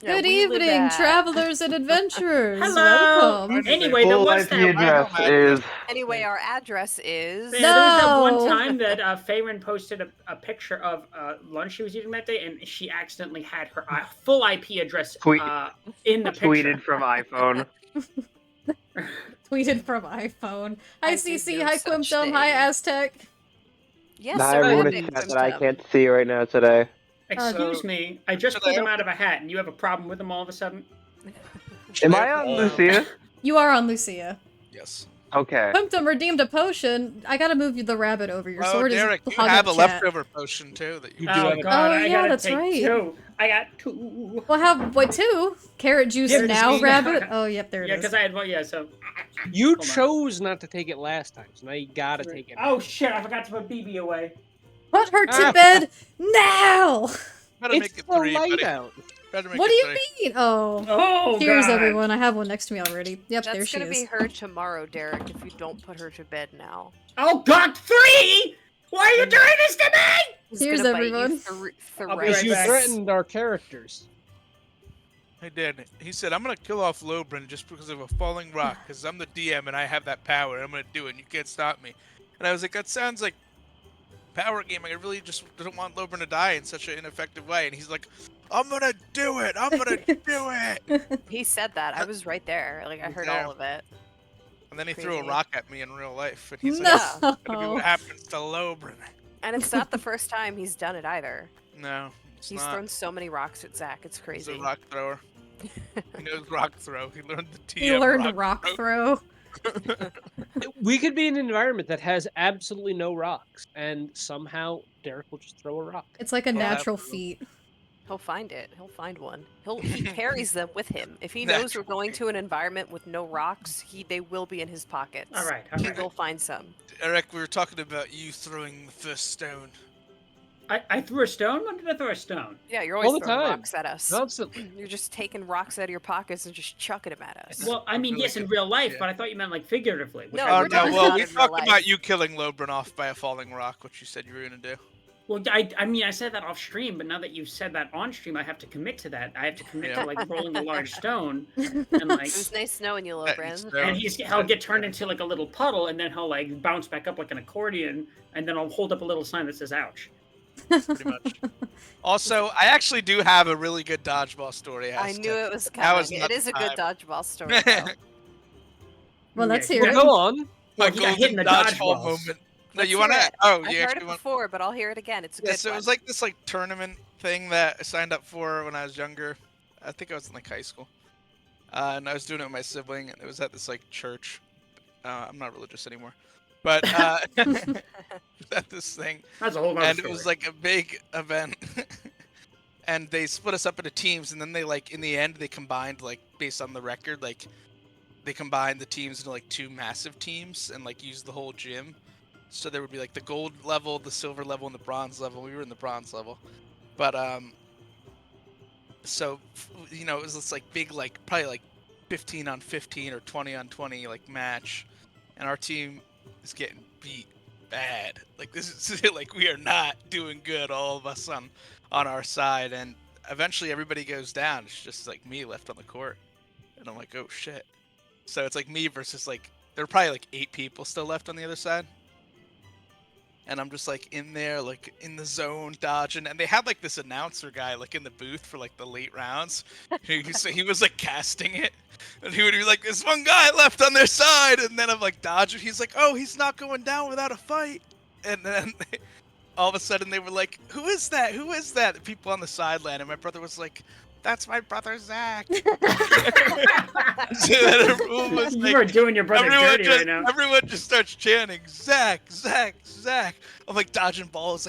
Yeah, Good we live evening, at- travelers and adventurers. Hello. Welcome. Anyway, there Full was IP that. address is. Anyway, our address is. Yeah, there was that one No. time that Faerun posted a picture of lunch she was eating that day, and she accidentally had her full IP address in the picture. Tweeted from iPhone. Tweeted from iPhone. Hi, I did CC. no Hi, such Quimtum. Hi, thing. Aztec. Yes, Hi, sir. everyone Big in chat that I Quimtum. can't see right now today. Excuse me, I just should pulled I him out of a hat, and you have a problem with him all of a sudden? Am I on Lucia? You are on Lucia. Yes. Okay. Quimtum redeemed a potion. I gotta move you the rabbit over. Your Oh, sword Derek, is you hogging have a chat. leftover potion too that you Oh do. god, Oh, I yeah, gotta that's take right. 2. I got 2. Well, have two? Carrot juice Yeah, now, just- rabbit? Oh, yep, there it Yeah, is. because I had one. Yeah, so. You Hold on. chose not to take it last time, so now you gotta take it. Oh shit! I forgot to put BB away. Put her to bed now! Better It's make it the 3, light buddy. out. Better make What do it you 3. mean? Oh. Oh Cheers, god. everyone. I have one next to me already. Yep, there That's she gonna is. be her tomorrow, Derek, if you don't put her to bed now. Oh god, 3! Why are you doing this to me? He's Cheers, gonna bite you everyone. I'll be Because right you back. threatened our characters. I did. He said, I'm going to kill off Lobrin just because of a falling rock, because I'm the DM and I have that power, and I'm going to do it, and you can't stop me. And I was like, that sounds like power gaming. I really just don't want Lobrin to die in such an ineffective way. And he's like, I'm going to do it. I'm going to do it. He said that. I was right there. Like, I heard all of it. And then he threw Crazy. a rock at me in real life. And he's No. like, that's going to be what happens to Lobrin. And it's not the first time he's done it either. No, it's He's not. thrown so many rocks at Zach. It's He's crazy. a rock thrower. He knows rock throw. He learned the TM He learned rock rock throw. We could be in an environment that has absolutely no rocks, and somehow Derek will just throw a rock. It's like a Well, natural absolutely. feat. He'll find it. He'll find one. He carries them with him. If he knows we're going to an environment with no rocks, they will be in his pockets. All right. He will find some. Eric, we were talking about you throwing the first stone. I threw a stone? When did I throw a stone? Yeah, you're All always the throwing time. rocks at us. Constantly. You're just taking rocks out of your pockets and just chucking them at us. Well, I mean, really yes, in good. real life, Yeah. but I thought you meant like figuratively. which No, I Oh we're would no! talking not. Well, about we in real talked life. about you killing Lobrin off by a falling rock, which you said you were gonna do. Well, I mean, I said that off stream, but now that you've said that on stream, I have to commit to that. I have to commit Yeah. to like rolling a large stone, and like, It was nice knowing you, That Lobrin. is and he'll get turned into like a little puddle, and then he'll like bounce back up like an accordion, and then I'll hold up a little sign that says "ouch." Pretty much. Also, I actually do have a really good dodgeball story. I knew it was That was coming. not It is a good time. dodgeball story, though. Well, let's Yeah, hear Well, it. go on. Well, he got hit in the dodgeballs. moment. No, Let's you hear want to? it. Oh, I've you heard actually it want? before, but I'll hear it again. It's a good Yeah, so it one. was like this like tournament thing that I signed up for when I was younger. I think I was in like high school, and I was doing it with my sibling, and it was at this like church. I'm not religious anymore, but it was at this thing, That's a whole other and story. it was like a big event. And they split us up into teams, and then they like in the end they combined like based on the record, like they combined the teams into like 2 massive teams and like used the whole gym. So there would be like the gold level, the silver level, and the bronze level. We were in the bronze level, but so you know it was this like big like probably like 15 on 15 or 20 on 20 like match, and our team is getting beat bad. Like this is like we are not doing good, all of us on our side, and eventually everybody goes down. It's just like me left on the court, and I'm like, oh shit. So it's like me versus like there are probably like 8 people still left on the other side, and I'm just like in there like in the zone dodging, and they had like this announcer guy like in the booth for like the late rounds. He was like casting it, and he would be like, there's one guy left on their side, and then I'm like dodging. He's like, oh, he's not going down without a fight, and then all of a sudden they were like, who is that? Who is that? The people on the sideline, and my brother was like, that's my brother Zach. So then everyone was You like, are doing your brother dirty right now. everyone just starts chanting, Zach, Zach, Zach. I'm like dodging balls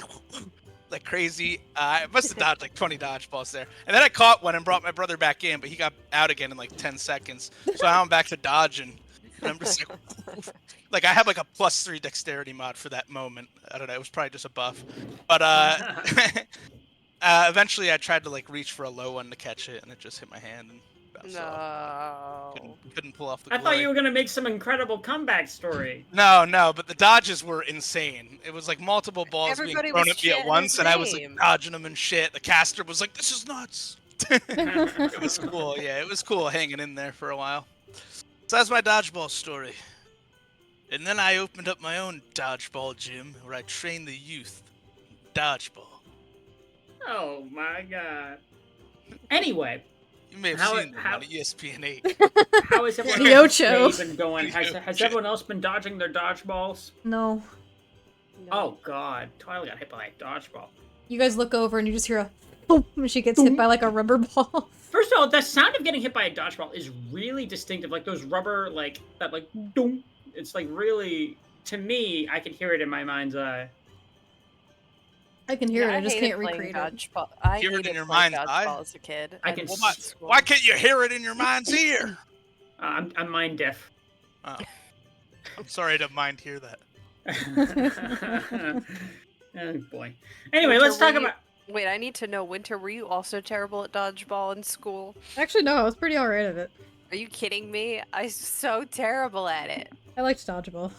like crazy. I must have dodged like 20 dodgeballs there. And then I caught one and brought my brother back in, but he got out again in like 10 seconds. So now I'm back to dodging. And I'm just like I have like a +3 dexterity mod for that moment. I don't know, it was probably just a buff. But eventually I tried to like reach for a low one to catch it, and it just hit my hand and bounced off. No. Couldn't pull off the I thought glory. you were gonna make some incredible comeback story. No, but the dodges were insane. It was like multiple balls Everybody being thrown was at me at chanting once, his and I was like name. dodging them and shit. The caster was like, "This is nuts." It was cool. Yeah, it was cool hanging in there for a while. So that's my dodgeball story. And then I opened up my own dodgeball gym where I train the youth in dodgeball. Oh my god. Anyway, You may have How- seen them how- on ESPN 8. how has everyone The else's Ocho. day been going? Has everyone else been dodging their dodgeballs? No. No. Oh god, Twyla got hit by a dodgeball. You guys look over and you just hear a boom when she gets hit by like a rubber ball. First of all, the sound of getting hit by a dodgeball is really distinctive. Like those rubber, like that, like doom. It's like really, to me, I can hear it in my mind's eye. I can hear Yeah, it, I just hated can't playing recreate it. dodgeball. I Hear it in hated your playing mind's eye? dodgeball as a kid. I and can in Why, school. why can't you hear it in your mind's ear? I'm mind deaf. Oh. I'm sorry to mind hear that. Oh boy. Anyway, Winter, let's talk were you- about. Wait, I need to know, Winter, were you also terrible at dodgeball in school? Actually, no, I was pretty alright at it. Are you kidding me? I was so terrible at it. I liked dodgeball.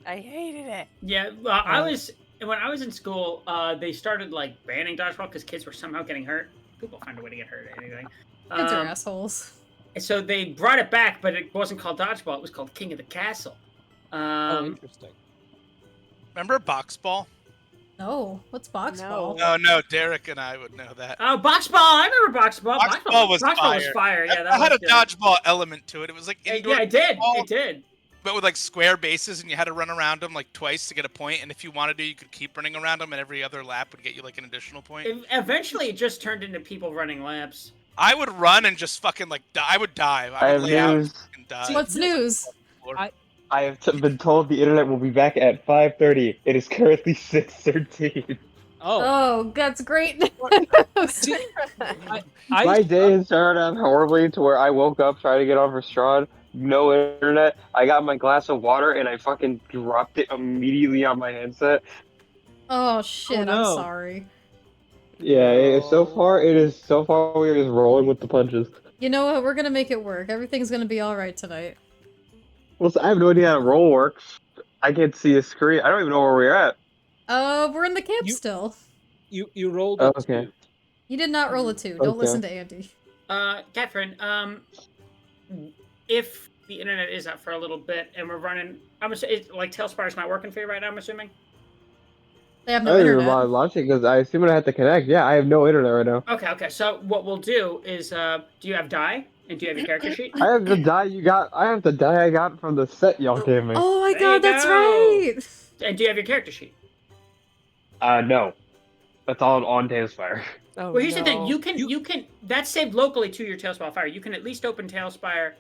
I hated it. Yeah, well, I was when I was in school. They started like banning dodgeball because kids were somehow getting hurt. People find a way to get hurt at anything. Kids are assholes. So they brought it back, but it wasn't called dodgeball. It was called King of the Castle. Oh, interesting. Remember box ball? No, what's box No. ball? Oh no, Derek and I would know that. Oh, box ball! I remember box ball. Box ball was box ball was fire. fire. Yeah, It that had a was good. dodgeball element to it. It was like indoor Yeah, it did. ball, It did. but with like square bases, and you had to run around them like twice to get a point. And if you wanted to, you could keep running around them, and every other lap would get you like an additional point. Eventually, it just turned into people running laps. I would run and just fucking like I would dive. I I would have lay out and news. fucking dive. What's news? I have been told the internet will be back at 5:30. It is currently 6:13. Oh, Oh, that's great news. My day has started out horribly to where I woke up trying to get off for Strahd, no internet. I got my glass of water and I fucking dropped it immediately on my headset. Oh shit, I'm no. sorry. Yeah, so far we are just rolling with the punches. You know what? We're gonna make it work. Everything's gonna be alright tonight. Well, I have no idea how roll works. I can't see a screen. I don't even know where we're at. We're in the camp You- still. you rolled Oh, it. okay. You did not roll a 2. Don't Okay. listen to Andy. Catherine, if the internet is up for a little bit and we're running, like Tailspire's not working for you right now. I'm assuming. They have I no don't even internet. bother launching because I assume I have to connect. Yeah, I have no internet right now. Okay. So what we'll do is, do you have die and do you have your character sheet? I have the die you got. I have the die I got from the set y'all gave me. Oh my There you god, that's go. right! And do you have your character sheet? No. That's all on Tailspire. Oh, Well, here's the thing. no. You can that's saved locally to your Tailspire Fire. You can at least open Tailspire.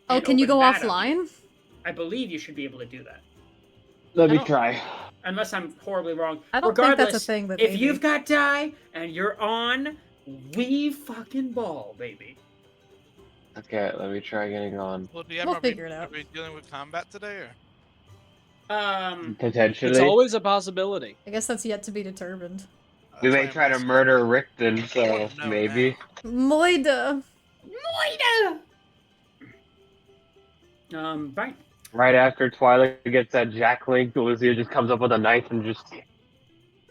Oh, and can you open go that up. offline? I believe you should be able to do that, Let me don't- try. unless I'm horribly wrong. I don't think Regardless, that's a thing, but if maybe. you've got die and you're on, we fucking ball, baby. Okay, let me try getting on. Well, do you have We'll are we- figure it out. Are we dealing with combat today, or? Potentially. It's always a possibility. I guess that's yet to be determined. We may That's try to why I'm murder Rickton, so asking. No, maybe. Moida! Right. Right after Twilight gets that Jack Link, Lucia just comes up with a knife and just.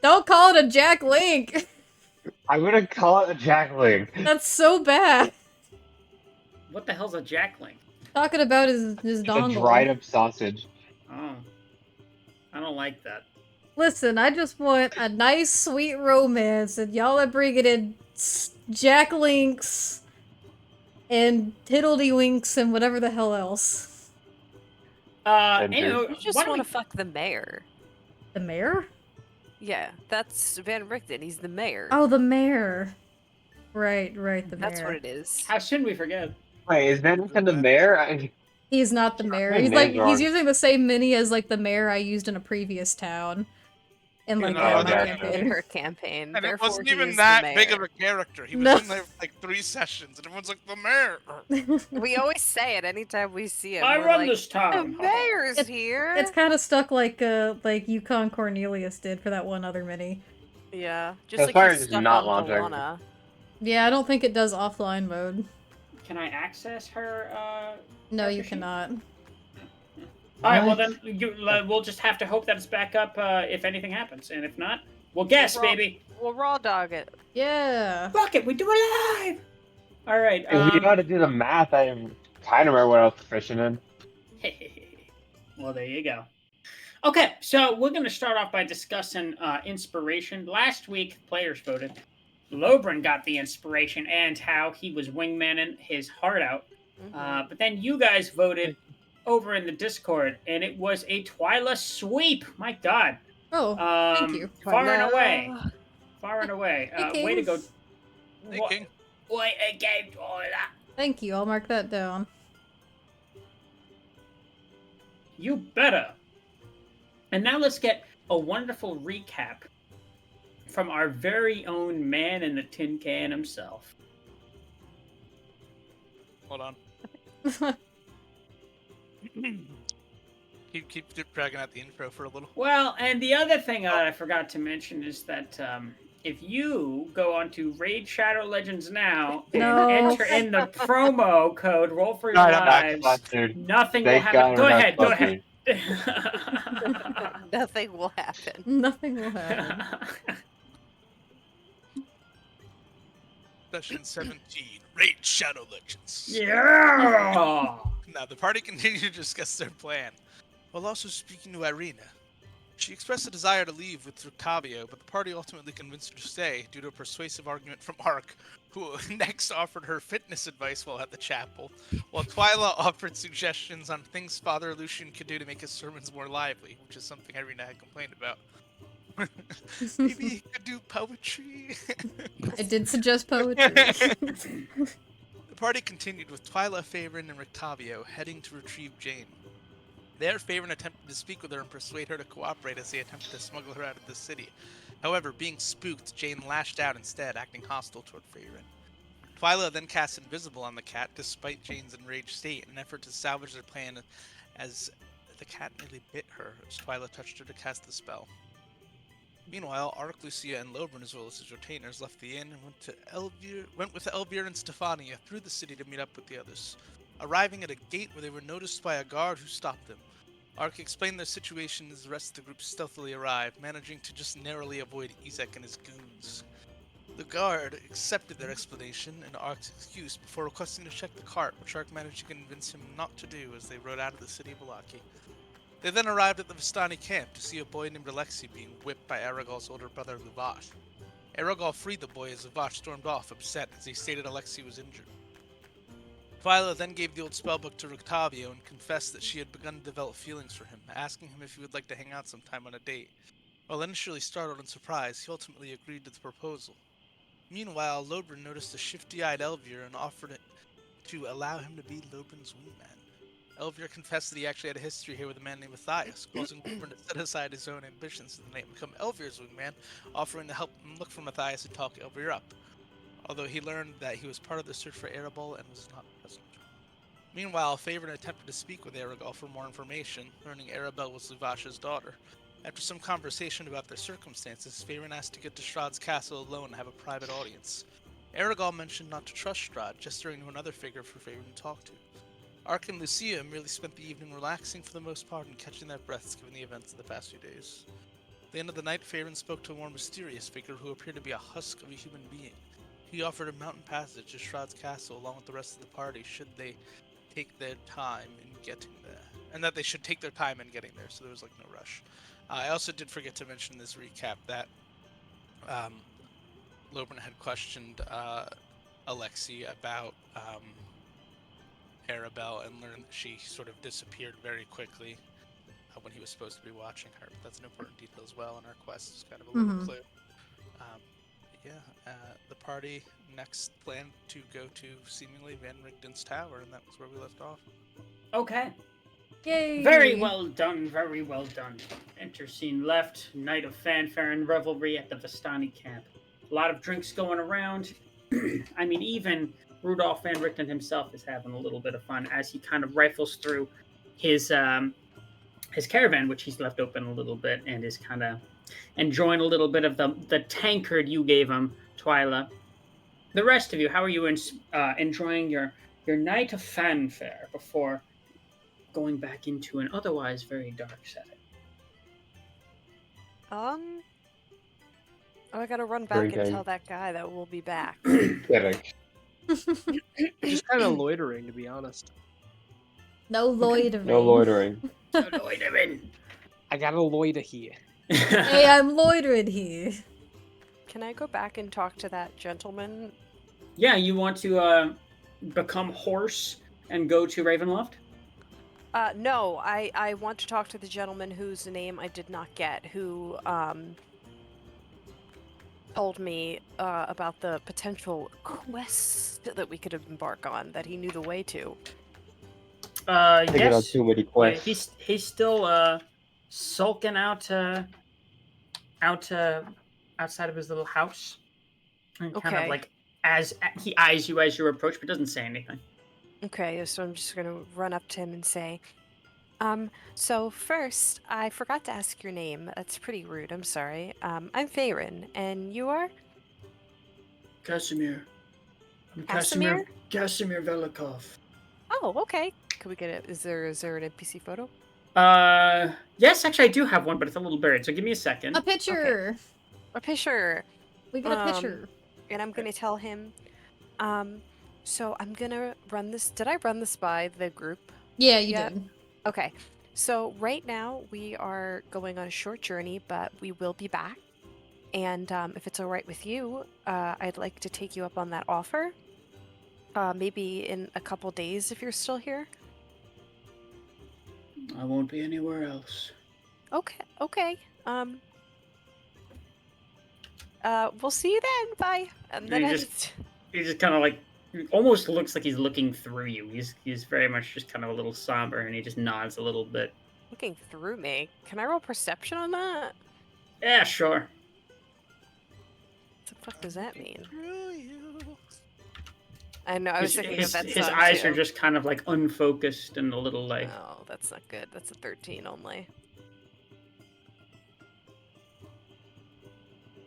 Don't call it a Jack Link! I'm gonna call it a Jack Link. That's so bad. What the hell's a jacklink? Talking about his It's a dongle. dried up sausage. Oh, I don't like that. Listen, I just want a nice, sweet romance, and y'all are bringing in Jack Links and Tiddledywinks and whatever the hell else. Anyway, You just why don't want we- to fuck the mayor. The mayor? Yeah, that's Van Richten. He's the mayor. Oh, the mayor. Right, the that's mayor. what it is. How soon we forget? Wait, is Van Richten the mayor? He's not the mayor. My He's name's wrong. he's using the same mini as like the mayor I used in a previous town. In like Oh, my gotcha. In campaign. her campaign. And it Therefore, wasn't he even is the that big mayor. of a character. He was No. in there for like 3 sessions, and everyone's like, the mayor. We always say it anytime we see him. I We're run like, this The town. mayor's here. It's kind of stuck like Yukon Cornelius did for that one other mini. Yeah, just As like far he's as stuck not on launching. Valana. Yeah, I don't think it does offline mode. Can I access her? No, you Character sheet? cannot. All right. Well, then we'll just have to hope that it's back up if anything happens, and if not, we'll guess, We'll raw- baby. We'll raw dog it. Yeah. Fuck it, we do it live. All right. If you know how to do the math, I kind of remember what I was fishing in. Well, there you go. Okay, so we're going to start off by discussing inspiration. Last week, players voted. Lobrin got the inspiration and how he was wingmanning his heart out. Mhm. But then you guys voted over in the Discord, and it was a Twyla sweep. My God. Oh, thank you. Far and away. Hello. Far and away. Hey, Way to King. go. Hey, What? King. Way again, Twyla. Thank you. I'll mark that down. You better. And now let's get a wonderful recap from our very own man in the tin can himself. Hold on. keep dragging out the intro for a little. Well, and the other thing I forgot to mention is that if you go onto Raid Shadow Legends now and No. enter in the promo code Roll for Your God, I'm back, Lives, bastard. nothing will Thank happen. God Go we're not ahead, go ahead. Nothing will happen. Nothing will happen. Session 17, Raid Shadow Legends. Yeah. Now, the party continued to discuss their plan, while also speaking to Irina. She expressed a desire to leave with Rictavio, but the party ultimately convinced her to stay due to a persuasive argument from Ark, who next offered her fitness advice while at the chapel, while Twyla offered suggestions on things Father Lucian could do to make his sermons more lively, which is something Irina had complained about. Maybe he could do poetry. I did suggest poetry. The party continued with Twyla, Favorn, and Rictavio heading to retrieve Jane. There, Favorn attempted to speak with her and persuade her to cooperate as they attempted to smuggle her out of the city. However, being spooked, Jane lashed out instead, acting hostile toward Favorn. Twyla then cast Invisible on the cat, despite Jane's enraged state, in an effort to salvage their plan as the cat nearly bit her as Twyla touched her to cast the spell. Meanwhile, Ark, Lucia, and Lobrin, as well as his retainers, left the inn and went with Elvir and Stefania through the city to meet up with the others, arriving at a gate where they were noticed by a guard who stopped them. Ark explained their situation as the rest of the group stealthily arrived, managing to just narrowly avoid Izek and his goons. The guard accepted their explanation and Ark's excuse before requesting to check the cart, which Ark managed to convince him not to do as they rode out of the city of Valaki. They then arrived at the Vistani camp to see a boy named Alexei being whipped by Aragol's older brother Luvash. Aragol freed the boy as Luvash stormed off, upset as he stated Alexei was injured. Twyla then gave the old spellbook to Rictavio and confessed that she had begun to develop feelings for him, asking him if he would like to hang out sometime on a date. While initially startled and surprised, he ultimately agreed to the proposal. Meanwhile, Lobrin noticed a shifty-eyed Elvir and offered to allow him to be Lobrin's wingman. Elvir confessed that he actually had a history here with a man named Matthias, causing Lobrin to set aside his own ambitions and then become Elvir's wingman, offering to help him look for Matthias and talk Elvir up, although he learned that he was part of the search for Arabal and was not present. Meanwhile, Favorn attempted to speak with Aragol for more information, learning Arabel was Luvash's daughter. After some conversation about their circumstances, Favorn asked to get to Strahd's castle alone and have a private audience. Aragol mentioned not to trust Strahd, gesturing to another figure for Favorn to talk to. Ark and Lucia merely spent the evening relaxing for the most part and catching their breaths given the events of the past few days. At the end of the night, Favorn spoke to a more mysterious figure who appeared to be a husk of a human being. He offered a mountain passage to Strahd's castle along with the rest of the party should they take their time in getting there. And that they should take their time in getting there, so there was like no rush. I also did forget to mention in this recap that Lobrin had questioned Alexei about Arabelle and learned that she sort of disappeared very quickly when he was supposed to be watching her. But that's an important detail as well in our quest. It's kind of a little clue. The party next planned to go to seemingly Van Richten's tower, and that was where we left off. Okay. Yay! Very well done, very well done. Enter scene left, night of fanfare and revelry at the Vistani camp. A lot of drinks going around. I mean, even Rudolph Van Richten himself is having a little bit of fun as he kind of rifles through his caravan, which he's left open a little bit, and is kind of enjoying a little bit of the tankard you gave him, Twyla. The rest of you, how are you enjoying your night of fanfare before going back into an otherwise very dark setting? I gotta run back Drinking. and tell that guy that we'll be back. Kidding. Just kind of loitering, to be honest. No loitering. No loitering. Loitering. I got a loiter here. Hey, I'm loitering here. Can I go back and talk to that gentleman? Yeah, you want to become horse and go to Ravenloft? No, I want to talk to the gentleman whose name I did not get, who told me about the potential quest that we could embark on that he knew the way to. Taking out Yes. too many Yeah, quests. he's still sulking out outside of his little house, and kind of Okay. like as he eyes you as you approach, but doesn't say anything. Okay, so I'm just gonna run up to him and say, so first, I forgot to ask your name. That's pretty rude, I'm sorry. I'm Farin, and you are? Casimir. I'm Casimir? Casimir Velikov. Oh, okay. Could we get it? Is there an NPC photo? Yes, actually, I do have one, but it's a little buried. So give me a second. A picture. A picture. We get a picture. And I'm gonna tell him, so I'm gonna run this. Did I run this by the group? Yeah, you Yeah. did. Okay. So right now we are going on a short journey, but we will be back. And if it's all right with you, I'd like to take you up on that offer. Maybe in a couple days if you're still here. I won't be anywhere else. Okay. Okay. We'll see you then. Bye. And then You I just- He just kind of like almost looks like he's looking through you. He's very much just kind of a little somber, and he just nods a little bit. looking through me. Can I roll perception on that? Yeah, sure. What the fuck does that mean? Screw you. I know. I was thinking his, of that his song eyes too. are just kind of like unfocused and a little like. Oh, that's not good. That's a 13 only.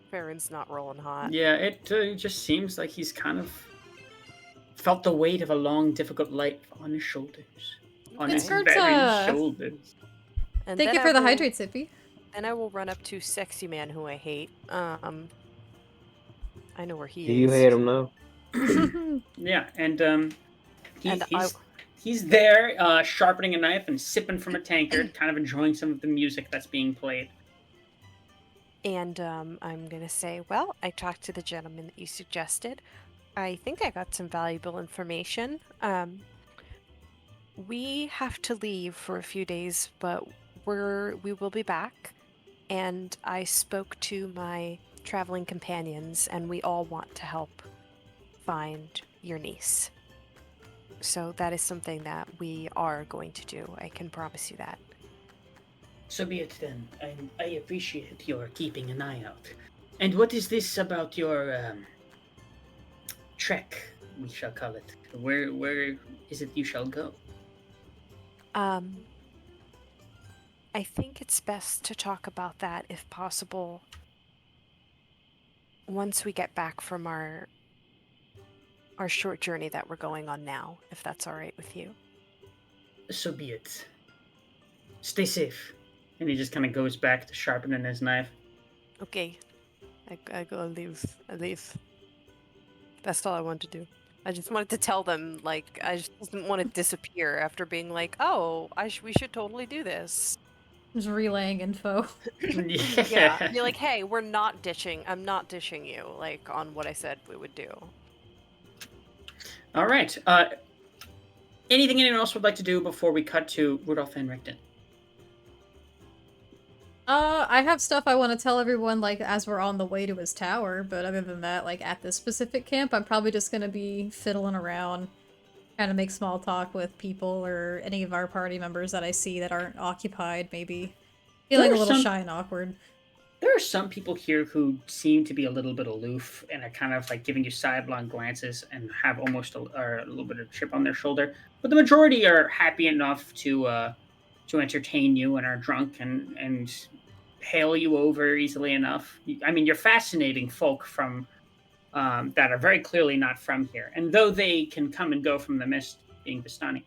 Farron's not rolling hot. Yeah, it just seems like he's kind of felt the weight of a long, difficult life on his shoulders. On It's his hard very to- shoulders. And Thank then you I for the will- hydrate, Sippy. And I will run up to Sexy Man, who I hate. I know where he Do is. you hate him now? Yeah, and And he's there sharpening a knife and sipping from a tankard, kind of enjoying some of the music that's being played. And I'm gonna say, well, I talked to the gentleman that you suggested. I think I got some valuable information. We have to leave for a few days, but we will be back. And I spoke to my traveling companions, and we all want to help find your niece. So that is something that we are going to do. I can promise you that. So be it then. I appreciate your keeping an eye out. And what is this about your trek? We shall call it. Where is it you shall go? I think it's best to talk about that, if possible, once we get back from our short journey that we're going on now, if that's all right with you. So be it. Stay safe. And he just kind of goes back to sharpening his knife. Okay. I go leave. I leave. That's all I wanted to do. I just wanted to tell them, like, I just didn't want to disappear after being like, oh, we should totally do this. Just relaying info. Yeah. Be like, hey, we're not ditching. I'm not ditching you, like, on what I said we would do. All right. Anything anyone else would like to do before we cut to Rudolph and Richten? I have stuff I want to tell everyone, like, as we're on the way to his tower, but other than that, like, at this specific camp, I'm probably just gonna be fiddling around, trying to make small talk with people or any of our party members that I see that aren't occupied, maybe feeling a little shy and awkward. There are some people here who seem to be a little bit aloof and are kind of like giving you sidelong glances and have almost a little bit of chip on their shoulder. But the majority are happy enough to entertain you and are drunk and hail you over easily enough. I mean, you're fascinating folk from that are very clearly not from here. And though they can come and go from the mist, being Vistani,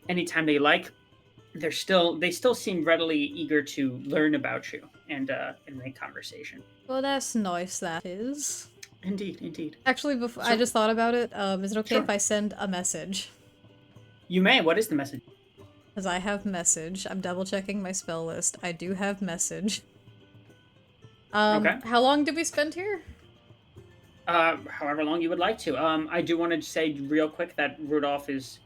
anytime they like, they still seem readily eager to learn about you and make conversation. Well, that's nice, that is. Indeed, indeed. Actually, before I So- just thought about it. Is it okay Sure. if I send a message? You may. What is the message? Because I have message. I'm double checking my spell list. I do have message. Okay. How long did we spend here? However long you would like to. I do want to say real quick that Rudolph is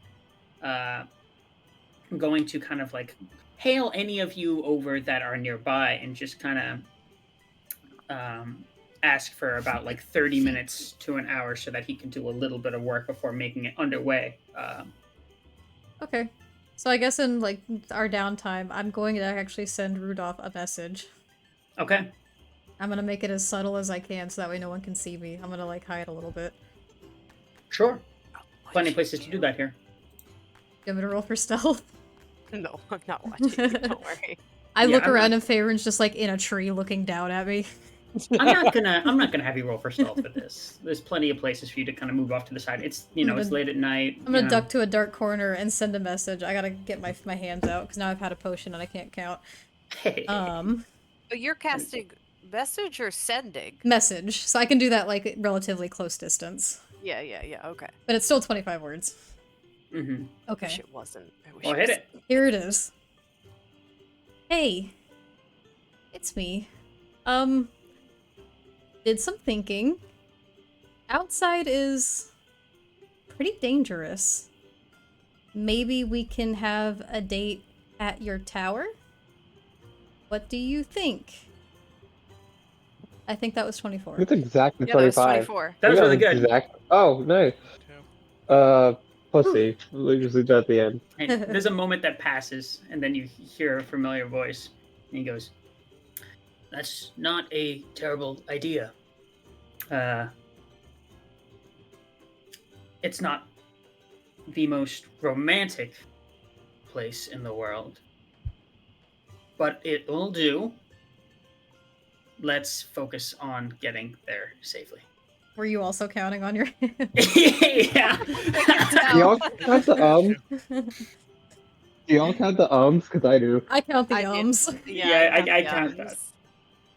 going to kind of like hail any of you over that are nearby and just kind of ask for about like 30 minutes to an hour so that he can do a little bit of work before making it underway. Okay. So I guess in like our downtime, I'm going to actually send Rudolph a message. Okay. I'm gonna make it as subtle as I can so that way no one can see me. I'm gonna like hide a little bit. Sure. I'll Plenty watch of places to you. do that here. You want me to roll for stealth? No, I'm not watching you, don't worry. I Yeah, look I'm around not- and Faerun's just like in a tree looking down at me. I'm not gonna have you roll for stealth for this. There's plenty of places for you to kind of move off to the side. It's it's late at night. I'm gonna duck to a dark corner and send a message. I gotta get my hands out because now I've had a potion and I can't count. But you're casting message or sending? Message. So I can do that like at relatively close distance. Yeah, okay. But it's still 25 words. Mm-hmm. Okay. Wish it wasn't. I wish Well, it hit was. it. Here it is. Hey. It's me. Did some thinking. Outside is pretty dangerous. Maybe we can have a date at your tower? What do you think? I think that was 24. That's exactly Yeah, that was 25. 24. That was Yeah, really good. Oh, nice. Too. Pussy. We'll just leave that at the end. And there's a moment that passes, and then you hear a familiar voice, and he goes, "That's not a terrible idea. It's not the most romantic place in the world, but it will do. Let's focus on getting there safely." Were you also counting on your hand? Yeah. Do y'all count the Do y'all count the ums? Because I do. I count the I did. ums. Yeah, I the count that. ums.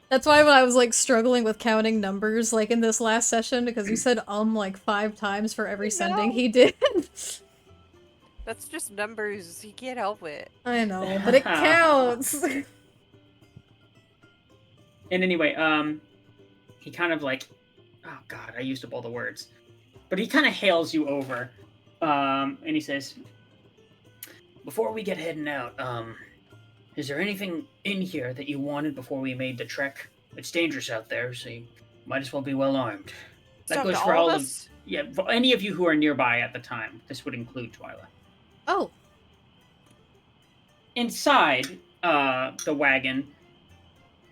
That's why when I was like struggling with counting numbers like in this last session because you said like 5 times for every sending know. he did. That's just numbers. You can't help it. I know, but it counts. And anyway, he kind of like, oh god, I used up all the words, but he kind of hails you over, and he says, "Before we get heading out, is there anything in here that you wanted before we made the trek? It's dangerous out there, so you might as well be well armed." That Stuff goes to for all of of us? yeah, for any of you who are nearby at the time. This would include Twyla. Oh, Inside the wagon,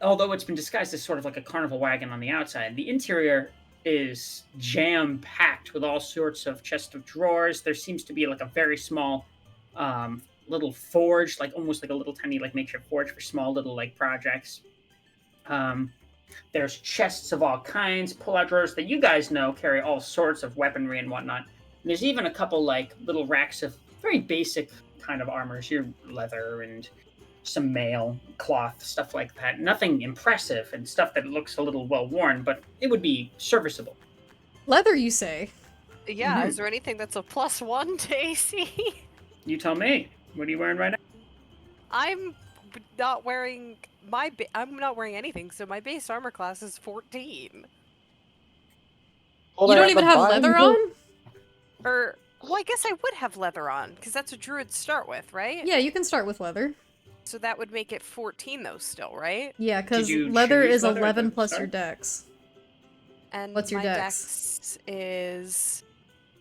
although it's been disguised as sort of like a carnival wagon on the outside, the interior is jam-packed with all sorts of chests of drawers. There seems to be like a very small little forge, like almost like a little tiny like makeshift forge for small little like projects. There's chests of all kinds, pull-out drawers that you guys know carry all sorts of weaponry and whatnot. And there's even a couple like little racks of very basic kind of armors, your leather and some mail, cloth, stuff like that. Nothing impressive and stuff that looks a little well worn, but it would be serviceable. leather, you say? Yeah, Mhm. is there anything that's a +1 to AC? You tell me. What are you wearing right now? I'm not wearing I'm not wearing anything, so my base armor class is 14. You don't even have leather on? Or well, I guess I would have leather on because that's what druids start with, right? Yeah, you can start with leather. So that would make it 14 though, still, right? Yeah, because you leather choose is leather at 11 the plus your start? dex. And What's your my dex? is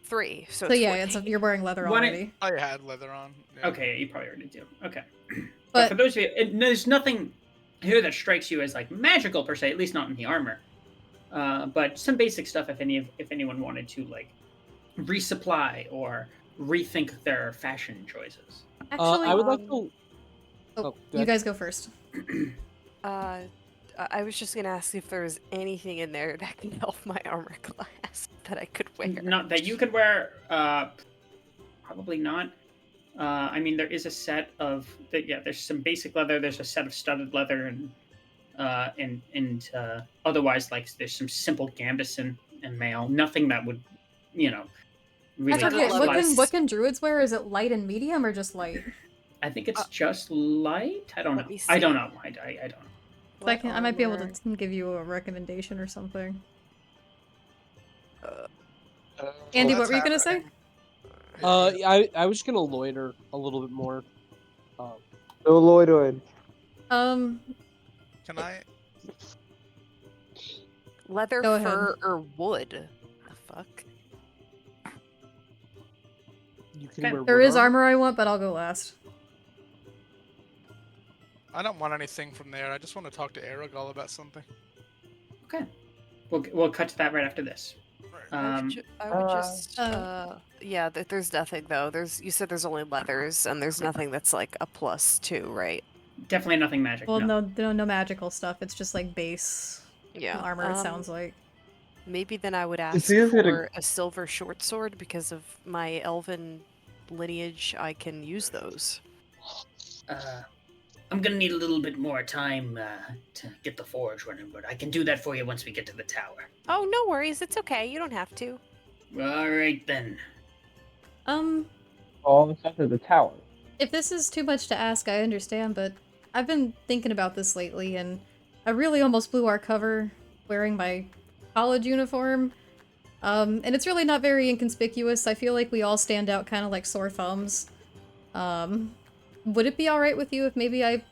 3, so So it's yeah, 14. you're wearing leather When it- already. I had leather on. Yeah. Okay, you probably already do. Okay. But But for those of you, there's nothing here that strikes you as like magical per se, at least not in the armor. But some basic stuff if anyone wanted to like resupply or rethink their fashion choices. actually, I would like to. oh, go you ahead. guys go first. I was just gonna ask if there was anything in there that can help my armor class that I could wear. Not that you could wear. Probably not. I mean, there is a set of there's some basic leather. There's a set of studded leather, and otherwise like there's some simple gambeson and mail. Nothing that would, you know, I really. Gotta forget, love us. what can druids wear? Is it light and medium or just light? I think it's just light. I don't know. let me I don't see. know. I don't know. What I might be able armor? to give you a recommendation or something. Uh, Andy, Well, what were you gonna that's say? I was gonna loiter a little bit more. No loitering. Can I? Leather, Go ahead. fur, or wood? The fuck? You can Okay. wear There wood is armor I want, but I'll go last. I don't want anything from there. I just want to talk to Aragal about something. Okay. We'll cut to that right after this. I would just, yeah. There's nothing though. You said there's only leathers, and there's nothing that's like a +2, right? Definitely nothing magic. Well, no. no magical stuff. It's just like base Yeah. armor. It sounds like. Maybe then I would ask Is he gonna- for a silver short sword because of my elven lineage. I can use those. I'm gonna need a little bit more time to get the forge running, but I can do that for you once we get to the tower. Oh, no worries. It's okay. You don't have to. All right then. All the stuff at the tower. If this is too much to ask, I understand, but I've been thinking about this lately, and I really almost blew our cover wearing my college uniform. And it's really not very inconspicuous. I feel like we all stand out kind of like sore thumbs. Would it be alright with you if maybe I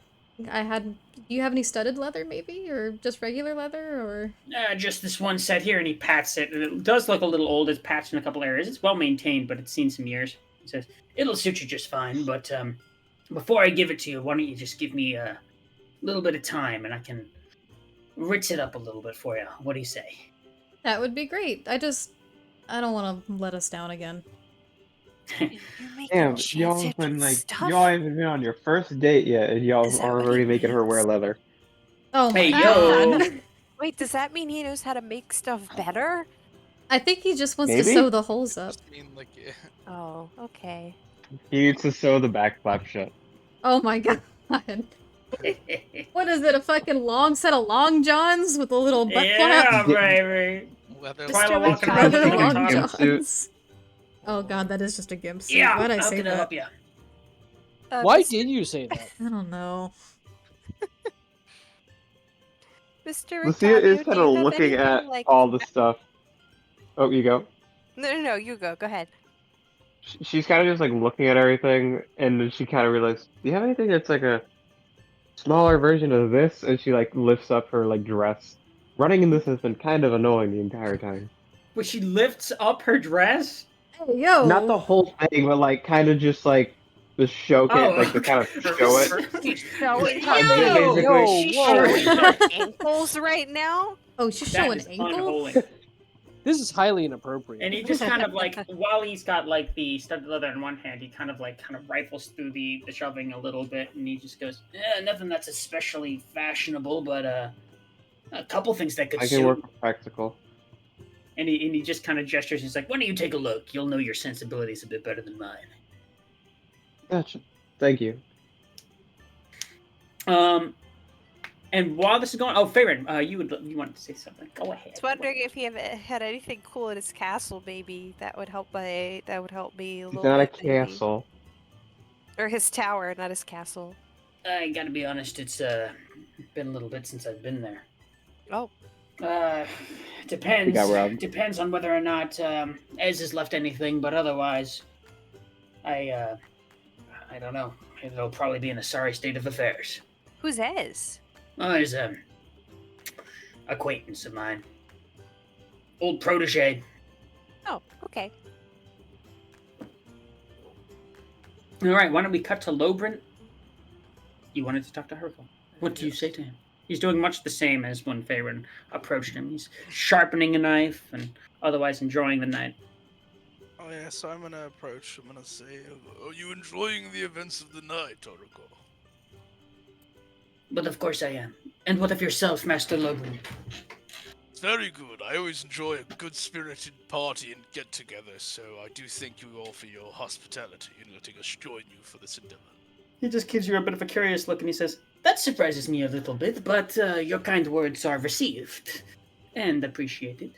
had... Do you have any studded leather, maybe? Or just regular leather, or... Just this one set here, and he pats it, and it does look a little old. It's patched in a couple areas. It's well maintained, but it's seen some years. He says, it'll suit you just fine, but before I give it to you, why don't you just give me a little bit of time, and I can ritz it up a little bit for you. What do you say? That would be great. I don't want to let us down again. You're making Damn, Chance y'all do been like stuff? y'all haven't been on your first date yet, and y'all Is that are what already he making her wear means? leather. Oh my Hey, god. yo! Wait, does that mean he knows how to make stuff better? I think he just wants to Maybe? sew the holes up. Just mean like, yeah. Oh, okay. He needs to sew the back flap shut. Oh my god. What is it, a fucking long set of long johns with a little butt Yeah, flap? right. Leather. Twyla Mr. walking around Leather with like a long top. Gimp suit. johns. Oh god, that is just a gimp suit. Yeah, Why'd I how say can I that? help you? Why Mr. did you say that? I don't know. Mr. Lucia is Ricardo, kind do of you have looking anything at like... all the stuff. Oh, you go. No, you go. Go ahead. She's kind of just like looking at everything, and then she kind of realizes, "Do you have anything that's like a smaller version of this?" And she like lifts up her like dress. Running in this has been kind of annoying the entire time. But she lifts up her dress? Hey, yo! Not the whole thing, but like kind of just like the showcase, like to kind of show it. Showing Basically. Yo, She's whoa. showing her ankles right now? Oh, she's That showing is ankle? unholy. This is highly inappropriate. And he just kind of like, while he's got like the studded leather in one hand, he kind of rifles through the shoving a little bit, and he just goes, nothing that's especially fashionable, but a couple things that could I suit. can work with practical. And he just kind of gestures. He's like, "Why don't you take a look? You'll know your sensibilities a bit better than mine." Gotcha. Thank you. And while this is going, Farron, you wanted to say something? Go ahead. I was wondering if he had anything cool in his castle. Maybe that would help. That would help me a It's little not a bit. Maybe. castle. Or his tower, not his castle. I gotta be honest. It's been a little bit since I've been there. Oh. Depends. We got robbed. Depends on whether or not Ez has left anything, but otherwise, I don't know. It'll probably be in a sorry state of affairs. Who's Ez? Oh, there's acquaintance of mine, old protege. Oh, okay. All right, why don't we cut to Lobrin? You wanted to talk to Hercule. What do you say to him? He's doing much the same as when Farron approached him. He's sharpening a knife and otherwise enjoying the night. Oh yeah, so I'm gonna approach. I'm gonna say, "Are you enjoying the events of the night, Oracle?" But of course I am. And what of yourself, Master Lobrin? It's very good. I always enjoy a good-spirited party and get-together, so I do thank you all for your hospitality in letting us join you for this endeavor. He just gives you a bit of a curious look and he says, "That surprises me a little bit, but your kind words are received and appreciated."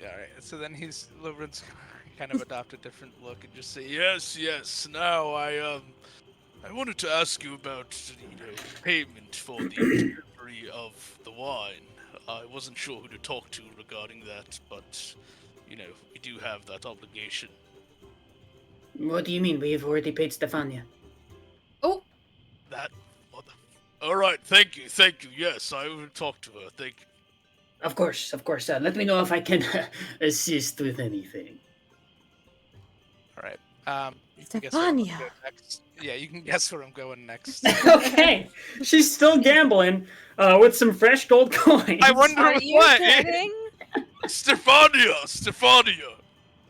Yeah, all right. So then Lobrin's kind of adopt a different look and just say, "Yes, yes. Now I wanted to ask you about, payment for the delivery of the wine. I wasn't sure who to talk to regarding that, but, we do have that obligation." What do you mean? We've already paid Stefania. Oh, That mother. All right, thank you. Yes, I will talk to her. Thank you. Of course, of course. Let me know if I can assist with anything. All right. You can guess where I'm Stefania. going next. Yeah, you can guess where I'm going next. Okay, she's still gambling with some fresh gold coins. I wonder Are with you what? betting? Stefania.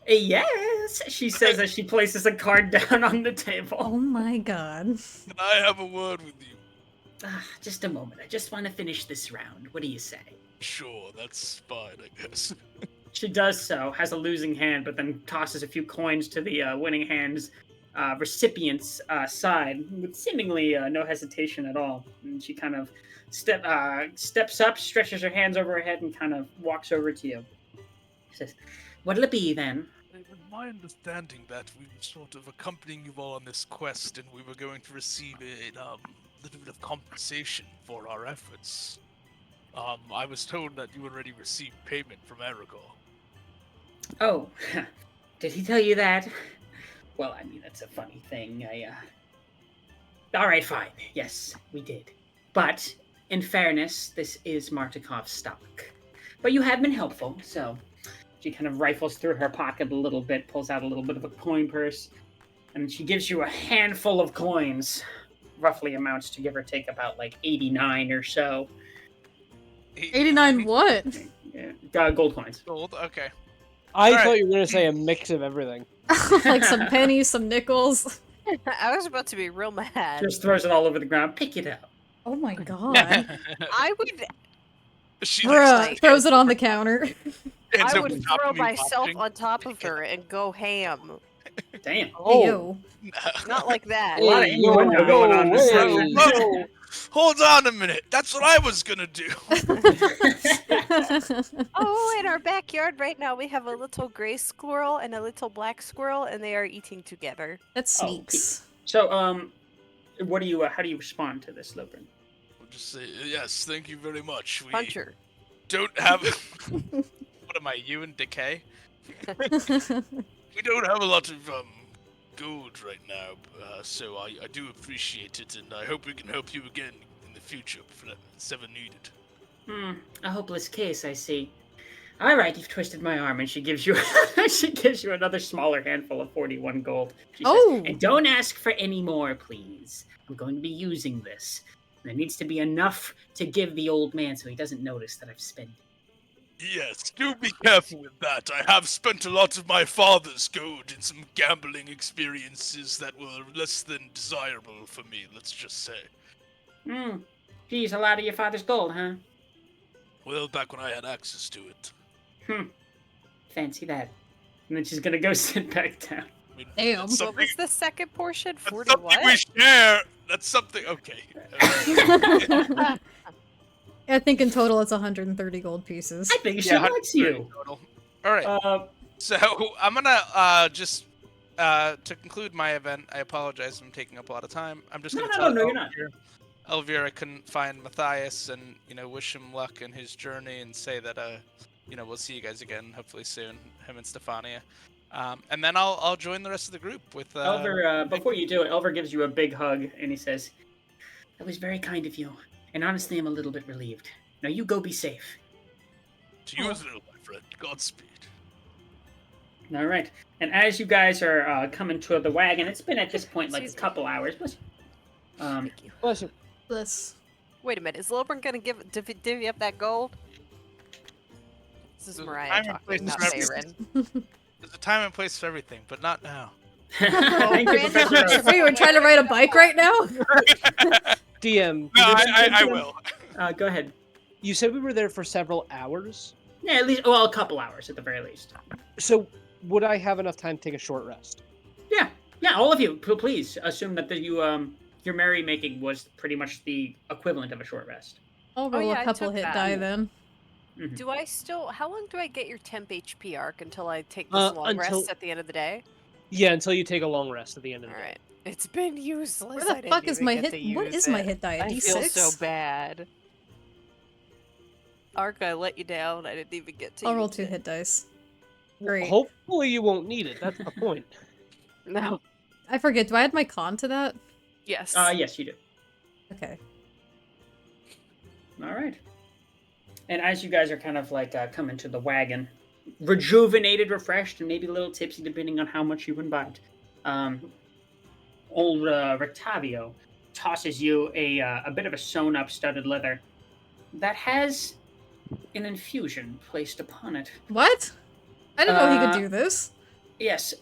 Yes, she says as she places a card down on the table. Oh my god. Can I have a word with you? Just a moment. I just want to finish this round. What do you say? Sure, that's fine, I guess. She does so, has a losing hand, but then tosses a few coins to the winning hand's recipient's side with seemingly no hesitation at all. And she kind of steps up, stretches her hands over her head, and kind of walks over to you. She says, "What'll it be then?" It was my understanding that we were sort of accompanying you all on this quest, and we were going to receive a little bit of compensation for our efforts. I was told that you already received payment from Aragorn. Oh, did he tell you that? Well, I mean, that's a funny thing. All right, fine. Yes, we did. But, in fairness, this is Martikov's stock. But you have been helpful, so... She kind of rifles through her pocket a little bit, pulls out a little bit of a coin purse, and she gives you a handful of coins. Roughly amounts to give or take about like 89 or so. 89 what? Gold coins. Gold? Okay. I All thought right. you were going to say a mix of everything. Like some pennies, some nickels. I was about to be real mad. Just throws it all over the ground. Pick it up. Oh my god. I would She Bruh, throws it on the counter. ends I up would on top throw of me myself watching. on top of her and go ham. Damn. Ew. Not like that. A lot of innuendo going on this session. Whoa! Hold on a minute. That's what I was gonna do. Oh, in our backyard right now we have a little gray squirrel and a little black squirrel, and they are eating together. That sneaks. So, what do you? How do you respond to this, Lopin? We'll just say yes. Thank you very much. We Puncher. don't have. What am I? You and Decay? We don't have a lot of gold right now, so I do appreciate it, and I hope we can help you again in the future if it's ever needed. A hopeless case, I see. All right, you've twisted my arm, and she gives you Another smaller handful of 41 gold. She Oh. says, and don't ask for any more, please. I'm going to be using this. There needs to be enough to give the old man so he doesn't notice that I've spent it. Yes, do be careful with that. I have spent a lot of my father's gold in some gambling experiences that were less than desirable for me, let's just say. Geez, a lot of your father's gold, huh? Well, back when I had access to it. Fancy that. And then she's gonna go sit back down. I mean, Damn. that's What something, was the second portion? that's 40 something we what? share. That's something. Okay. I think in total it's 130 gold pieces. I think she Yeah, likes you. total. All right. So I'm gonna just to conclude my event. I apologize. I'm taking up a lot of time. I'm just gonna tell No, you're not. Elvira couldn't find Matthias, and wish him luck in his journey, and say that we'll see you guys again hopefully soon, him and Stefania. And then I'll join the rest of the group with Elver, before you do it, Elver gives you a big hug and he says, That was very kind of you. And honestly, I'm a little bit relieved. Now you go be safe. to you as well, my friend. Godspeed. all right. And as you guys are coming to the wagon, it's been at this point like a Excuse me. couple hours. But, Thank you. Bless you. This. Wait a minute. Is Lilburn gonna divvy up that gold? This is There's a Mariah time and talking, place not for everything. Aaron. There's a time and place for everything, but not now. Thank you, Professor Rose. Wait, we're trying to ride a bike right now? DM, No, I will. Go ahead. you said we were there for several hours. Yeah, at least, well, a couple hours at the very least. So would I have enough time to take a short rest? Yeah, all of you, please assume that your merrymaking was pretty much the equivalent of a short rest. I'll roll yeah, a I couple took hit that. die then. Mhm. Do I still? How long do I get your temp HP arc until I take this long rest Until at the end of the day? yeah, until you take a long rest at the end of All the day. right. It's been useless. Where the I didn't fuck is even my get hit? to What use is my it. hit die? A I feel so D6? bad. Arc, I let you down. I didn't even get to I'll roll use 2 it. hit dice. Great. Hopefully you won't need it. That's the point. No. I forget. Do I add my con to that? Yes. Yes, you do. Okay. All right. And as you guys are kind of like coming to the wagon, rejuvenated, refreshed, and maybe a little tipsy, depending on how much you imbibed, old Rictavio tosses you a bit of a sewn up studded leather that has an infusion placed upon it. What? I didn't know he could Uh, do this. Yes,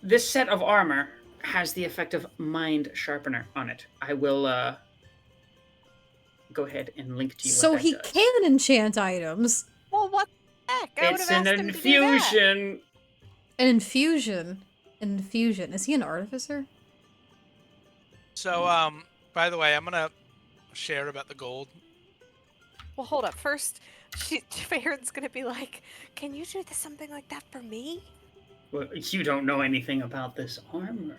this set of armor has the effect of Mind Sharpener on it. I will go ahead and link to you what So that he does. can enchant items. Well, what the heck? I would It's have an asked him to do that. infusion. An infusion. An infusion. Is he an artificer? So, by the way, I'm gonna share about the gold. Well, hold up. First, Farron's gonna be like, "Can you do something like that for me?" Well, you don't know anything about this armor.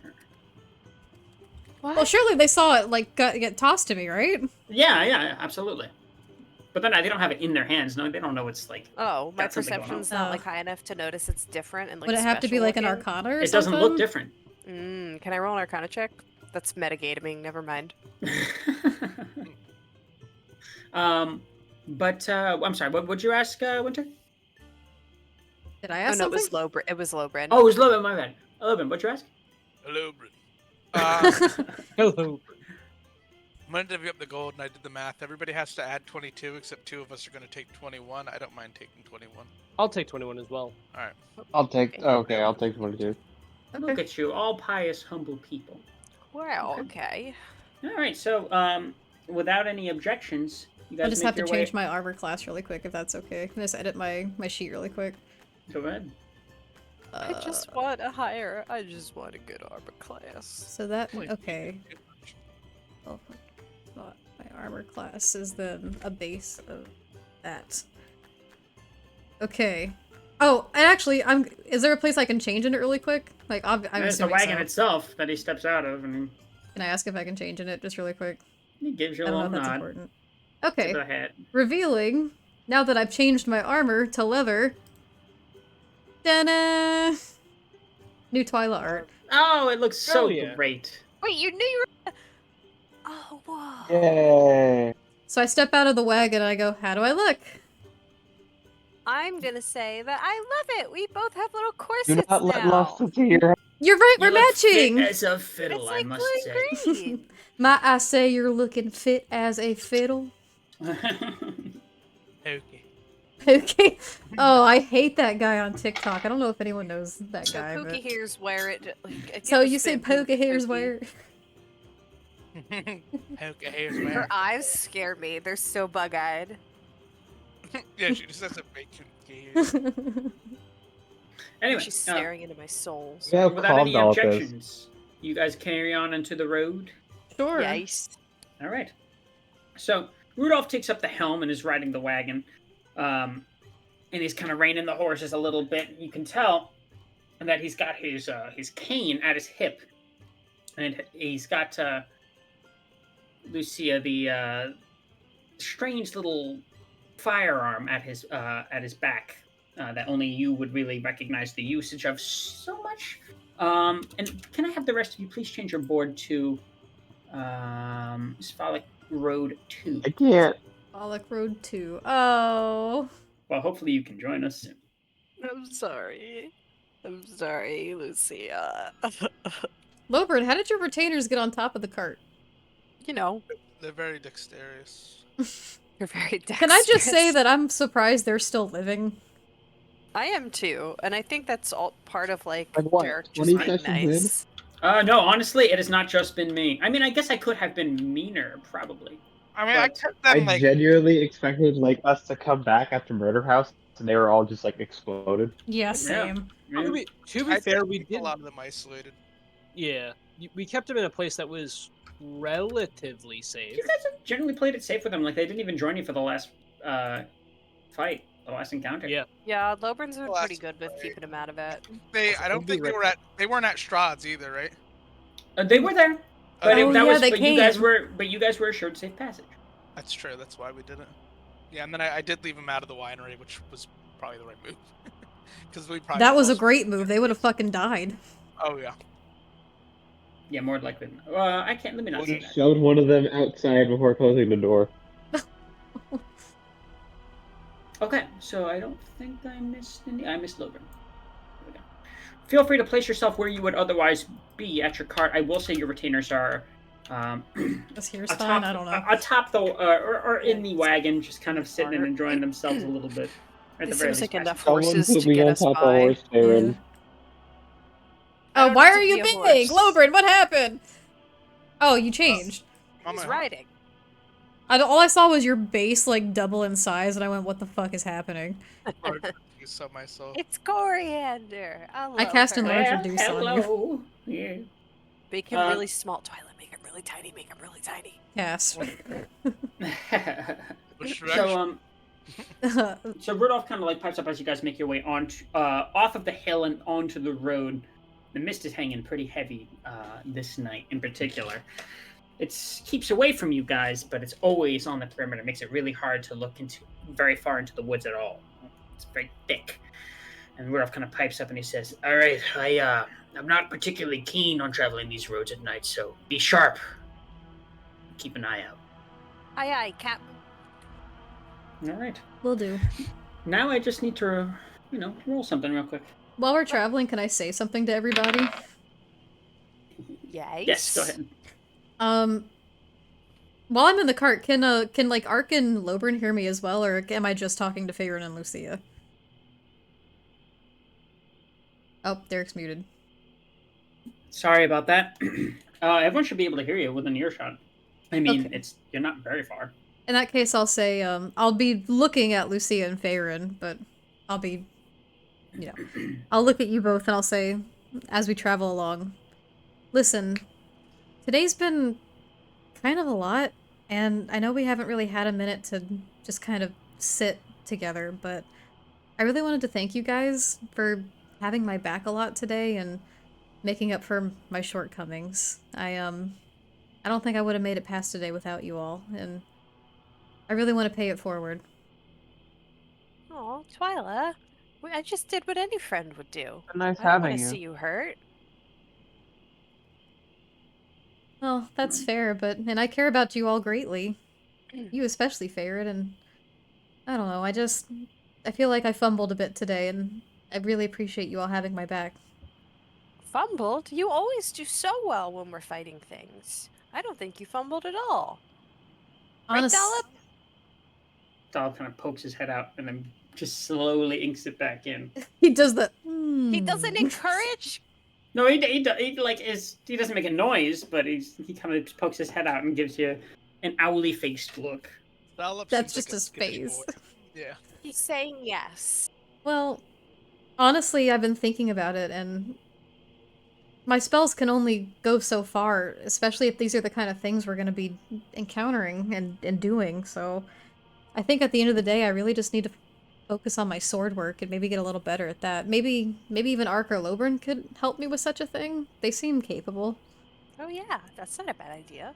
What? Well, surely they saw it, like, get tossed to me, right? Yeah, absolutely. But then they don't have it in their hands. No, they don't know it's like. Oh, my got something going perception's on. not Oh. like high enough to notice it's different and like. Would it have to be special like an looking? arcana or It something? doesn't look different. Can I roll an arcana check? That's metagaming. Never mind. But I'm sorry. What would you ask, Winter? Did I Oh ask no, something? it was Lobrin. Oh, it was Logan. My bad. Logan, what'd you ask? Hello, Brit. Hello. I'm gonna divvy up the gold, and I did the math. Everybody has to add 22, except 2 of us are gonna take 21. I don't mind taking 21. I'll take 21 as well. All right. I'll take. Okay, I'll take 22. Look at you, all pious, humble people. Wow. Okay. All right. So, without any objections, you guys I'll just make have to your change way. my armor class really quick, if that's okay. Can I just edit my sheet really quick? Go ahead. I just want a higher. I just want a good armor class. So that, Wait, okay. Well, my armor class is then a base of that. Okay. Oh, and actually, is there a place I can change in it really quick? Like, I'm There's the assuming wagon so. itself that he steps out of, and Can I ask if I can change in it just really quick? he gives you I a don't know little if that's nod. important. Tip Okay. of the hat. Revealing, now that I've changed my armor to leather. Ta-da! New Twyla art. Oh, it looks so Hell yeah. great. Wait, you knew you were. Oh, whoa. Yay! So I step out of the wagon and I go, how do I look? I'm gonna say that I love it. We both have little Do corsets not let now. lust into your. You're right, You we're look fit matching! as a fiddle, It's I like must blue say. and green. Might I say you're looking fit as a fiddle? Okay. Okay. Oh, I hate that guy on TikTok. I don't know if anyone knows that So guy. Pookie But... Here's wear it. Like, So give a you say spin, Poke Here's Pookie. where? Okay, here's Her where. eyes scare me. They're so bug-eyed. Yeah, she just has a bacon gear. Anyway, She's staring into my soul. See how without calm any Dolph is. objections, you guys carry on into the road. Sure. Yes. All right. So Rudolph takes up the helm and is riding the wagon, and he's kind of reining the horses a little bit. You can tell that he's got his cane at his hip, and he's got Lucia the strange little firearm at his back that only you would really recognize the usage of so much. And can I have the rest of you please change your board to Sphalic Road 2? I can't. Pollock Road 2. Oh. Well, hopefully you can join us soon. I'm sorry. I'm sorry, Lucia. Lobert, how did your retainers get on top of the cart? You know, They're very dexterous. you're very dexterous. Can I just say that I'm surprised they're still living? I am too, and I think that's all part of like Like what, Derek 20 just being sessions in? nice. No, honestly, it has not just been me. I mean, I guess I could have been meaner, probably. I mean, I But kept I them like. genuinely expected like us to come back after Murder House, and they were all just like exploded. Yeah, same. Yeah. To be I fair, did we keep did. a lot of them isolated. Yeah, we kept him in a place that was relatively safe. You guys have generally played it safe with them. Like, they didn't even join you for the last fight, the last encounter. Yeah. Yeah, Loburn's been Well, pretty that's good with right. keeping him out of it. I don't think they weren't at Strahd's either, right? They were there, but Oh, yeah, they you guys came. were assured safe passage. That's true. That's why we did it. Yeah, and then I did leave him out of the winery, which was probably the right move. Because we probably That was a lost- great move. They would have fucking died. Oh yeah. Yeah, more likely. I can't. Let me not Would say have that. shoved one of them outside before closing the door. Okay, so I don't think I missed any. I missed Logan. There we go. Feel free to place yourself where you would otherwise be at your cart. I will say your retainers are This here's atop, fine. I don't know. atop the or in Yeah, the wagon, just kind of sitting and Honor. enjoying themselves a little bit. At the It very seems least, like enough Someone horses put to me get on us top of by. horse, Aaron. I Oh, don't why have to are you be a big? horse. Lobrin, what happened? Oh, you changed. I'm He's a- riding. All I saw was your base like double in size, and I went, "What the fuck is happening?" You saw myself. It's Coriander. I love I cast her. Enlarge Well, Reduce on you. hello. Yeah. Make him really small. Twilight, make him really tiny. Make him really tiny. Cast. Which so direction? So Rudolph kind of like pipes up as you guys make your way on off of the hill and onto the road. The mist is hanging pretty heavy this night in particular. It keeps away from you guys, but it's always on the perimeter. It makes it really hard to look into very far into the woods at all. It's very thick. And Rudolph kind of pipes up and he says, "All right, I'm not particularly keen on traveling these roads at night, so be sharp. Keep an eye out." Aye, aye, Captain. All right. Will do. Now I just need to, roll something real quick. While we're traveling, can I say something to everybody? Yes. Yes, go ahead. While I'm in the cart, can like Ark and Lobrin hear me as well, or am I just talking to Faerun and Lucia? Oh, Derek's muted. Sorry about that. Everyone should be able to hear you within earshot. I mean, Okay. you're not very far. In that case, I'll say, I'll be looking at Lucia and Faerun, but I'll be, I'll look at you both and I'll say, as we travel along, listen, today's been kind of a lot, and I know we haven't really had a minute to just kind of sit together, but I really wanted to thank you guys for having my back a lot today and making up for my shortcomings. I don't think I would have made it past today without you all, and I really want to pay it forward. Oh, Twyla. I just did what any friend would do. Nice I don't want having to you. see you hurt. Well, that's fair, and I care about you all greatly. You especially, Farid, and I don't know, I feel like I fumbled a bit today, and I really appreciate you all having my back. Fumbled? You always do so well when we're fighting things. I don't think you fumbled at all. Honest. Right, Dollop? Doll kind of pokes his head out and then just slowly inks it back in. He does the. He doesn't encourage? No, he doesn't make a noise, but he kind of pokes his head out and gives you an owly faced look. That's just his face. Yeah. He's saying yes. Well, honestly, I've been thinking about it, and my spells can only go so far, especially if these are the kind of things we're going to be encountering and doing, so I think at the end of the day, I really just need to focus on my sword work and maybe get a little better at that. Maybe even Ark or Lobrin could help me with such a thing. They seem capable. Oh yeah, that's not a bad idea.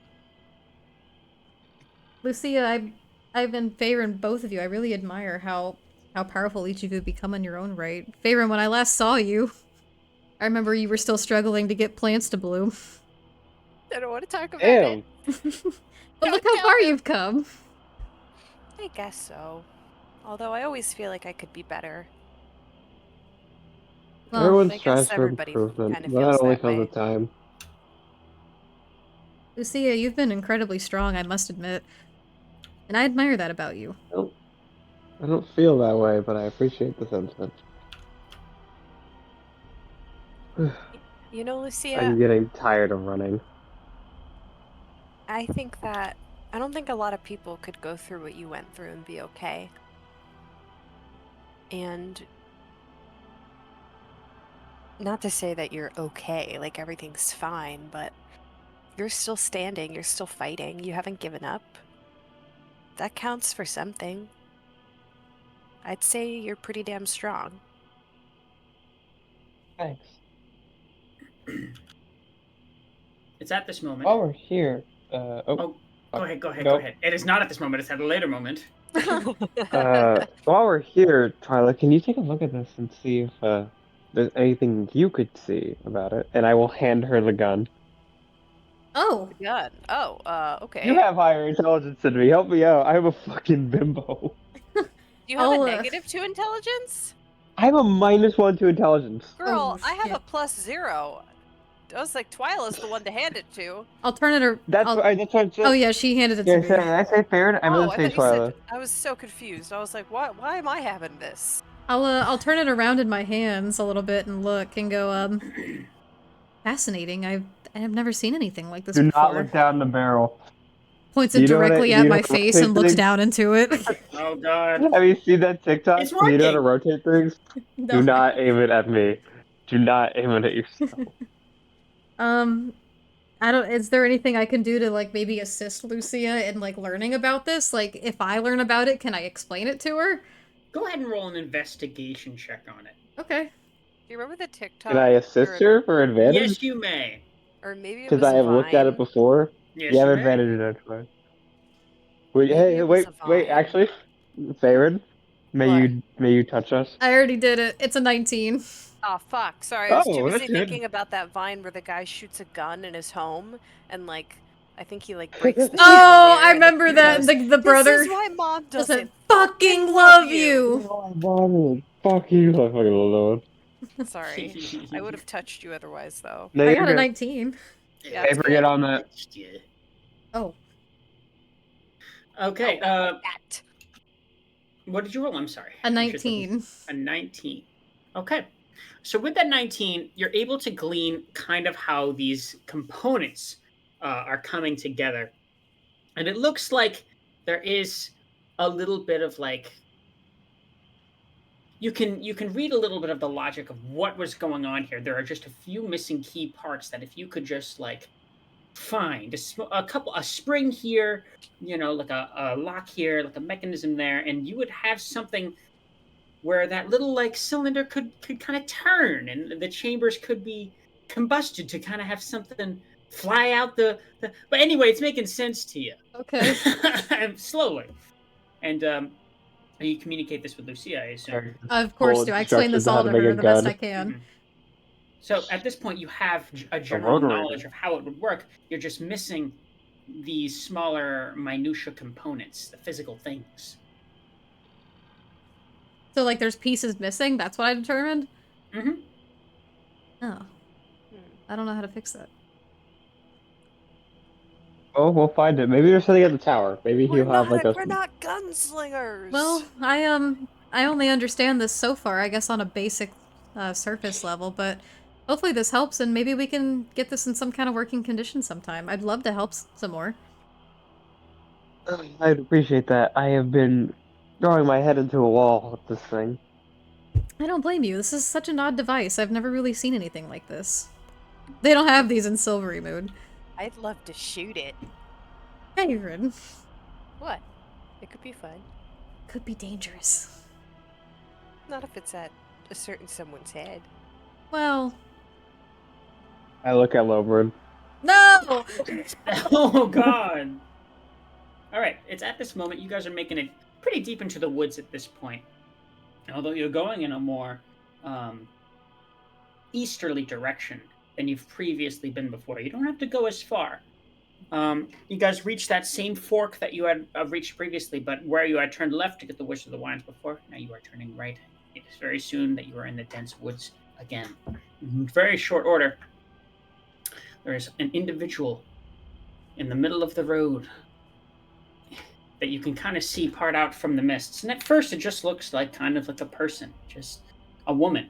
Lucia, I've been favoring both of you. I really admire how powerful each of you become in your own right. Faerun, when I last saw you, I remember you were still struggling to get plants to bloom. I don't want to talk about Damn. it. But look how far you've come. I guess so. Although I always feel like I could be better. Well, Everyone I guess strives for everybody improvement, kind of but that feels only that comes way. with time. Lucia, you've been incredibly strong, I must admit. And I admire that about you. I don't feel that way, but I appreciate the sentiment. You know, Lucia, I'm getting tired of running. I think that I don't think a lot of people could go through what you went through and be okay. And not to say that you're okay, like everything's fine, but you're still standing, you're still fighting, you haven't given up. That counts for something. I'd say you're pretty damn strong. Thanks. It's at this moment. While we're here, Oh, fuck. go ahead. Nope. It is not at this moment. It's at a later moment. While we're here, Twyla, can you take a look at this and see if there's anything you could see about it? And I will hand her the gun. Oh, Gun. Oh, You okay. have higher intelligence than me. Help me out. I'm a fucking bimbo. Do you have a I'll, -2 intelligence? I have a -1 to intelligence. Girl, Oh, I have shit. a +0. I was like, Twyla's the one to hand it to. I'll turn it. That's what I said. Oh yeah, she handed it Yeah, to me. I say Farron. I meant Oh, to I say thought you said. Twyla. I was so confused. I was like, why am I having this? I'll turn it around in my hands a little bit and look and go, fascinating. I've never seen anything like this Do not before. look down the barrel. Points Do it you know directly do at you know my how to face rotate and looks things? down into it. Oh God. Have you seen that TikTok? It's Do you know how to working. rotate things? Do No. not aim it at me. Do not aim it at yourself. I don't. Is there anything I can do to like maybe assist Lucia in like learning about this? Like, if I learn about it, can I explain it to her? Go ahead and roll an investigation check on it. Okay. Do you remember the TikTok? Can I assist her for advantage? Yes, you may. Or maybe it Because was I a have looked at it Vine. before. Yes, You have you may. advantage in it. Wait, Maybe hey, it was a wait. Vine. Actually, Farron, What? may you touch us? I already did it. It's a 19. Oh, fuck. Sorry, I was too Oh, that's busy good. thinking about that Vine where the guy shoots a gun in his home and, like, I think he, like, breaks the Oh, chandelier I and the remember kid that. goes, The "This brother is why mom doesn't doesn't fucking love you." you. Oh, I wanted. Fuck you. I fucking love that Sorry. I would have touched you otherwise, though. one. No, I you're got a good. 19. Yeah, Hey, it's forget good. on that. Oh, Okay. Oh, not like that. What did you roll? I'm sorry. a I was just looking. 19. A 19. Okay. So with that 19, you're able to glean kind of how these components are coming together, and it looks like there is a little bit of like you can read a little bit of the logic of what was going on here. There are just a few missing key parts that if you could just like find a spring here, like a lock here, like a mechanism there, and you would have something where that little like cylinder could kind of turn and the chambers could be combusted to kind of have something fly out the but anyway, it's making sense to you. Okay. Slowly. And you communicate this with Lucia, I assume. Of course Full do. I explain instructions this on how all to to make her a the best I gun. can. Mhm. So at this point, you have a A general knowledge rotary. of how it would work. You're just missing these smaller minutia components, the physical things. So, like, there's pieces missing? That's what I determined? Mm-hmm. Oh. I don't know how to fix that. Oh, we'll find it. Maybe there's something at the tower. Maybe We're he'll have like a. not gunslingers. Well, I only understand this so far, I guess on a basic, surface level, but hopefully this helps and maybe we can get this in some kind of working condition sometime. I'd love to help some more. I'd appreciate that. I have been throwing my head into a wall with this thing. I don't blame you. This is such an odd device. I've never really seen anything like this. They don't have these in Silvery Moon. I'd love to shoot it. Favorite. What? It could be fun. Could be dangerous. Not if it's at a certain someone's head. Well, I look at Lobrin. no! Oh God! All right, it's at this moment you guys are making it pretty deep into the woods at this point. Although you're going in a more easterly direction than you've previously been before, you don't have to go as far. You guys reach that same fork that you had reached previously, but where you had turned left to get the Wish of the Wines before, now you are turning right. It is very soon that you are in the dense woods again. In very short order, there is an individual in the middle of the road that you can kind of see part out from the mists. And at first, it just looks like kind of like a person, just a woman,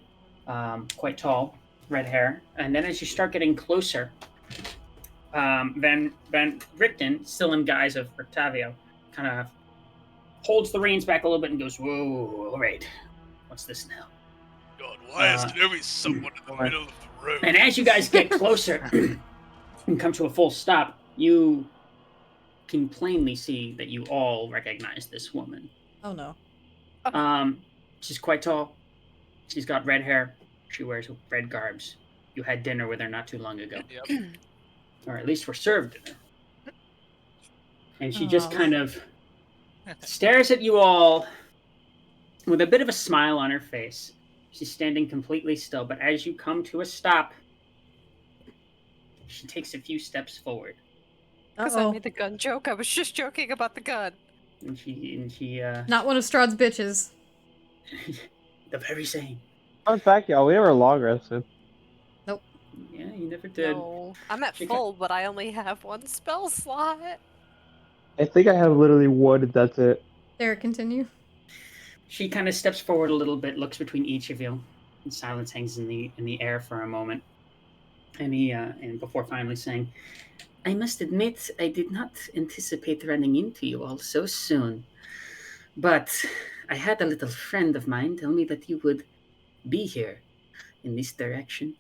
quite tall, red hair. And then as you start getting closer, Van Richten, still in guise of Octavio, kind of holds the reins back a little bit and goes, "Whoa, all right, what's this now?" God, why is there always someone in the middle of the road? And as you guys get closer and come to a full stop, you can plainly see that you all recognize this woman. Oh no. She's quite tall. She's got red hair. She wears red garbs. You had dinner with her not too long ago. Yep. Or at least were served dinner. And she just kind of stares at you all with a bit of a smile on her face. She's standing completely still, but as you come to a stop, she takes a few steps forward. Because I made the gun joke. I was just joking about the gun. And she Not one of Strahd's bitches. the very same. Fun fact, y'all, we never long rested. Nope. Yeah, you never did. No. I'm at full, but I only have one spell slot. I think I have literally one, and that's it. There, continue. She kind of steps forward a little bit, looks between each of you, and silence hangs in the air for a moment. And before finally saying, "I must admit, I did not anticipate running into you all so soon. But I had a little friend of mine tell me that you would be here in this direction.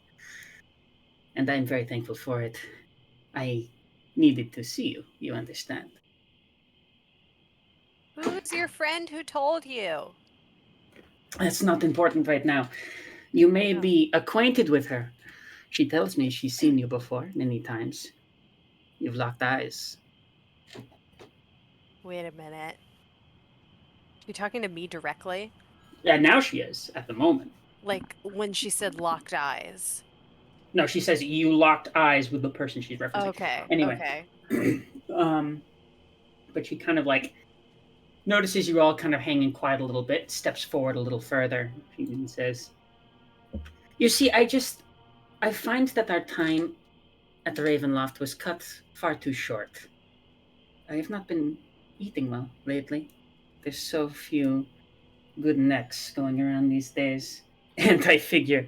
And I'm very thankful for it. I needed to see you, you understand." Who's your friend who told you? That's not important right now. You may Oh. be acquainted with her. She tells me she's seen you before, many times. You've locked eyes. Wait a minute. You talking to me directly? Yeah, now she is, at the moment. Like when she said locked eyes. No, she says you locked eyes with the person she's referencing. Okay. Anyway. Okay. But she kind of like notices you all kind of hanging quiet a little bit, steps forward a little further, and says, "You see, I find that our time at the Ravenloft was cut far too short. I have not been eating well lately. There's so few good necks going around these days. And I figure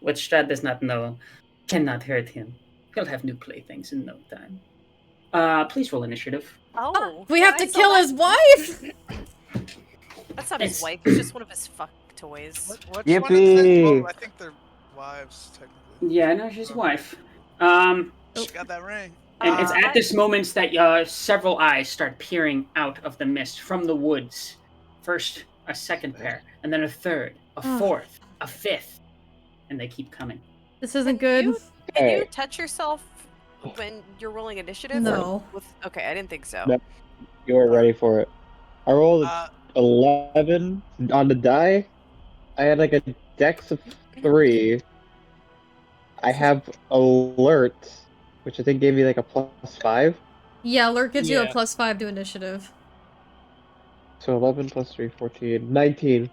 what Strahd does not know cannot hurt him. He'll have new playthings in no time. Please roll initiative." Oh. We have to kill his wife? That's not his wife. It's just one of his fuck toys. Which Yippee! one is it? Oh, I think they're wives, technically. Yeah, no, she's wife. She got that ring. And it's at this moment that several eyes start peering out of the mist from the woods. First, a second pair, and then a third, a fourth, a fifth, and they keep coming. This isn't good. Can you touch yourself when you're rolling initiative? No. Okay, I didn't think so. No. You were ready for it. I rolled 11 on the die. I had like a dex of 3. I have alert, which I think gave me like a +5. Yeah, alert gives you a +5 to initiative. So 11 plus 3, 14, 19.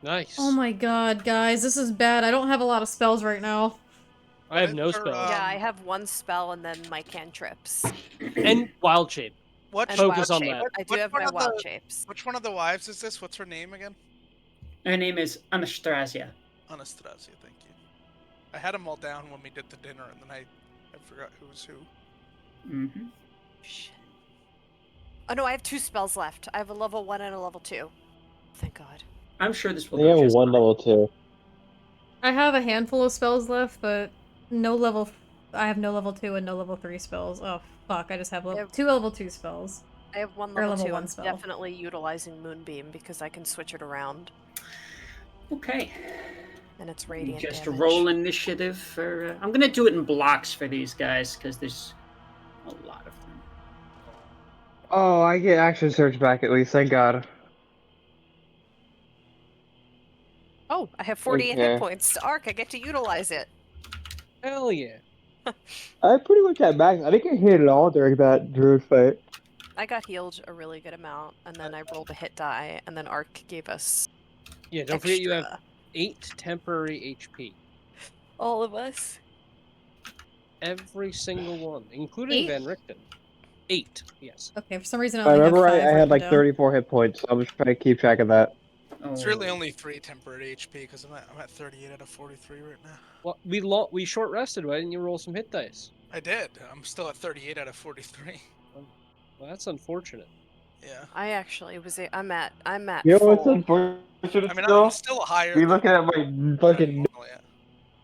Nice. Oh my god, guys, this is bad. I don't have a lot of spells right now. I have no spells. Yeah, I have one spell and then my cantrips. And wild shape. What? Focus on that. I do have my wild shapes. Which one of the wives is this? What's her name again? Her name is Anastasia. Anastasia, thank you. I had them all down when we did the dinner, and then I forgot who was who. Mm-hmm. Shit. Oh no, I have 2 spells left. I have a level 1 and a level 2. Thank God. I'm sure this will I go have just one fine. level 2. I have a handful of spells left, but no level... I have no level 2 and no level 3 spells. Oh, fuck, I just have 2 level 2 spells. I have one Or level, level 2. 1 I'm spell. definitely utilizing Moonbeam because I can switch it around. Okay. And it's radiant Just damage. roll initiative for... I'm going to do it in blocks for these guys, because there's a lot of them. Oh, I get action search back at least, thank God. Oh, I have 48 Okay. hit points. Arc, I get to utilize it. Hell yeah. I pretty much had max. I think I hit it all during that druid fight. I got healed a really good amount, and then I rolled a hit die, and then Arc gave us Yeah, don't forget you have extra. 8 temporary HP. All of us. Every single one, including 8? Van Richten. 8, yes. Okay, for some reason I I only remember have 5 I had written like down. 34 hit points, so I'm just trying to keep track of that. It's really only 3 temporary HP because I'm at 38 out of 43 right now. Well, we short rested. Why didn't you roll some hit dice? I did. I'm still at 38 out of 43. Well, that's unfortunate. Yeah. I actually was. I'm at. You know what's full. unfortunate I mean, still? I'm still higher. Be than looking at my than fucking normal, yeah.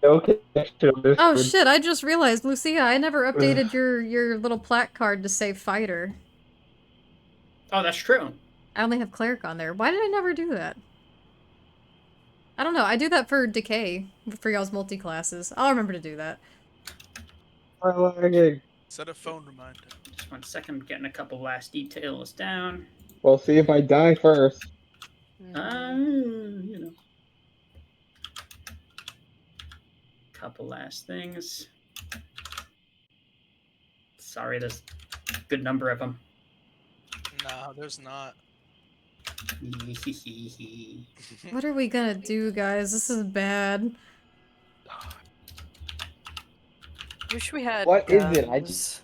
no connection on this Oh one. shit, I just realized, Lucia, I never updated your little plaque card to say fighter. Oh, that's true. I only have cleric on there. Why did I never do that? I don't know. I do that for decay for y'all's multi-classes. I'll remember to do that. Set a phone reminder. Just 1 second, getting a couple last details down. We'll see if I die first. You know, couple last things. Sorry, there's a good number of them. No, there's not. What are we gonna do, guys? This is bad. Wish we had What is it? I just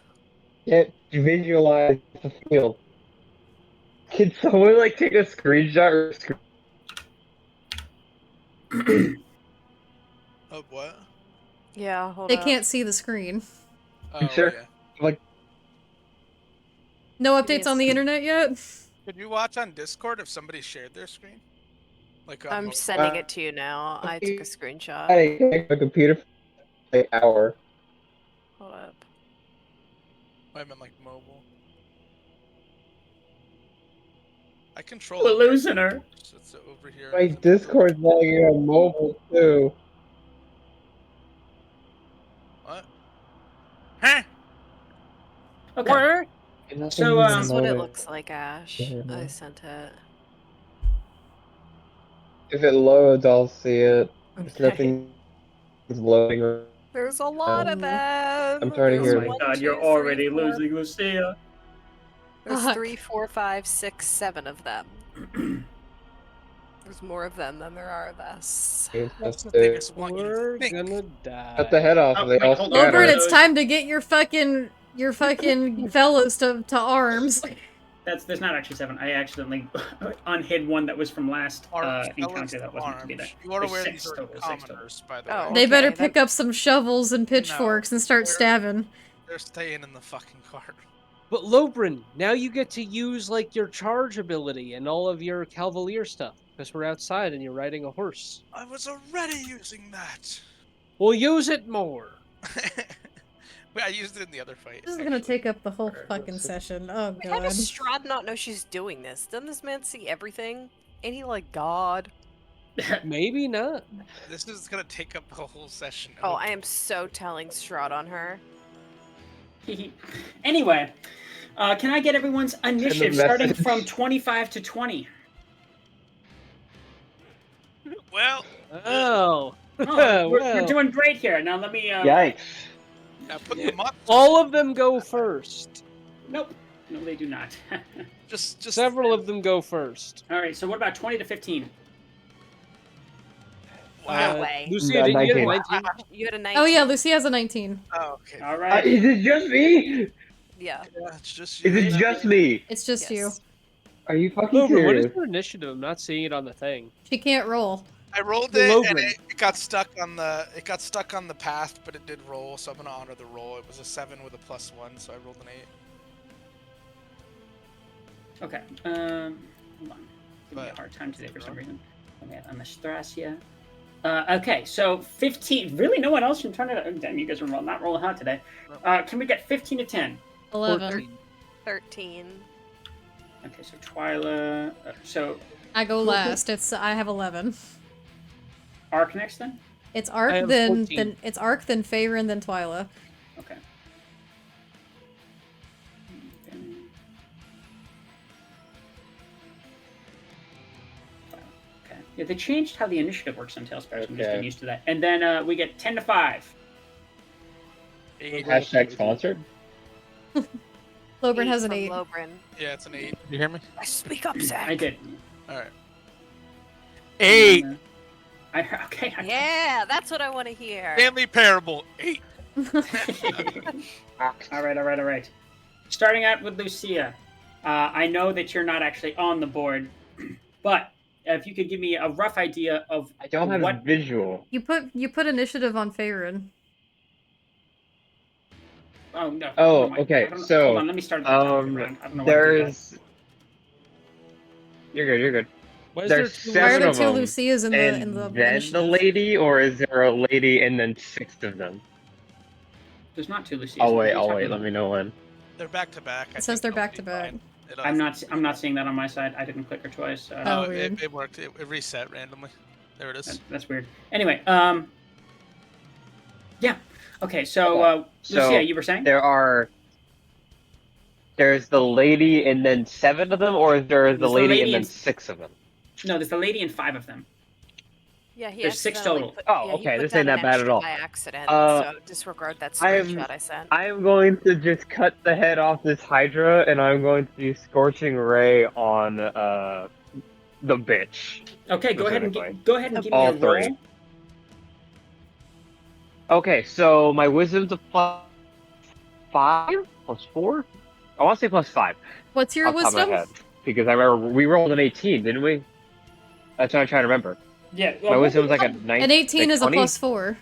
can't visualize the field. Can someone like take a screenshot or Oh, what? Yeah, hold They up. can't see the screen. Oh, sure? yeah. Like, No Give me updates a on the internet yet? Could you watch on Discord if somebody shared their screen? Like on I'm mobile? sending it to you now. I took a screenshot. I connect my computer for like an hour. Hold up. I meant like mobile. I control We're it. losing her. So it's over here. My Discord's lagging on mobile too. What? Huh? Okay. Where? So, This is what it looks like, Ash. I sent it. If it loads, I'll see it. There's Okay. nothing loading right There's a lot of them. I'm trying to Oh There's hear my this. 1, god, 2, you're 3, already 4. losing Lucia. There's Fuck. 3, 4, 5, 6, 7 of them. There's more of them than there are of us. That's the thing. I want you We're to think. gonna die. Cut the head off. Oh, They wait, all hold on. Lobert, scatter. it's time to get your fucking fellows to arms. There's not actually 7. I accidentally unhid one that was from last encounter that wasn't to be there. You are There's aware 6 these are total, 6 total. commoners, by the Oh. way. They better Okay, pick up some shovels and pitchforks and start they're- stabbing. They're staying in the fucking cart. But Lobrin, now you get to use like your charge ability and all of your cavalier stuff because we're outside and you're riding a horse. I was already using that. We'll use it more. Wait, I used it in the other fight. This is gonna actually. take up the whole fucking session. Oh How god. does Strahd not know she's doing this? Doesn't this man see everything? Ain't he like God? Maybe not. This is gonna take up the whole session. Oh, I am so telling Strahd on her. Anyway, can I get everyone's initiative starting message. from 25 to 20? Well, Oh. Oh, we're Well. doing great here. Now let me. Yikes. now put them up. All of them go first. Nope. No, they do not. Just Several of them go first. All right. So what about 20 to 15? Wow. No way. Lucia, did you get a 19. 19? You had a 19. Oh yeah, Lucy has a 19. Oh, okay. All right. Is it just me? Yeah. Yeah, it's just you. Is it just me? It's just you. Yes. Are you fucking Lobrin, what is serious? your initiative? I'm not seeing it on the thing. She can't roll. I rolled The it and Logrin. it got stuck on the path, but it did roll, so I'm gonna honor the roll. It was a 7 with a +1, so I rolled an 8. Okay. Hold on. Give me a But- hard time today for some reason. Okay, Anastasia. Okay, so 15. Really, no one else can turn it. Oh, damn, you guys are not rolling hot today. Can we get 15 to 10? 11. 14. 13. Okay, so Twyla. So I go last. I have 11. Arc next then. It's I Arc, have then 14. it's Arc, then Faerun, then Twyla. Okay. Okay. Yeah, they changed how the initiative works on Tailspires. I'm just Okay. getting used to that. And then we get 10 to 5. 8. Hashtag sponsored? Lobrin has an from 8. Lobrin. Yeah, it's an 8. You hear me? Speak up, Zach. I did. All right. 8. Okay. Yeah, that's what I want to hear. Family Parable 8. All right. Starting out with Lucia. I know that you're not actually on the board, but if you could give me a rough idea of I don't have what. a visual. You put initiative on Faerun. Oh no. Oh, never mind. okay, I don't know. so, Hold on, let me start at the top of the round. I don't know why I did that. There's. You're good. Why is There's there two- Why are seven there of two them, Lucias in the And then the initiative? lady, or is there a lady and then 6 of them? There's not two Lucias. I'll What are wait. you talking Let about? me know when. They're back to back. It says they're back to back. I'm not seeing that on my side. I didn't click her twice. So Oh, it, weird. it worked. It reset randomly. There it is. that's weird. Anyway, yeah. Okay, so Okay. Lucia, So you were saying? there's the lady and then 7 of them, or is there the There's the lady lady and then and- 6 of them? No, there's the lady and 5 of them. Yeah, he There's 6 accidentally total. put, Oh, yeah, he okay, put this down ain't an that bad at extra all. by accident, Uh, so disregard that I'm- screenshot I sent. I'm going to just cut the head off this Hydra, and I'm going to do Scorching Ray on the bitch. Okay, go ahead and Specifically. give me All a roll. 3. Okay, so my wisdom's a +5, +4. I want to say +5 What's your off the top of my wisdom? head because I remember we rolled an 18, didn't we? That's what I'm trying to remember. Yeah. My wisdom was like a 19. An 18 like is a 20? +4.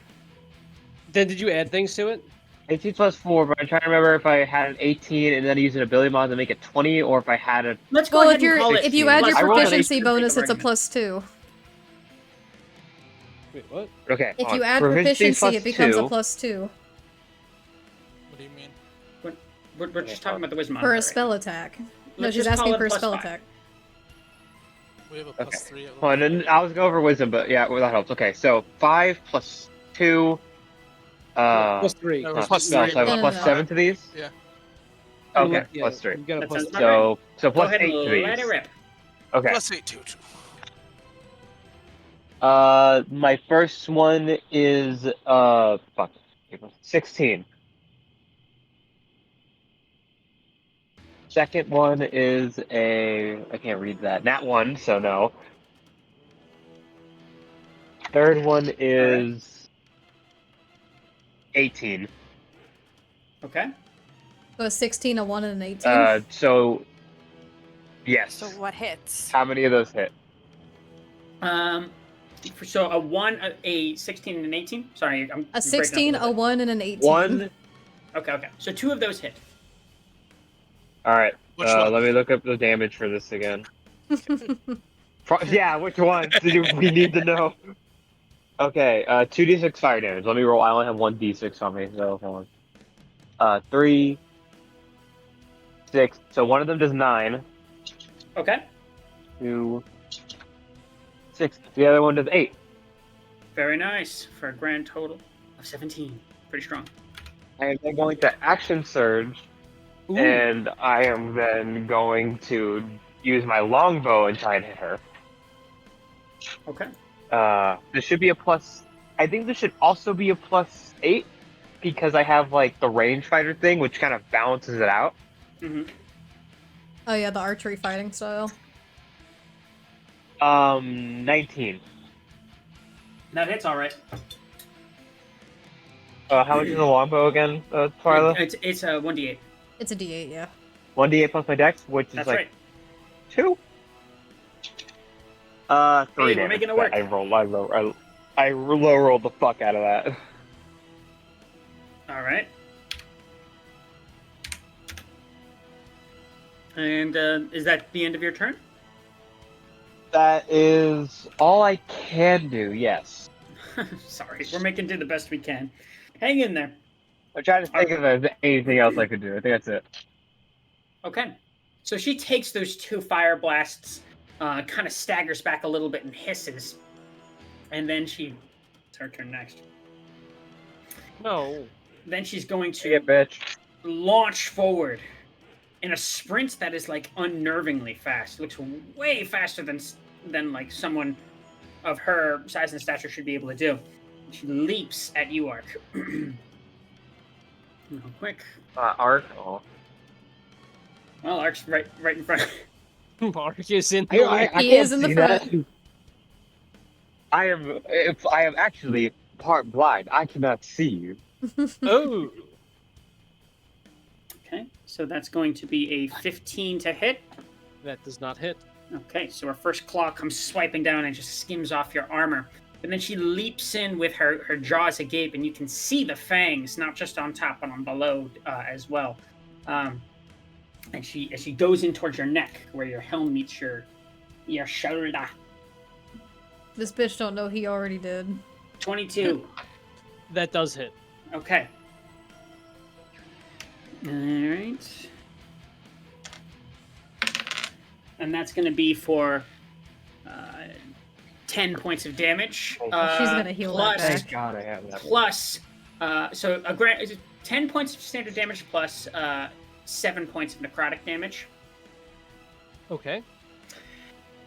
Then did you add things to it? 18 +4, but I'm trying to remember if I had an 18 and then I used an ability mod to make it 20, or if I had a. Let's go Well, ahead if and call it. if you add your I rolled an proficiency 18 bonus, for it's a argument. +2. Wait, what? Okay. If hold you on. add Proficiency proficiency, it becomes a +2. +2 What do you mean? We're just talking about the wisdom for modifier a right spell attack. No, Let's she's just call asking it for a +5. spell attack. We have a Okay. +3. At Hold on, and I was going over wisdom, but yeah, well, that helps. Okay, so 5 + 2. +3. No, Not plus spell, three, so I have No, no, no. +7 to these. Yeah. Okay, Yeah, +3. You got a That plus sounds about right. So Go ahead +8 and to let it these. rip. Okay. +8 too. My first one is 16. Second one is I can't read that. Nat 1, so no. Third one is 18. Okay. So a 16, a 1, and an 18. So yes. So what hits? How many of those hit? So a 1, a 16, and an 18. Sorry, I'm A breaking up 16, little a bit. 1, and an 18. 1. Okay. So 2 of those hit. All right. Which one? Let me look up the damage for this again. Yeah, which one? We need to know. Okay, 2d6 fire damage. Let me roll. I only have 1d6 on me, so hold on. 3, 6. So one of them does 9. Okay. 2, 6. The other one does 8. Very nice for a grand total of 17. Pretty strong. I am then going to action surge, Ooh. and I am then going to use my longbow and try and hit her. Okay. This should be a plus. I think this should also be a +8 because I have like the rangefinder thing, which kind of balances it out. Mm-hmm. Oh yeah, the archery fighting style. 19. That hits all right. How much is the longbow again, Twyla? It's a 1d8. It's a D8, yeah. 1d8 plus my dex, which is That's like right. 2. 3 Hey, we're damage. making it work. I low rolled the fuck out of that. All right. And is that the end of your turn? That is all I can do. Yes. Sorry, we're making do the best we can. Hang in there. I'm trying to think if there's anything else I could do. I think that's it. Okay. So she takes those 2 fire blasts, kind of staggers back a little bit and hisses. And then it's her turn next. No. Then she's going See ya, to bitch. launch forward in a sprint that is like unnervingly fast. It looks way faster than like someone of her size and stature should be able to do. She leaps at you, Ark. Real quick. Arc. Oh. Well, Ark's right in front. Mark is in the way. He is in the front. I am actually part blind. I cannot see you. Oh. Okay, so that's going to be a 15 to hit. That does not hit. Okay, so her first claw comes swiping down and just skims off your armor. And then she leaps in with her jaws agape, and you can see the fangs, not just on top, but on below as well. And as she goes in towards your neck, where your helm meets your shoulder. This bitch don't know he already did. 22. That does hit. Okay. All right. and that's going to be for 10 points of damage. She's gonna heal that plus, back. Thank God I have that. Plus, so 10 points of standard damage plus 7 points of necrotic damage. Okay.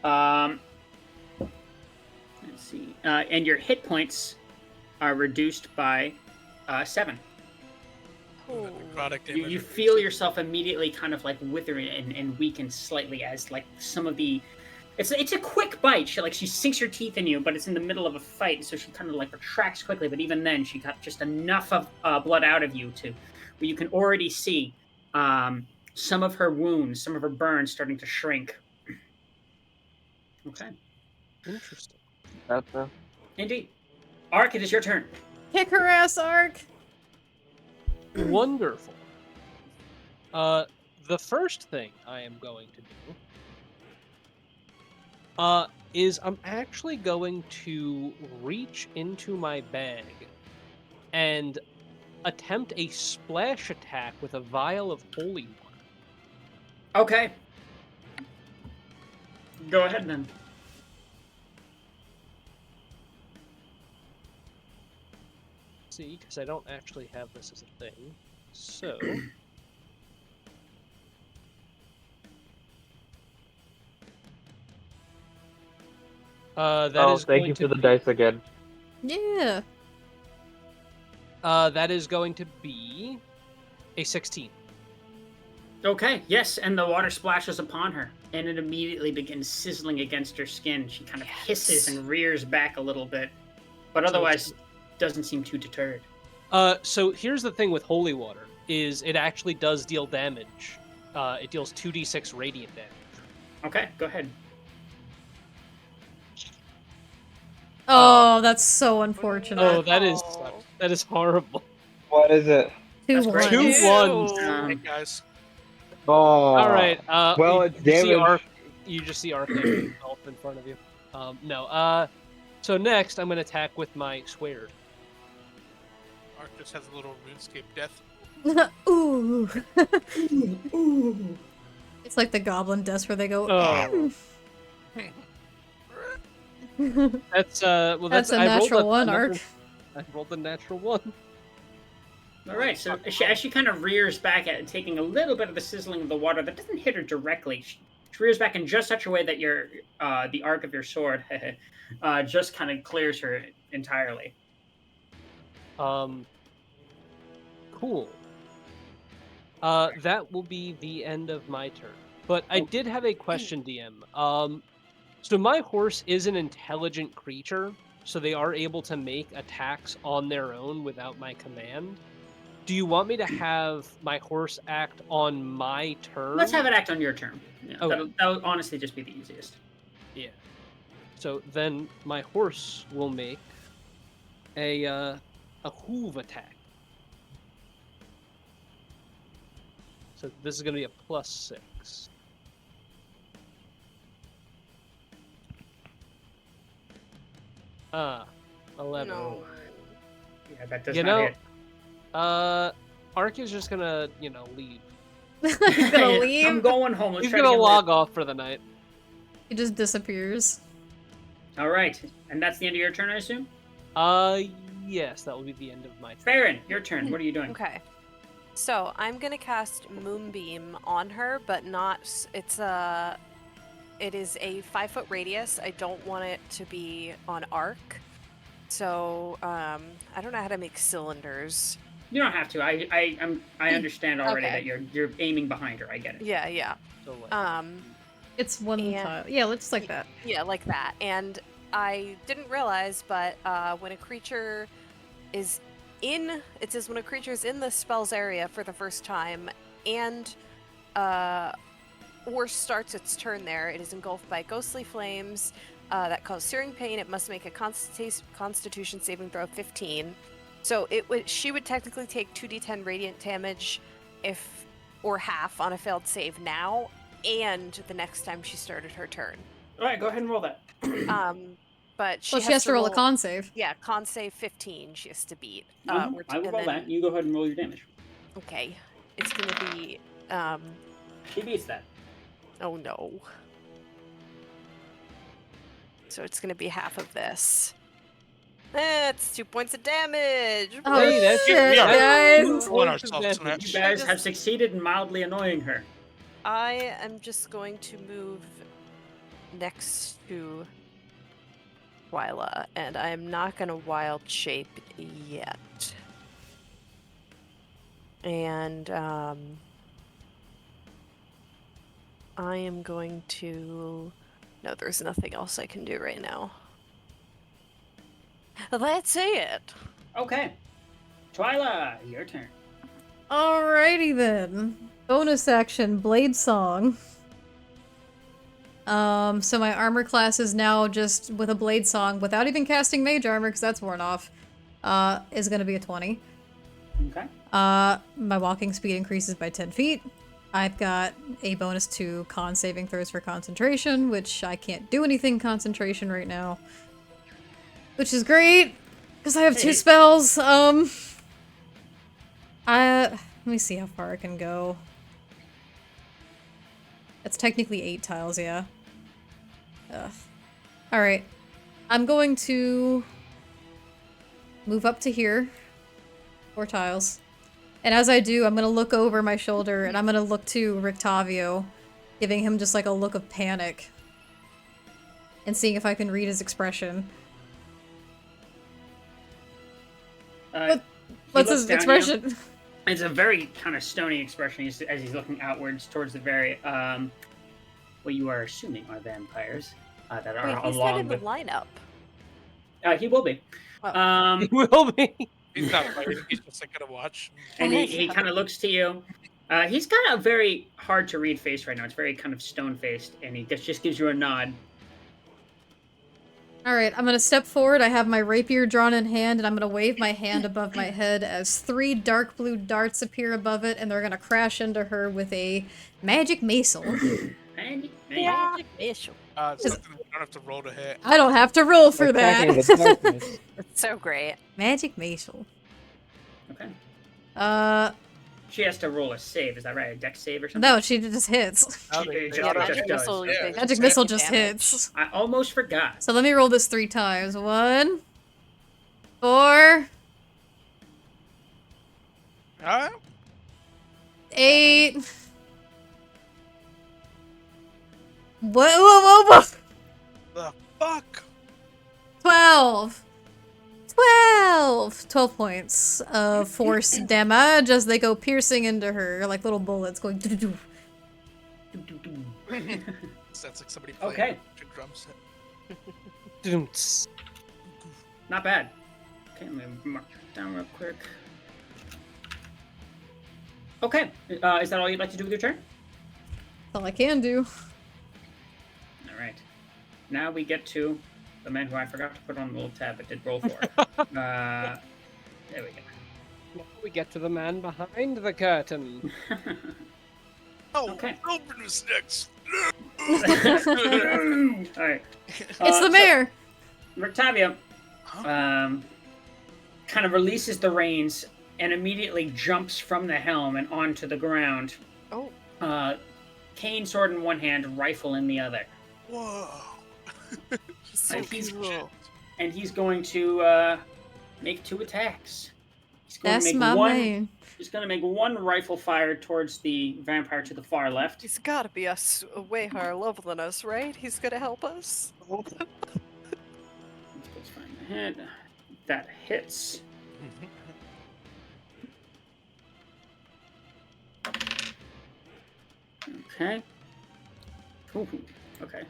Let's see. And your hit points are reduced by 7. The necrotic damage. You feel yourself immediately kind of like wither and weaken slightly as like some of the. It's a quick bite. She sinks her teeth in you, but it's in the middle of a fight, so she kind of like retracts quickly. But even then, she got just enough of blood out of you to where you can already see some of her wounds, some of her burns starting to shrink. Okay. Interesting. That's Indeed. Ark, it is your turn. Kick her ass, Ark! Wonderful. The first thing I am going to do is I'm actually going to reach into my bag and attempt a splash attack with a vial of holy water. Okay. Go ahead then. See, because I don't actually have this as a thing. So. Thank you for the dice again. Yeah. That is going to be a 16. Okay, yes, and the water splashes upon her, and it immediately begins sizzling against her skin. She kind of hisses and rears back a little bit, but otherwise doesn't seem too deterred. So here's the thing with holy water, is it actually does deal damage. It deals 2d6 radiant damage. Okay, go ahead. Oh, that's so unfortunate. Oh, that is horrible. What is it? That's great. 2 ones. Hey, guys. Oh. All right. Well, it's damage. You just see Arc himself in front of you. No. So next, I'm going to attack with my sword. Ark just has a little RuneScape death. Ooh. Ooh. It's like the goblin deaths where they go. Oh. That's That's a I rolled natural one, another- Ark. I rolled a natural 1. All right, so as she kind of rears back at taking a little bit of the sizzling of the water that doesn't hit her directly, she rears back in just such a way that your the arc of your sword just kind of clears her entirely. Cool. That will be the end of my turn. But I did have a question, DM. So my horse is an intelligent creature, so they are able to make attacks on their own without my command. Do you want me to have my horse act on my turn? Let's have it act on your turn. Yeah, Okay. that'll honestly just be the easiest. Yeah. So then my horse will make a hoof attack. So this is going to be a +6. Ah, 11. No. Yeah, that does You not know, hit. Ark is just gonna, leave. He's gonna leave. I'm going home. Let's He's try gonna to get log off for the night. He just disappears. All right, and that's the end of your turn, I assume. Yes, that will be the end of my turn. Farron, your turn. What are you doing? Okay. So I'm gonna cast Moonbeam on her, but not. It is a 5-foot radius. I don't want it to be on arc. So I don't know how to make cylinders. You don't have to. I understand already Okay. that you're aiming behind her. I get it. Yeah. So, like, It's one And- tile. Yeah, let's like that. Yeah, like that. And I didn't realize, but when a creature is in, it says when a creature is in the spell's area for the first time, and or starts its turn there, it is engulfed by ghostly flames that cause searing pain. It must make a Constitution saving throw of 15. So she would technically take 2d10 radiant damage or half on a failed save now, and the next time she started her turn. All right, go ahead and roll that. But she Well, she has to roll a con save. Yeah, con save 15 she has to beat. I will and roll then- that. You go ahead and roll your damage. Okay. It's gonna be She beats that. oh no. So it's going to be half of this. That's 2 points of damage. Oh, Hey, that's shit, yeah, guys. Won ourselves a You match. guys just- have succeeded in mildly annoying her. I am just going to move next to Twyla, and I'm not going to wild shape yet. And I am going to... No, there's nothing else I can do right now. That's it. Okay. Twyla, your turn. Alrighty then. Bonus action, Blade Song. So my armor class is now just with a Blade Song, without even casting Mage Armor, because that's worn off, is gonna be a 20. Okay. My walking speed increases by 10 feet. I've got a bonus to con saving throws for concentration, which I can't do anything concentration right now. Which is great, because I have 2 spells. Let me see how far I can go. That's technically 8 tiles, yeah. Alright. I'm going to move up to here. 4 tiles. And as I do, I'm gonna look over my shoulder and I'm gonna look to Rictavio, giving him just like a look of panic. And seeing if I can read his expression. He What's looks his down at you. expression? It's a very kind of stony expression as he's looking outwards towards the very, what you are assuming are vampires that are Wait, he's not along in the with. lineup. He will be. Oh. It will be. He's not fighting. He's just like gonna watch. And he kind of looks to you. He's got a very hard to read face right now. It's very kind of stone faced, and he just gives you a nod. Alright, I'm gonna step forward. I have my rapier drawn in hand, and I'm gonna wave my hand above my head as 3 dark blue darts appear above it, and they're gonna crash into her with a magic missile. Magic missile. Something we don't have to roll to hit. I don't have to roll for Attacking that. the darkness. It's so great. Magic missile. Okay. She has to roll a save. Is that right? A dex save or something? No, she just hits. Oh, She- they- just- Yeah, just magic does. missile. Yeah. they Magic just missile take just damage. hits. I almost forgot. So let me roll this 3 times. 1, 4, Alright. 8. Whoa. The fuck? 12 points of force damage as they go piercing into her like little bullets going doo-doo-doo. Sounds like somebody playing Okay. a drum set. Doomts. Not bad. Okay, let me mark that down real quick. Okay. Is that all you'd like to do with your turn? That's all I can do. All right. Now we get to the man who I forgot to put on the little tab but did roll for. There we go. Now we get to the man behind the curtain. Oh, Okay. Open was next. All right. It's the mayor. Rictavio kind of releases the reins and immediately jumps from the helm and onto the ground. Oh. Cane sword in one hand, rifle in the other. Whoa. So And he's- cool. And he's going to make 2 attacks. He's going That's to make my one. man. He's going to make 1 rifle fire towards the vampire to the far left. He's gotta be us way higher level than us, right? He's gonna help us. Let's find the head. That hits. Okay. Ooh, okay.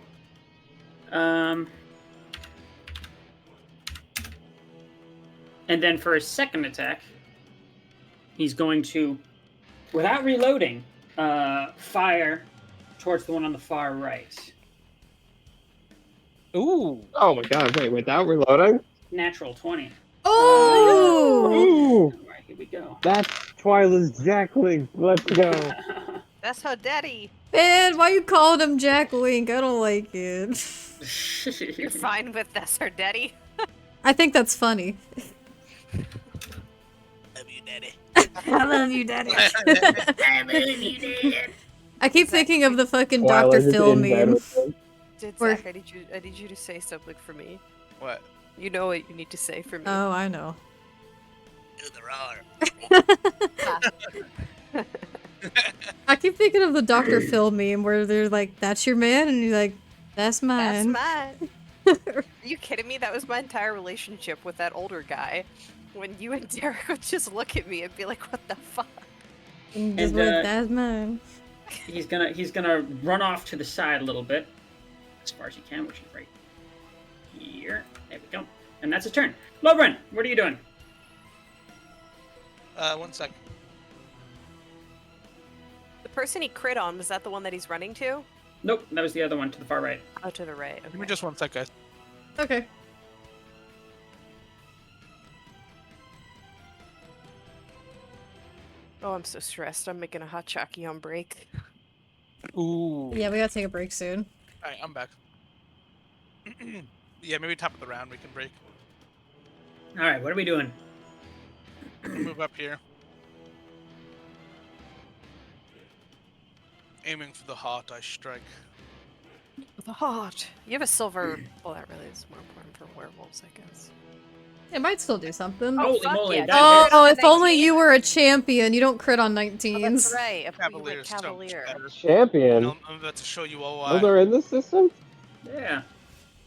And then for his second attack, he's going to, without reloading, fire towards the one on the far right. Ooh. Oh my god, wait, without reloading? Natural 20. Oh! Ooh! Alright, here we go. That's Twyla's Jackling. Let's go. That's her daddy. Man, why you calling him Jack Link? I don't like it. You're fine with that's her daddy. I think that's funny. Love you, daddy. I love you, Daddy. I believe you did. I keep thinking of the fucking Twyla Dr. is Phil in bed meme. with him. Or- Zach, I need you to say something for me. What? You know what you need to say for me. Oh, I know. Do the roar. I keep thinking of the Dr. Phil meme where they're like, "That's your man," and you're like, "That's That's mine." mine. Are you kidding me? That was my entire relationship with that older guy. When you and Derek would just look at me and be like, "What the fuck?" And just And, like, "That's mine." He's gonna run off to the side a little bit, as far as he can, which is right here. There we go. And that's his turn. Lobren, what are you doing? 1 sec. The person he crit on, was that the one that he's running to? Nope, that was the other one to the far right. Oh, to the right. Give me Okay. just 1 sec, guys. Okay. Oh, I'm so stressed. I'm making a hot chockey on break. Ooh. Yeah, we gotta take a break soon. Alright, I'm back. Yeah, maybe top of the round we can break. All right, what are we doing? We'll move up here. Aiming for the heart, I strike. The heart. You have a silver. Well, that really is more important for werewolves, I guess. It might still do something. Holy fuck moly, yeah, that dude. hits. Oh, hits. if only 19. you were a champion. You don't crit on Oh, 19s. that's right. I thought you were Cavalier is so much Cavalier. better. Champion. I'm about to show you all Those why. are in this system? Yeah.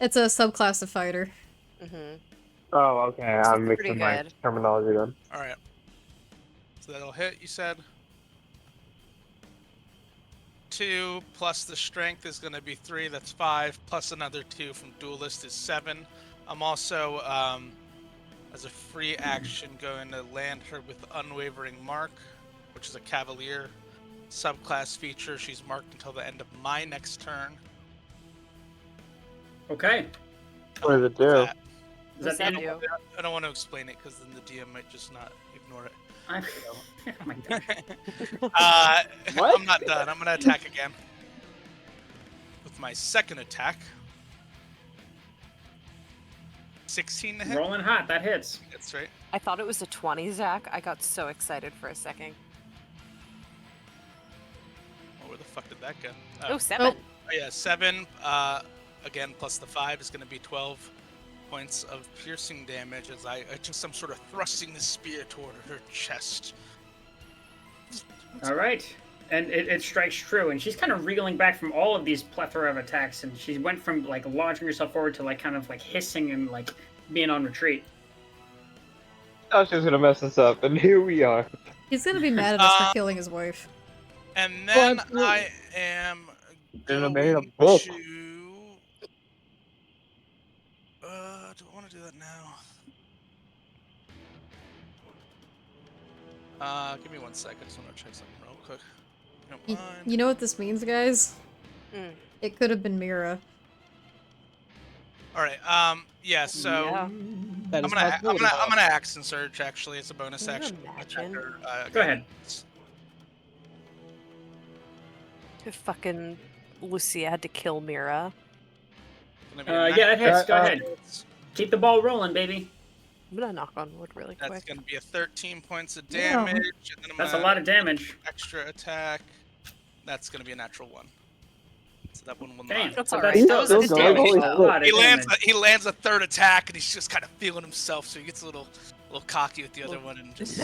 It's a subclass of fighter. Mm-hmm. Oh, okay. I'm pretty mixing my good. terminology then. Alright. So that'll hit, you said? 2 plus the strength is going to be 3, that's 5, plus another 2 from duelist is 7. I'm also, as a free action, going to land her with Unwavering Mark, which is a Cavalier subclass feature. She's marked until the end of my next turn. Okay. What does it do? That. Is What's that that the end? do? I don't want to explain it because then the DM might just not ignore it. Oh my god. What? I'm not done. I'm going to attack again. With my second attack. 16 to hit. Rolling hot, that hits. That's right. I thought it was a 20, Zach. I got so excited for a second. Oh, where the fuck did that go? Oh, 7. Oh, yeah, 7. Again, plus the 5 is going to be 12 points of piercing damage as I'm sort of thrusting the spear toward her chest. All right. And it strikes true, and she's kind of reeling back from all of these plethora of attacks, and she went from like launching herself forward to like kind of like hissing and like being on retreat. I was just gonna mess this up, and here we are. He's gonna be mad at us for killing his wife. And then absolutely. I am Should've going made a book. to... do I want to do that now? Give me 1 second. I just want to check something real quick. Don't mind. You know what this means, guys? Mm. It could have been Mira. All right. Yeah. So Yeah. That I'm is gonna possible. action surge. Actually, it's a bonus Can you action. imagine? Go ahead. If fucking Lucia had to kill Mira. Yeah, that hits. Go ahead. That's Keep the ball rolling, baby. I'm gonna knock on wood really quick. gonna be a 13 points of Yeah. damage. And then I'm That's a gonna lot of damage. extra attack. That's gonna be a natural 1. So that one will Damn. not. That's So all that's right. still Still that's going, damage. holy A shit. lot of damage. He lands a third attack, and he's just kind of feeling himself. So he gets a little cocky with the other one, and just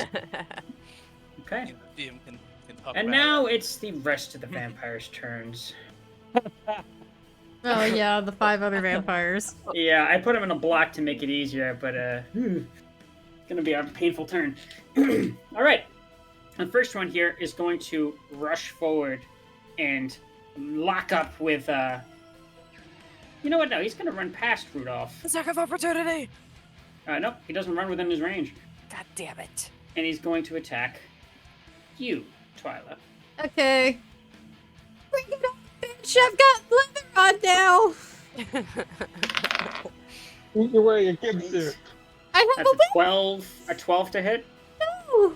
Okay. the DM can pop And around. now it's the rest of the vampires' turns. Oh yeah, the 5 other vampires. Yeah, I put them in a block to make it easier, but it's gonna be a painful turn. All right, the first one here is going to rush forward and lock up with. You know what? No, he's gonna run past Rudolph. Attack of opportunity! Nope, he doesn't run within his range, God damn it. and he's going to attack you, Twyla. Okay. Bring it on, bitch! I've got leather on now! You're wearing a kid suit. I have That's a a 12 to hit. window!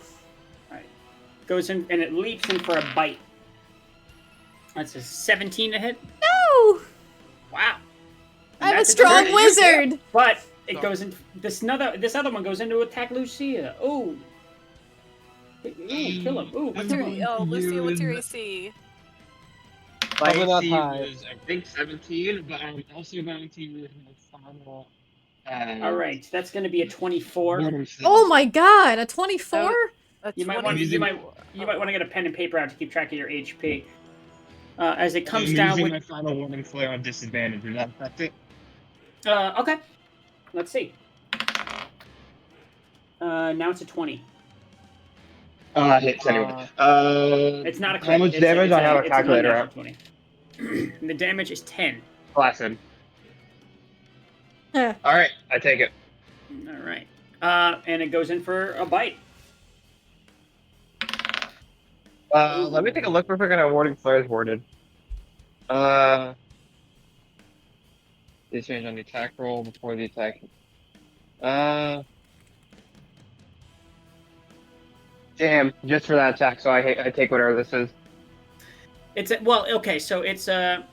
Goes in and it leaps in for a bite. That's a 17 to hit. No! Wow. And I'm a that's strong turn. wizard! But it goes in. This other one goes in to attack Lucia. Ooh. Ooh, kill him. Ooh, What's your, oh, Lucia, what's your AC? My Probably not AC high. was, I think, 17, but I'm also going to use my final as All right, that's going to be a 24. Mortal Oh Sins. my god, a 24? So a You might 20. want I'm using- you might want to get a pen and paper out to keep track of your HP. As it I'm comes down using with my final warning flare on disadvantage. Is that affect it? okay. Let's see. Now it's a 20. Hits anyway. It's not a How crit. much It's damage? I have a it's an calculator unnatural out. 20. The damage is 10. Placid. Heh. All right, I take it. All right. And it goes in for a bite. Let me take a look real quick at how warning flare is worded. Disadvantage on the attack roll before the attack. Damn, just for that attack, so I take whatever this is. It's a, well, okay, so it's a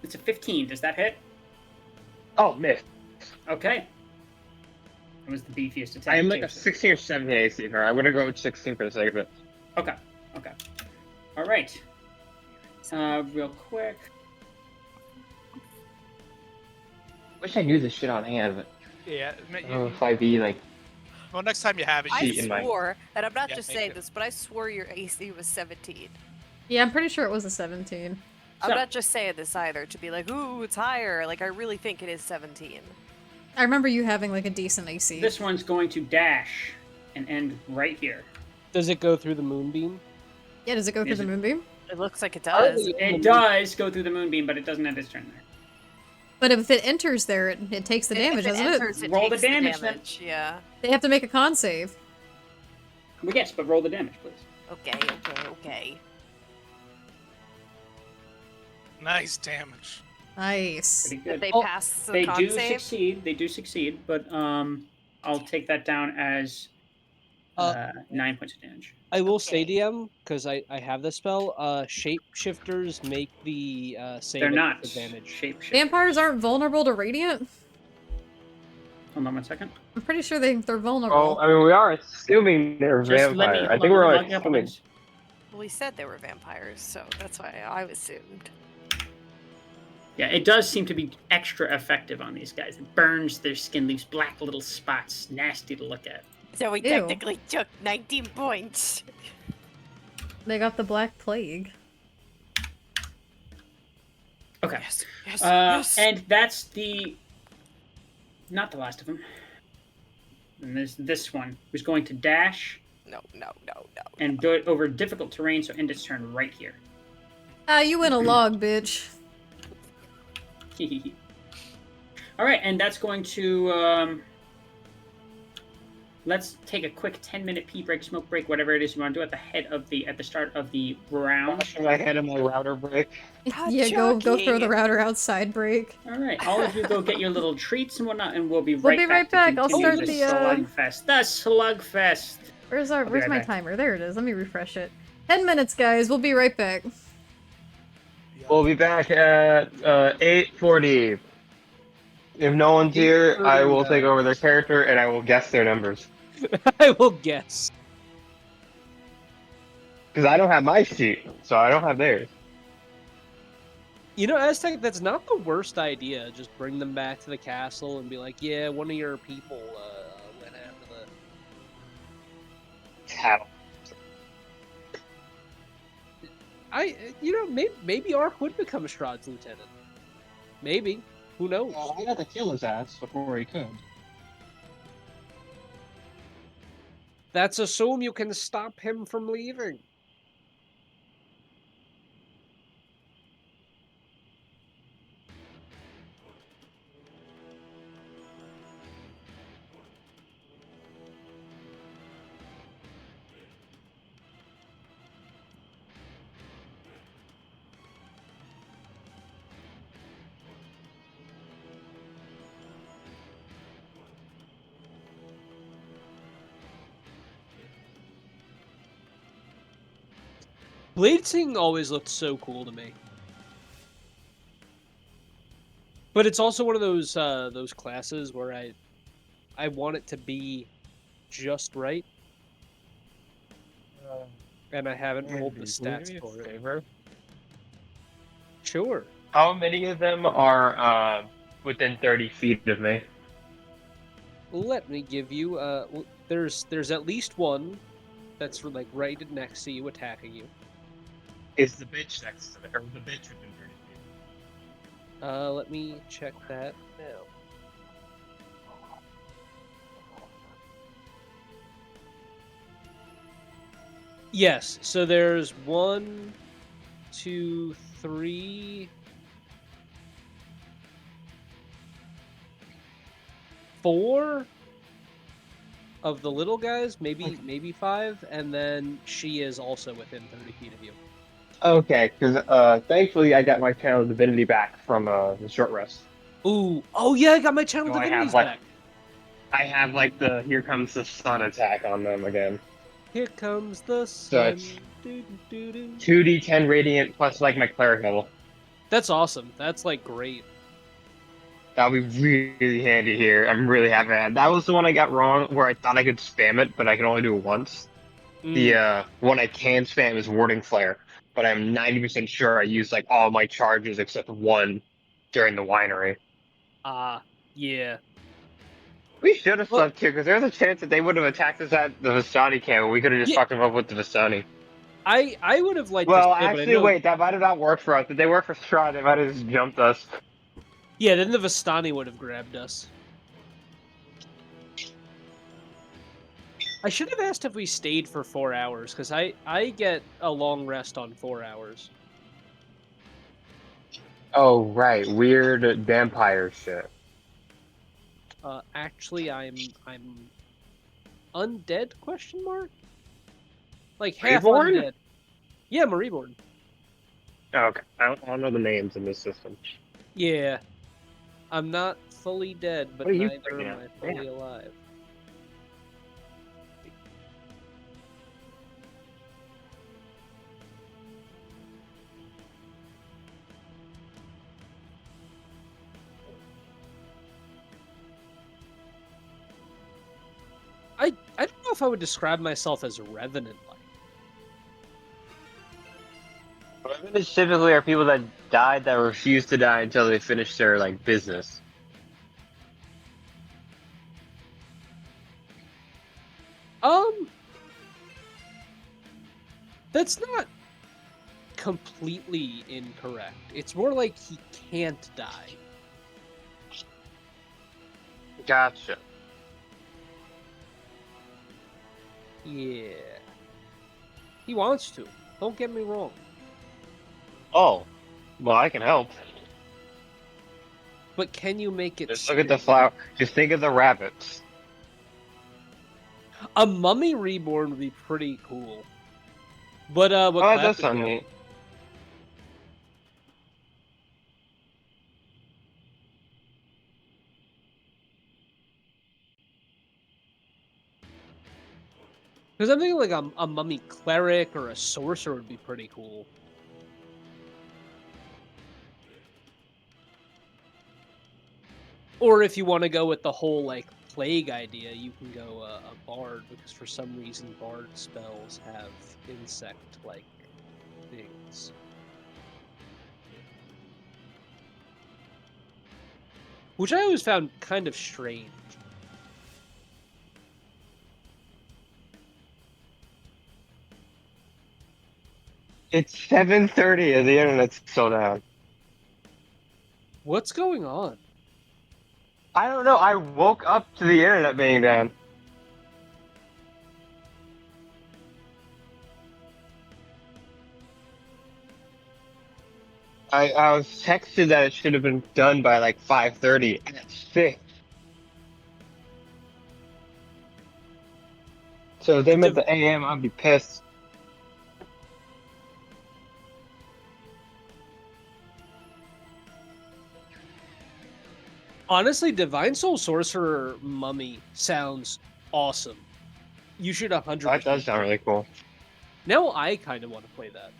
15. Does that hit? Oh, miss. Okay. It was the beefiest attack. I am like too, a so- 16 or 17 AC here. I'm gonna go with 16 for the sake of it. Okay. Okay. All right. Real quick. Wish I knew this shit on hand, but Yeah. I don't know if I'd be like. Well, next time you have it, I Sheet in my- swore, and I'm not Yeah, just me saying too. this, but I swore your AC was 17. Yeah, I'm pretty sure it was a 17. I'm So- not just saying this either to be like, ooh, it's higher. Like, I really think it is 17. I remember you having like a decent AC. This one's going to dash and end right here. Does it go through the moonbeam? Yeah, does it go through Is the it- moonbeam? It looks like it Are does. they- It does go through the moonbeam, but it doesn't end its turn there. But if it enters there, it takes the damage, if it doesn't enters, it? it Roll the takes damage, then. Yeah. They have to make a con save. Well, yes, but roll the damage, please. Okay. nice damage. Nice. Pretty If good. they Oh, pass the They con do save, succeed. They do succeed, but I'll take that down as 9 points of damage. I will say, Okay. DM, because I have this spell. Shapeshifters make the save They're at not disadvantage. shapeshifters. Vampires aren't vulnerable to radiant? Hold on 1 second. I'm pretty sure they're Oh, vulnerable. I mean, we are assuming they're Just let me. vampire. I Hold think on, we're let me like look it up on assuming. this. well, he said they were vampires, so that's why I assumed. Yeah, it does seem to be extra effective on these guys. It burns their skin, leaves black little spots. Nasty to look at. So we Ew. technically took 19 points. They got the Black Plague. Okay. Yes. And that's not the last of them. And there's this one who's going to dash No. and do it over difficult terrain, so end its turn right here. Ah, you win a log, bitch. All right, and that's going to. Let's take a quick 10-minute pee break, smoke break, whatever it is you want to do at the start of the round. Washing my head in my router break. Yeah, go throw the router outside break. All right, all of you go get your little treats and whatnot, and we'll be We'll right be back. right to back. I'll continue start the the, slugfest. The slugfest. Where's be where's right my back. timer? There it is. Let me refresh it. 10 minutes, guys. We'll be right back. We'll be back at 8:40. If no one's here, I will take over their character and I will guess their numbers. I will guess. Because I don't have my sheet, so I don't have theirs. You know, Aztec, that's not the worst idea. Just bring them back to the castle and be like, yeah, one of your people went after the... Cattle. Maybe Ark would become Strahd's lieutenant. Maybe. Who knows? Well, I got to kill his ass before he could. That's assume you can stop him from leaving. Bladesing always looked so cool to me. But it's also one of those classes where I want it to be just right, and I haven't rolled the stats for it. Favor? Sure. How many of them are within 30 feet of me? Let me give you there's at least one that's like right next to you attacking you. Is the bitch next to me, or the bitch within 30 feet? Let me check that now. Yes, so there's 1, 2, 3, 4 of the little guys, maybe 5, and then she is also within 30 feet of you. Okay, because thankfully I got my channel divinity back from the short rest. Ooh, oh yeah, I got my channel So divinities back. I have like the here comes the sun attack on them again. Here comes the So sun. it's Doo, doo, doo, doo. 2d10 radiant plus like my cleric level. That's awesome. That's like great. That'll be really handy here. I'm really happy. That was the one I got wrong, where I thought I could spam it, but I can only do it once. The Mm, one I can spam is warding flare, but I'm 90% sure I used like all my charges except one during the winery. yeah. We should have Well, slept here because there's a chance that they would have attacked us at the Vistani camp, and we could have just yeah, fucked them up with the Vistani. I would have liked to Well, stay, but I actually, know. wait, that might have not worked for us. If they worked for Strahd, they might have just jumped us. Yeah, then the Vistani would have grabbed us. I should have asked if we stayed for 4 hours, because I get a long rest on 4 hours. Oh, right, weird vampire shit. Actually, I'm undead? Question mark? Like half Reborn? undead. Yeah, I'm a reborn. Oh, okay, I don't know the names in this system. Yeah, I'm not fully dead, but What are you neither freaking am out? I Damn. fully alive. I don't know if I would describe myself as revenant-like. Revenants typically are people that died that refuse to die until they finish their like business. Um, that's not completely incorrect. It's more like he can't die. Gotcha. Yeah. He wants to. Don't get me wrong. Oh, well, I can help. But can you make it Just look at the so? flower. Just think of the rabbits. A mummy reborn would be pretty cool. What Oh, what that class does are sound you? neat. Because I'm thinking like a mummy cleric or a sorcerer would be pretty cool. Or if you want to go with the whole like plague idea, you can go a bard because for some reason bard spells have insect like things. Which I always found kind of strange. It's 7:30 and the internet's still down. What's going on? I don't know. I woke up to the internet being down. I was texted that it should have been done by like 5:30. And it's 6. So if they meant Div- the AM, I'd be pissed. Honestly, Divine Soul Sorcerer Mummy sounds awesome. You should That 100% does sound play really it. cool. Now I kind of want to play that.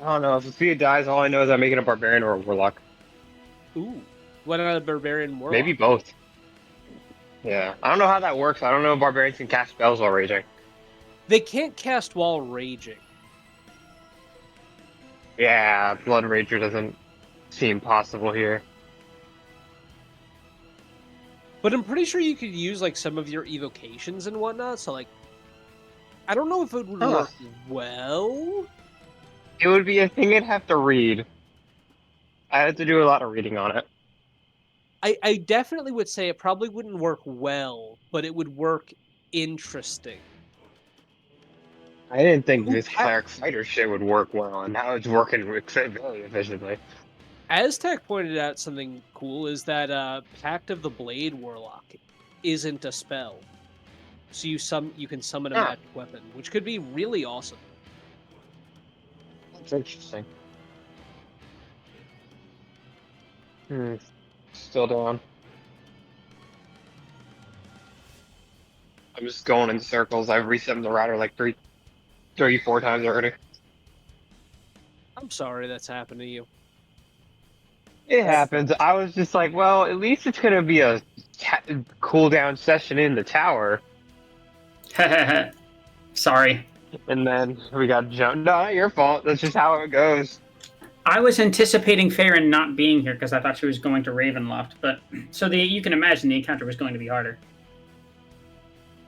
I don't know. If Sophia dies, all I know is I'm making a barbarian or a warlock. Ooh. What about a Barbarian Maybe Warlock? both. Yeah. I don't know how that works. I don't know if barbarians can cast spells while raging. They can't cast while raging. Yeah, Blood Rager doesn't seem possible here. But I'm pretty sure you could use like some of your evocations and whatnot. So like, I don't know if it would work well. It would be a thing I'd have to read. I had to do a lot of reading on it. I definitely would say it probably wouldn't work well, but it would work interesting. I didn't think Ooh, this cleric fighter shit would work well, and now it's working very efficiently. Aztec pointed out something cool is that Pact of the Blade Warlock isn't a spell. So you can summon a Ah. magic weapon, which could be really awesome. That's interesting. Still down. I'm just going in circles. I've reset the router like 4 times already. I'm sorry that's happened to you. It happens. I was just like, well, at least it's gonna be a cooldown session in the tower. Sorry. And then we got jumped. No, not your fault. That's just how it goes. I was anticipating Farron not being here because I thought she was going to Ravenloft, but so you can imagine the encounter was going to be harder.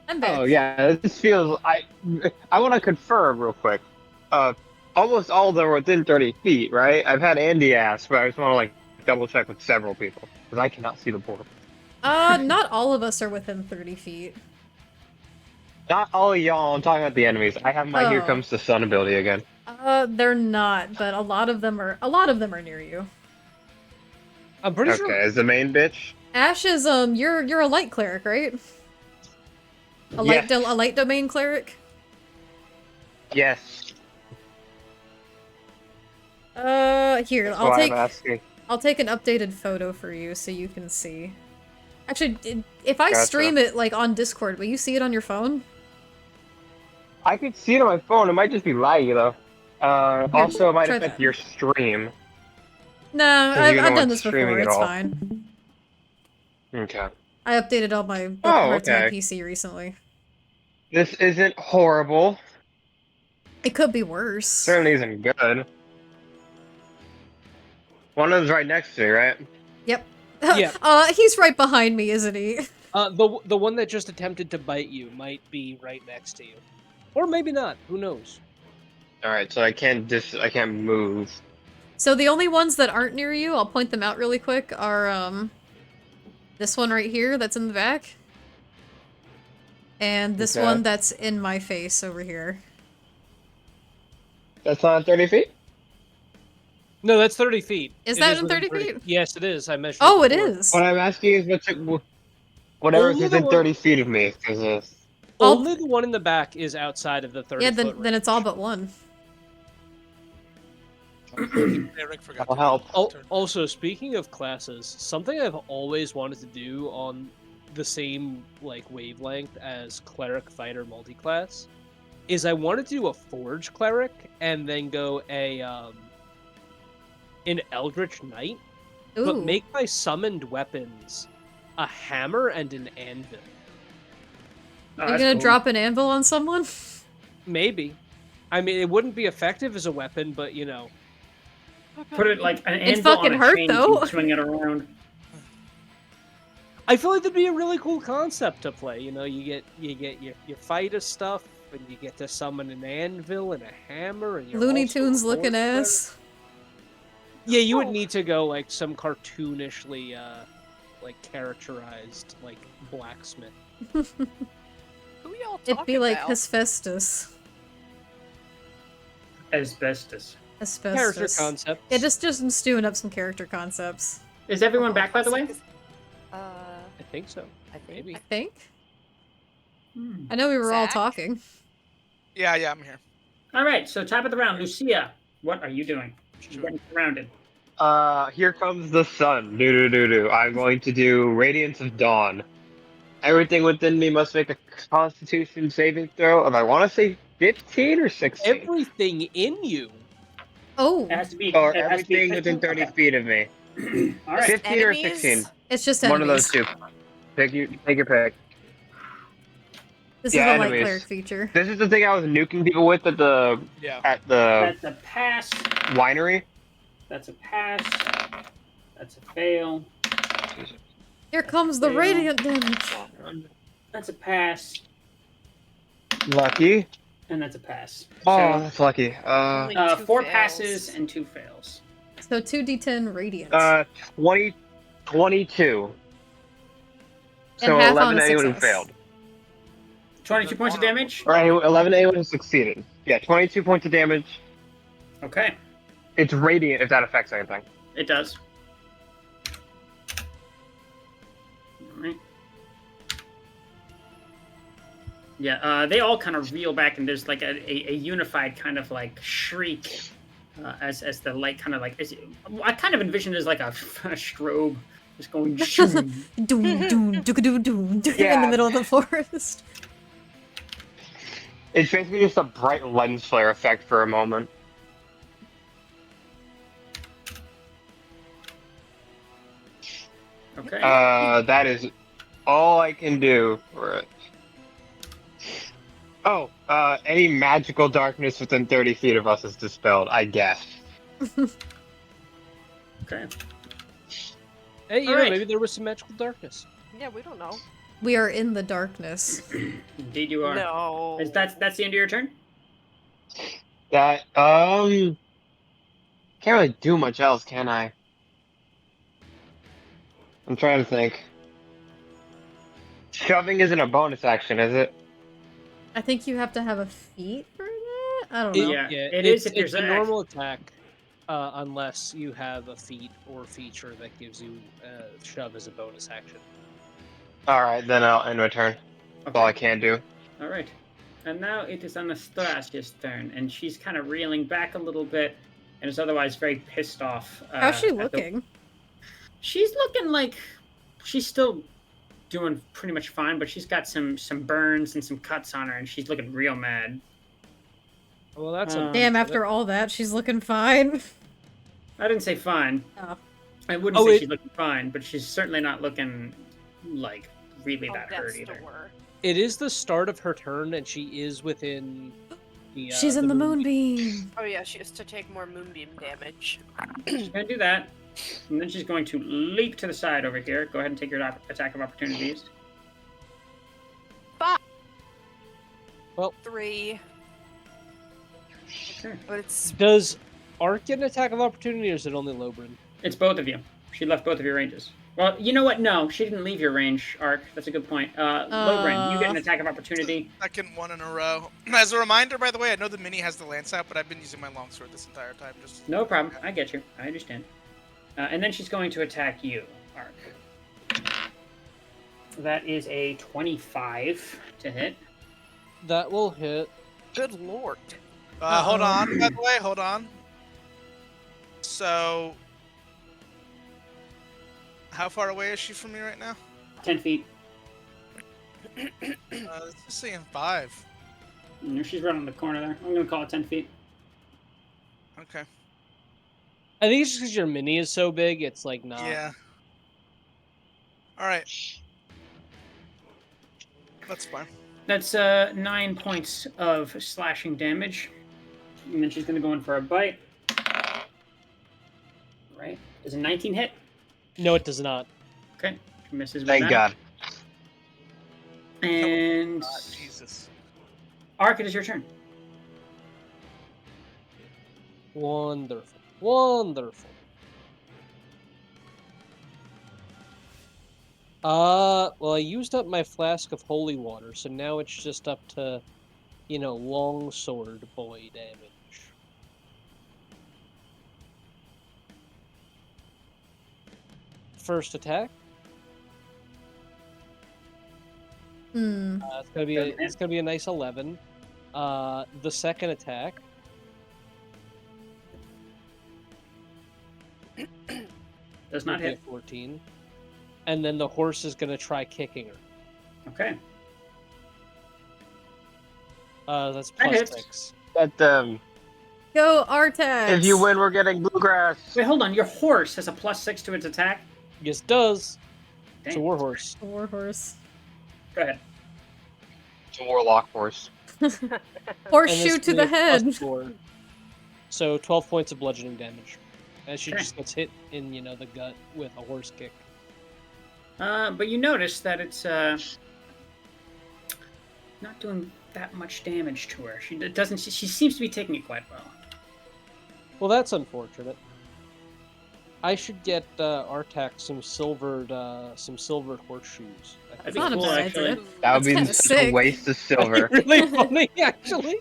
I'm back. Oh yeah, this feels. I want to confirm real quick. Almost all of them are within 30 feet, right? I've had Andy ask, but I just want to like double check with several people because I cannot see the portal. Not all of us are within 30 feet. Not all of y'all. I'm talking about the enemies. I have my Here Oh. Comes the Sun ability again. They're not, but a lot of them are near you. I'm pretty Okay, sure. as the main bitch. Ash is you're a light cleric, right? A Yes. light domain cleric? Yes. Here, That's why I'm asking. I'll take an updated photo for you so you can see. Actually, if I Gotcha. stream it like on Discord, will you see it on your phone? I could see it on my phone. It might just be laggy though. Also, it might try affect that. your stream. No, Because you're the I've one done this streaming before. it It's all. fine. Okay. I updated all my bookmarks on my okay. PC recently. This isn't horrible. It could be worse. Certainly isn't good. One of them's right next to me, right? Yep. Yeah. He's right behind me, isn't he? The one that just attempted to bite you might be right next to you, or maybe not. Who knows? All right, so I can't move. So the only ones that aren't near you, I'll point them out really quick, are this one right here that's in the back. And this Okay. one that's in my face over here. That's not 30 feet? No, that's 30 feet. Is It that in within 30 feet? Yes, it is. I measured. Oh, it before. is. What I'm asking is whatever's Only the within one- 30 feet of me. Because Only the one in the back is outside of the 30 Yeah, foot then it's all range. but one. Eric forgot That'll to help. Also, speaking of classes, something I've always wanted to do on the same like wavelength as cleric fighter multiclass is I wanted to do a forge cleric and then go an eldritch knight, Ooh. but make my summoned weapons a hammer and an anvil. Oh, Are you that's gonna cool. drop an anvil on someone? Maybe. I mean, it wouldn't be effective as a weapon, but you know. Put it like an It's anvil fucking on a hurt, chain though. and swing it around. I feel like that'd be a really cool concept to play. You know, you get your fighter stuff, and you get to summon an anvil and a hammer, and you're Looney also a Tunes looking forge cleric. ass. Yeah, you would need to go like some cartoonishly, like characterized like blacksmith. Who y'all talking It'd be like about? Hephaestus. Asbestos. Character Asbestos. concept. Yeah, just stewing up some character concepts. Is everyone back, by the way? I think so. I think. Maybe. I think. Hmm. I know we were all Zach? talking. Yeah, I'm here. All right, so top of the round, Lucia, what are you doing? You're getting surrounded. Here comes the sun. Do. I'm going to do Radiance of Dawn. Everything within me must make a Constitution saving throw of I want to say 15 or 16. Everything in you. Oh, It has to be. Or it has to be everything within 30 Okay. feet of me. All right. 15 or Enemies? 16. it's just One of those enemies. two. Take your pick. This Yeah, is the light enemies. cleric feature. This is the thing I was nuking people with at the Yeah. That's a pass. winery. That's a pass. That's a fail. Here comes the Fail. radiant damage. That's a pass. Lucky. And that's a pass. Oh, that's lucky. Only 2 4 fails. passes and 2 fails. So 2d10 radiant. 20, 22. And So half 11 on a to anyone who success. failed. 22 points of damage. Or 11 to anyone who succeeded. Yeah, 22 points of damage. Okay, It's radiant if that affects anything. it does. Alright. Yeah, they all kind of reel back, and there's like a unified kind of like shriek as the light kind of like. I kind of envision it as like a strobe just going. Shoom. Doom, doom, doom, doom, doom, in Yeah. the middle of the forest. It's basically just a bright lens flare effect for a moment. Okay. That is all I can do for it. Oh, any magical darkness within 30 feet of us is dispelled, I guess. Okay. Hey, you know, Alright. maybe there was some magical darkness. Yeah, we don't know. We are in the darkness. Indeed, you are. No. That's the end of your turn. That, can't really do much else, can I? I'm trying to think. Shoving isn't a bonus action, is it? I think you have to have a feat for that? I don't know. Yeah, it it's, is if it's there's a an normal attack, unless you have a feat or feature that gives you shove as a bonus action. Alright, then I'll end my turn. That's all I can do. All right. And now it is Anastasia's turn, and she's kind of reeling back a little bit, and is otherwise very pissed off. How's she at the- looking? She's looking like she's still doing pretty much fine, but she's got some burns and some cuts on her, and she's looking real mad. Well, that's Damn, after all that, she's looking fine. I didn't say fine. Oh. I wouldn't say she's looking fine, but she's certainly not looking like really Oh, that that's hurt the either. word. It is the start of her turn, and she is within the. She's in the moonbeam. Oh yeah, she has to take more moonbeam damage. She's gonna do that, and then she's going to leap to the side over here. Go ahead and take your attack of opportunities. 3. Okay. But it's Does Ark get an attack of opportunity, or is it only Lobrin? It's both of you. She left both of your ranges. Well, you know what? No, she didn't leave your range, Ark. That's a good point. Lobrin, you get an attack of opportunity. Second one in a row. As a reminder, by the way, I know the mini has the lance out, but I've been using my longsword this entire time. Just No problem. I get you. I understand. And then she's going to attack you, Ark. That is a 25 to hit. That will hit. good lord. Hold on, by the way, hold on. So, how far away is she from me right now? 10 feet. Let's just say 5. She's right on the corner there. I'm going to call it 10 feet. Okay. I think it's just because your mini is so big, it's like not. Yeah. All right. That's fine. That's 9 points of slashing damage. And then she's going to go in for a bite. Right. Does a 19 hit? No, it does not. Okay. She misses with Thank that. God. And Jesus. Ark, it is your turn. Wonderful. Wonderful. Well, I used up my flask of holy water, so now it's just up to, longsword boy damage. First attack. It's gonna be a nice 11. The second attack. Does not will be hit. a 14. And then the horse is gonna try kicking her. Okay. That's That plus hits. 6. That, Go, Artax! if you win, we're getting bluegrass. Wait, hold on. Your horse has a +6 to its attack? Yes, it does. It's a Dang. warhorse. Warhorse. Go ahead. It's a warlock horse. Horseshoe And to this the will be a head. +4. So 12 points of bludgeoning damage. As she Okay. just gets hit in, the gut with a horse kick. But you notice that it's not doing that much damage to her. She doesn't. She seems to be taking it quite well. Well, that's unfortunate. I should get Artak some silvered horseshoes. I That'd It's be not a cool, bad actually. idea. That would That's be kinda such sick. a waste of That'd silver. be really funny, actually.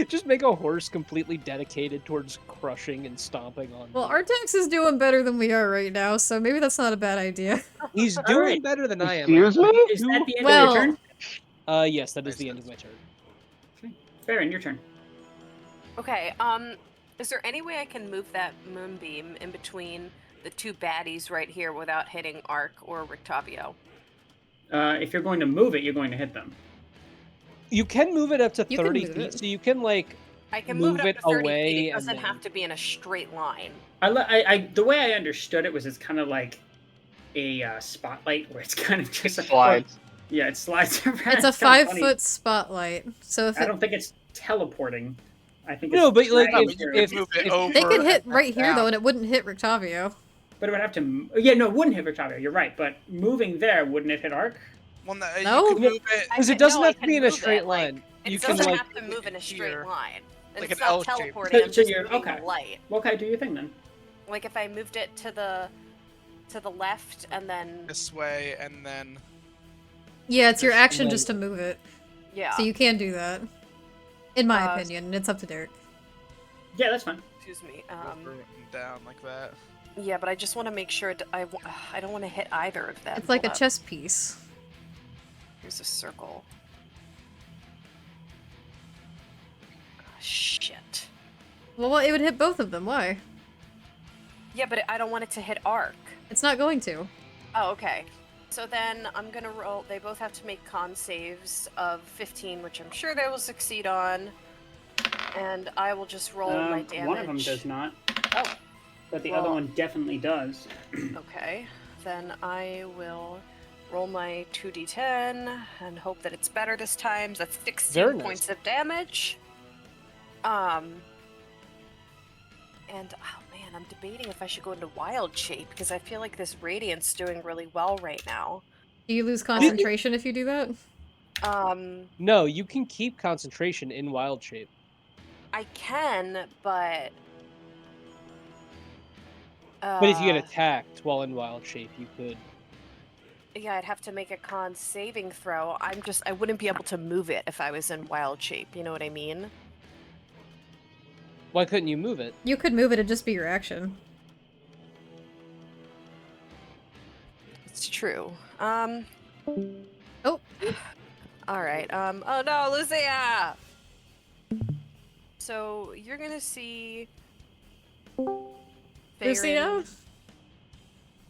Just make a horse completely dedicated towards crushing and stomping on. Well, Artax is doing better than we are right now, so maybe that's not a bad idea. He's All doing right. better than I am. Excuse me? Is that the end Well- of your turn? Yes, that is the end of my turn. Farron, your turn. Okay, is there any way I can move that moonbeam in between the two baddies right here without hitting Ark or Rictavio? If you're going to move it, you're going to hit them. You can move it up to You can 30 move feet, it. so you can like I can move move it it up to 30 feet. away It and doesn't then- have to be in a straight line. The way I understood it was it's kind of like a spotlight where it's kind of just Slides. Yeah, it slides around. It's a kinda funny. 5-foot spotlight, so if I it, don't think it's teleporting. I think No, it's but like dragging if, her. if, Move it if- over. they could hit and right here down. though, and it wouldn't hit Rictavio. But it would have to. Yeah, no, it wouldn't hit Rictavio. You're right. But moving there, wouldn't it hit Ark? Well, no, No. you can move it. because I it doesn't know I have to can be in a move straight it, like, line. It You can doesn't like have to move in a straight here, line. like It's an not L shape. teleporting. I'm So just you're- moving okay. the light. Okay, do your thing then. Like if I moved it to the left and then This way, and then Yeah, it's your Just action like- just to move it, yeah. so you can do that. In my Uh, opinion, it's up to Derek. Yeah, that's fine. Excuse me. over and down like that. Yeah, but I just want to make sure I don't want to hit either of them. It's like a Hold up. chess piece. Here's a circle. Shit. Well, it would hit both of them. Why? Yeah, but I don't want it to hit Ark. It's not going to. Oh, okay. So then I'm gonna roll. They both have to make con saves of 15, which I'm sure they will succeed on. And I will just roll my damage. One of them does not, Oh, but the Well- other one definitely does. okay. Then I will roll my 2d10 and hope that it's better this time. That's 16 Very nice. points of damage. And oh man, I'm debating if I should go into wild shape because I feel like this radiant's doing really well right now. Do you lose concentration if you do that? No, you can keep concentration in wild shape. I can, but But if you get attacked while in wild shape, you could. yeah, I'd have to make a con saving throw. I wouldn't be able to move it if I was in wild shape. You know what I mean? Why couldn't you move it? You could move it; it'd just be your action. It's true. Oh. All right. Oh no, Lucia. So you're gonna see. Lucia? Farron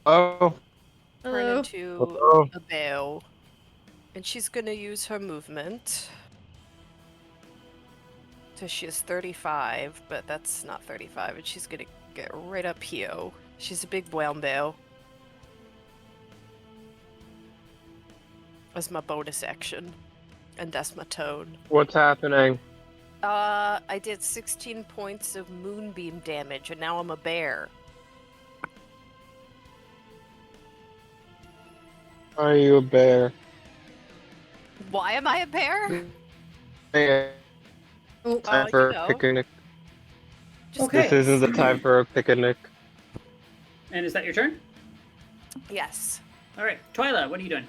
Oh. turn Hello. into Oh. a bow, and she's gonna use her movement. So she is 35, but that's not 35, and she's gonna get right up here. She's a big brown bow. As my bonus action, and that's my tone. What's happening? I did 16 points of moonbeam damage, and now I'm a bear. Are you a bear? Why am I a bear? Hey, Oh, time you for know. a picnic. Just Okay. This isn't the time for a picnic. And is that your turn? Yes. All right, Twyla, what are you doing?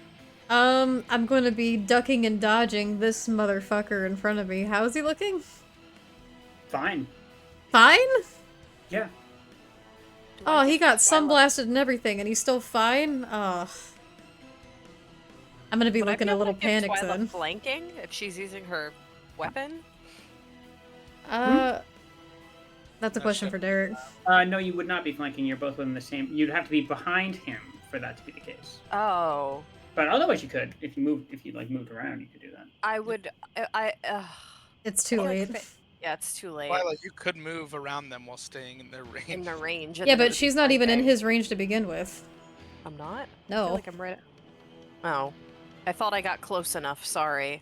I'm going to be ducking and dodging this motherfucker in front of me. How is he looking? Fine. Fine? Yeah. Do I Oh, he think got Twyla- sunblasted and everything, and he's still fine? Ugh. I'm gonna be Would I looking a able little to give panicked Twyla then. flanking if she's using her weapon? That's a No, question shit. for Derek. No, you would not be flanking. You're both within the same. You'd have to be behind him for that to be the case. Oh, But otherwise, you could. If you moved, moved around, you could do that. I would. It's too I feel like late. if it- yeah, it's too late. Twyla, you could move around them while staying in their range. In the range. and Yeah, then it but would she's be not even in flanking. his range to begin with. I'm not? I No. feel like I'm right. Oh. I thought I got close enough, sorry.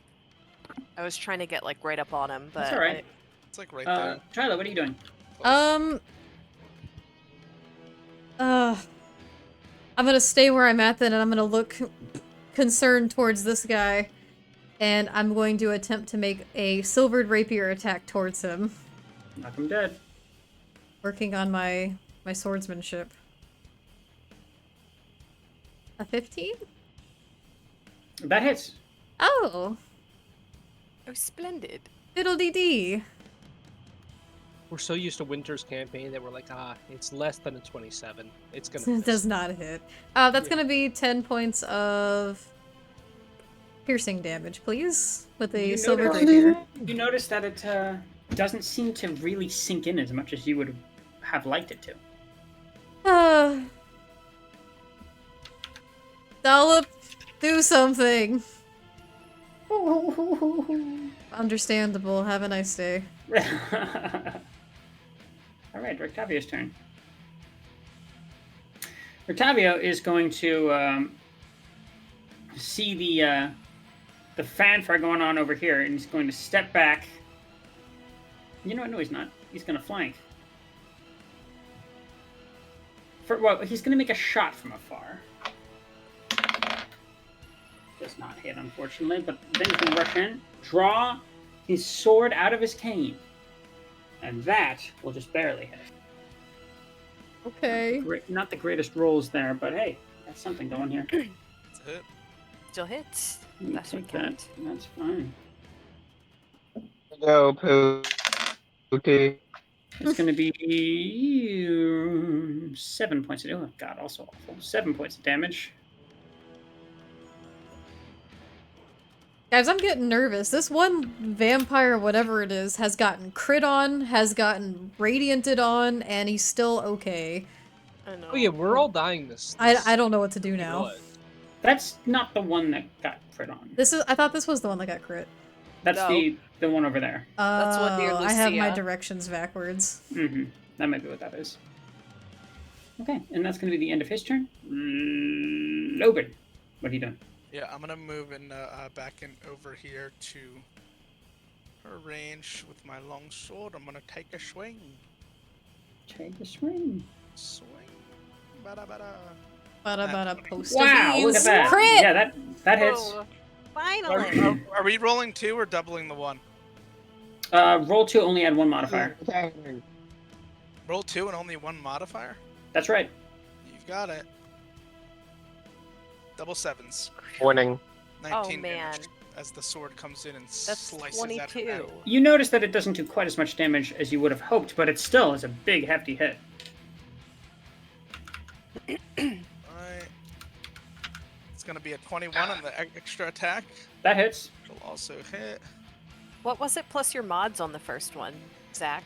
I was trying to get like right up on him, but That's all right. It's like right there. Tyler, what are you doing? Close. I'm gonna stay where I'm at then, and I'm gonna look concerned towards this guy, and I'm going to attempt to make a silvered rapier attack towards him, Knock him dead. working on my swordsmanship. A 15? That hits. Oh, oh, splendid. fiddle-dee-dee. We're so used to Winter's campaign that we're like, it's less than a 27. It's gonna It miss. does not hit. That's gonna be 10 points of piercing damage, please, with a You silver notice- rapier. You notice that it doesn't seem to really sink in as much as you would have liked it to. Dollop, do something. Understandable. Have a nice day. All right, Rictavio's turn. Rictavio is going to see the fanfare going on over here, and he's going to step back. You know what? No, he's not. He's going to flank. Well, he's going to make a shot from afar. Does not hit, unfortunately, but then he's going to rush in, draw his sword out of his cane, and that will just barely hit. Okay. Not the greatest rolls there, but hey, that's something going here. That's a hit. Still hits. You That's take what that. That's fine. Go, Pooty. It's going to be 7 points of damage. Oh, God, also awful. 7 points of damage. Guys, I'm getting nervous. This one vampire, whatever it is, has gotten crit on, has gotten radianted on, and he's still okay. I know. Oh yeah, we're all dying this. I don't know what to do now. What? That's not the one that got crit on. I thought this was the one that got crit. That's No. the one over there. That's what near I have my Lucia. directions backwards. Mm-hmm. That might be what that is. Okay, and that's going to be the end of his turn. Logan, what are you doing? Yeah, I'm gonna move in back in over here to her range with my long sword. I'm gonna take a swing. Take a swing. Swing. Bada bada. Bada post Wow, look at that. Crit! Yeah, that hits. Oh, finally. Are we rolling 2 or doubling the 1? Roll 2, only add 1 modifier. Roll 2 and only 1 modifier? That's right. You've got it. Double 7s. Winning. 19 man. damage as the sword comes in and That's slices at her 22. head. You notice that it doesn't do quite as much damage as you would have hoped, but it still is a big, hefty hit. Alright. It's gonna be a 21 on the extra attack. That hits. It'll also hit. What was it plus your mods on the first one, Zach?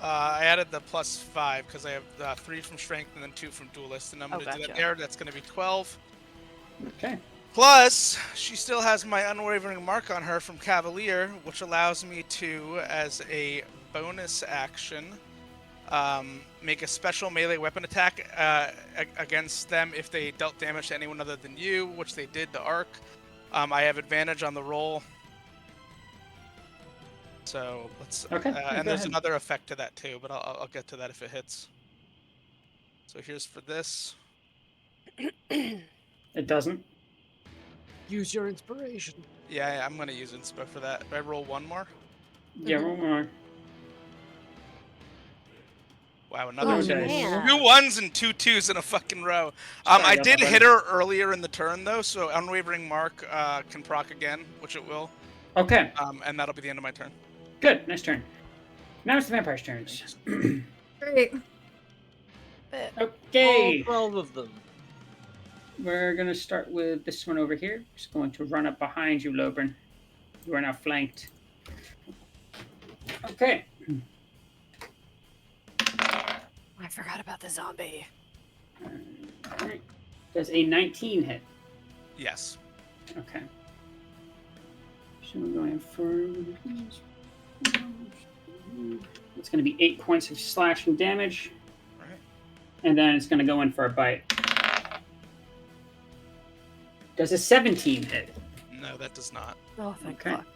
I added the +5 because I have 3 from strength and then 2 from duelist, and I'm gonna do that gotcha. there. That's gonna be 12. Okay. Plus, she still has my unwavering mark on her from Cavalier, which allows me to, as a bonus action, make a special melee weapon attack against them if they dealt damage to anyone other than you, which they did to Arc. I have advantage on the roll. So let's. Okay, And go there's ahead. another effect to that too, but I'll get to that if it hits. So here's for this. It doesn't. Use your inspiration. Yeah, I'm gonna use inspo for that. Do I roll 1 more? Yeah, roll more. Wow, another Oh, two. man. 2 1s and 2 2s in a fucking row. Sorry I about did that, hit buddy. her earlier in the turn though, so unwavering mark can proc again, which it will. Okay, And that'll be the end of my turn. good. Nice turn. Now it's the vampire's turns. Great. Okay. All 12 of them. We're going to start with this one over here. Just going to run up behind you, Lobrin. You are now flanked. Okay. I forgot about the zombie. Alright. Does a 19 hit? Yes. Okay. So we're going for... It's going to be 8 points of slashing damage. Right. And then it's going to go in for a bite. Does a 17 hit? No, that does not. Oh, thank Okay. fuck.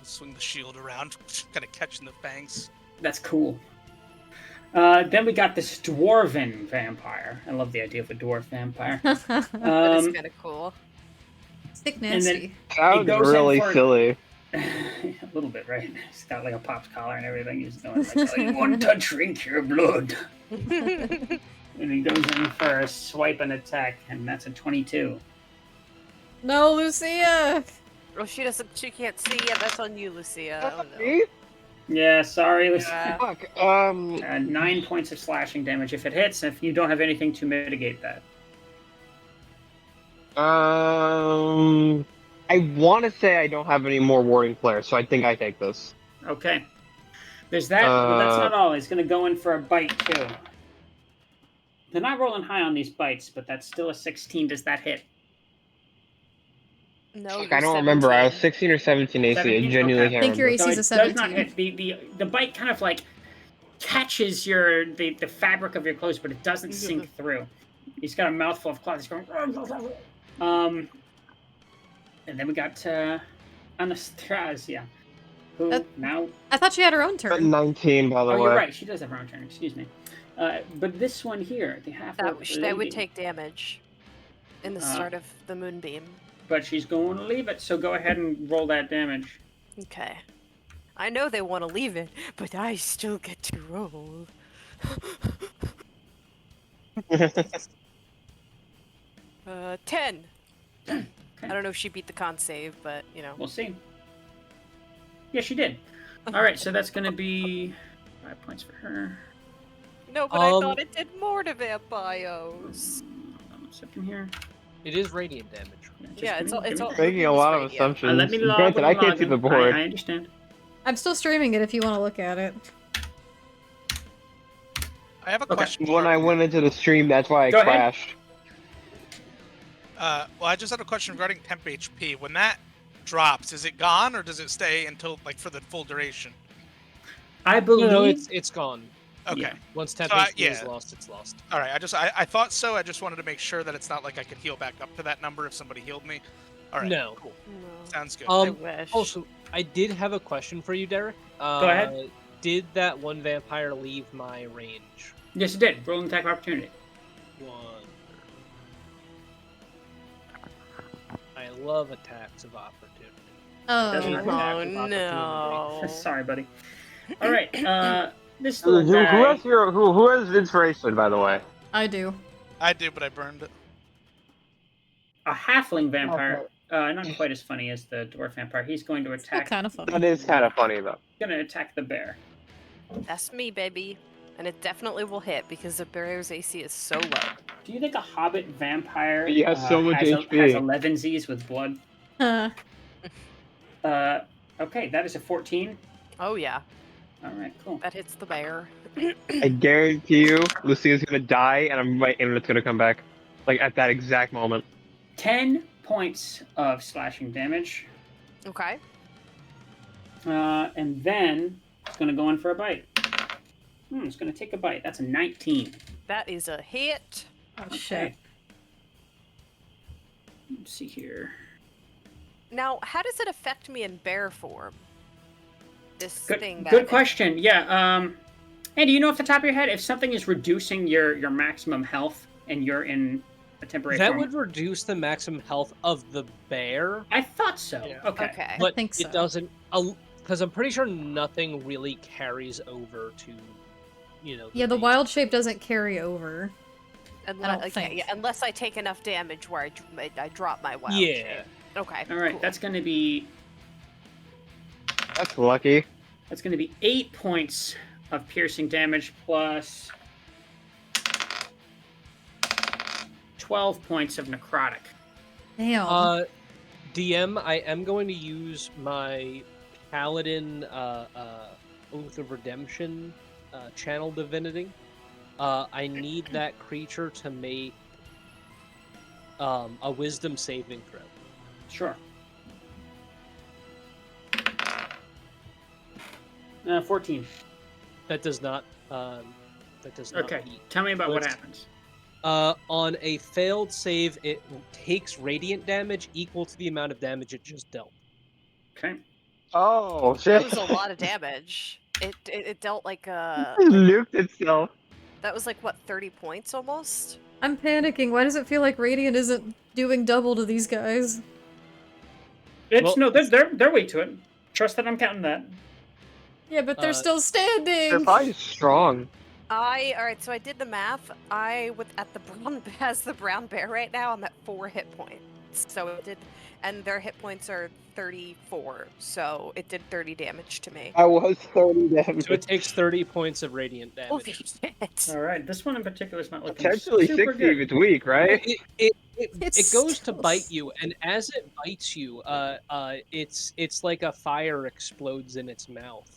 swing the shield around, kind of catching the fangs. That's cool. Then we got this dwarven vampire. I love the idea of a dwarf vampire. That is kind of cool. Stick and then- nasty. Sounds goes in really for- silly. A little bit, right? He's got like a pops collar and everything. He's going like, "I want to drink your blood." And he goes in for a swipe and attack, and that's a 22. No, Lucia! Oh, she can't see. Yeah, that's on you, Lucia. Oh, no. Me? Yeah, sorry. Yeah. Fuck. 9 points of slashing damage if it hits, if you don't have anything to mitigate that. I want to say I don't have any more warding flares, so I think I take this. Okay. There's that, but that's not all. He's going to go in for a bite, too. They're not rolling high on these bites, but that's still a 16. Does that hit? No, Fuck, I don't remember. I was 16 or 17 AC. 17? I genuinely Okay. can't I think your remember. AC is a it does not 17. hit. The bite kind of like catches the fabric of your clothes, but it doesn't sink through. He's got a mouthful of cloth. He's going. And then we got Anastasia, who now. I thought she had her own But turn. 19, by the Oh, way. you're right. She does have her own turn. Excuse me. But this one here, the half That would lady, take damage in the start of the moonbeam. but she's going to leave it. So go ahead and roll that damage. Okay. I know they want to leave it, but I still get to roll. 10. Okay. I don't know if she beat the con save, but you know. We'll see. Yeah, she did. All right, so that's going to be 5 points for her. No, but I thought it did more to vampires. Hold on a second here. It is radiant damage. Yeah, it's all. Making a lot of radiant. assumptions. Let me log. Granted, let I me can't log see in. the board. I understand. I'm still streaming it if you want to look at it. I have a Okay. question. When I went into the stream, that's why I Go ahead. crashed. Well, I just had a question regarding temp HP. When that drops, is it gone or does it stay until like for the full duration? I believe. No, it's gone. Okay. Yeah. Once temp So, HP is yeah. lost, it's lost. All right. I thought so. I just wanted to make sure that it's not like I could heal back up to that number if somebody healed me. All right. No. Cool. No. Sounds good. I wish. Also, I did have a question for you, Derek. Go ahead. Did that one vampire leave my range? Yes, it did. Roll an attack of opportunity. I love attacks of opportunity. Doesn't Oh, hurt. Oh no. Sorry, buddy. All right. This Who, little guy. who has inspiration, by the way? I do. I did, but I burned it. A halfling vampire. Not quite as funny as the dwarf vampire. He's going to Still attack. kind of fun. That is kind of funny, though. Going to attack the bear. That's me, baby. And it definitely will hit because the bear's AC is so low. Do you think a hobbit vampire He has so much has HP. has 11 Z's with blood? Huh. Okay, that is a 14. Oh yeah, All right, cool. that hits the bear. I guarantee you, Lucia's gonna die, and my internet's gonna come back, like at that exact moment. 10 points of slashing damage. Okay. And then it's going to go in for a bite. It's going to take a bite. That's a 19. That is a hit. Oh, shit. Let's see here. Now, how does it affect me in bear form? This thing. Good question. Yeah. Hey, do you know off the top of your head if something is reducing your maximum health and you're in a temporary That form? would reduce the maximum health of the bear, I thought so. Yeah. Okay. Okay. but think so. it doesn't. Because I'm pretty sure nothing really carries over to, Yeah, the base. wild shape doesn't carry over. Unless, don't think. yeah, unless I take enough damage where I drop my wild Yeah. shape. Okay. All right. cool. That's going to be That's lucky. 8 points of piercing damage plus 12 points of necrotic. Damn. DM, I am going to use my Paladin Oath of Redemption channel divinity. I need that creature to make a wisdom saving throw. Sure. 14. That does not. Okay. beat. Tell me about what Let's- happens. On a failed save, it takes radiant damage equal to the amount of damage it just dealt. Okay. Oh, That shit. was a lot of damage. It dealt like It nuked itself. that was like what, 30 points almost? I'm panicking. Why does it feel like Radiant isn't doing double to these guys? It's Well, no, they're way to it. Trust that I'm counting that. Yeah, but they're Uh, still standing! They're probably strong. Alright, so I did the math. I with at the brown as the brown bear right now, I'm at 4 hit points. So it did, and their hit points are 34, so it did 30 damage to me. I was 30 damage. So it takes 30 points of radiant Holy damage. shit! All right, this one in particular is not looking Potentially super 60 if good. it's weak, right? It It's goes to still bite you, and as it bites you, it's like a fire explodes in its mouth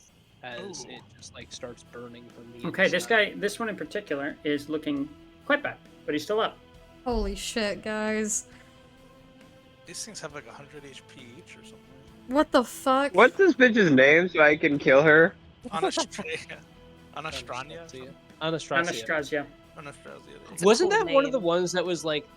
as Ooh. it just like starts burning from the Okay, inside. this one in particular is looking quite bad, but he's still up. Holy shit, guys. These things have like 100 HP each or something. What the fuck? What's this bitch's name so I can kill her? Anastrania. Anastrania? Anastasia. Anastasia. Anastasia. It's a Wasn't cool that one of the name. ones that was like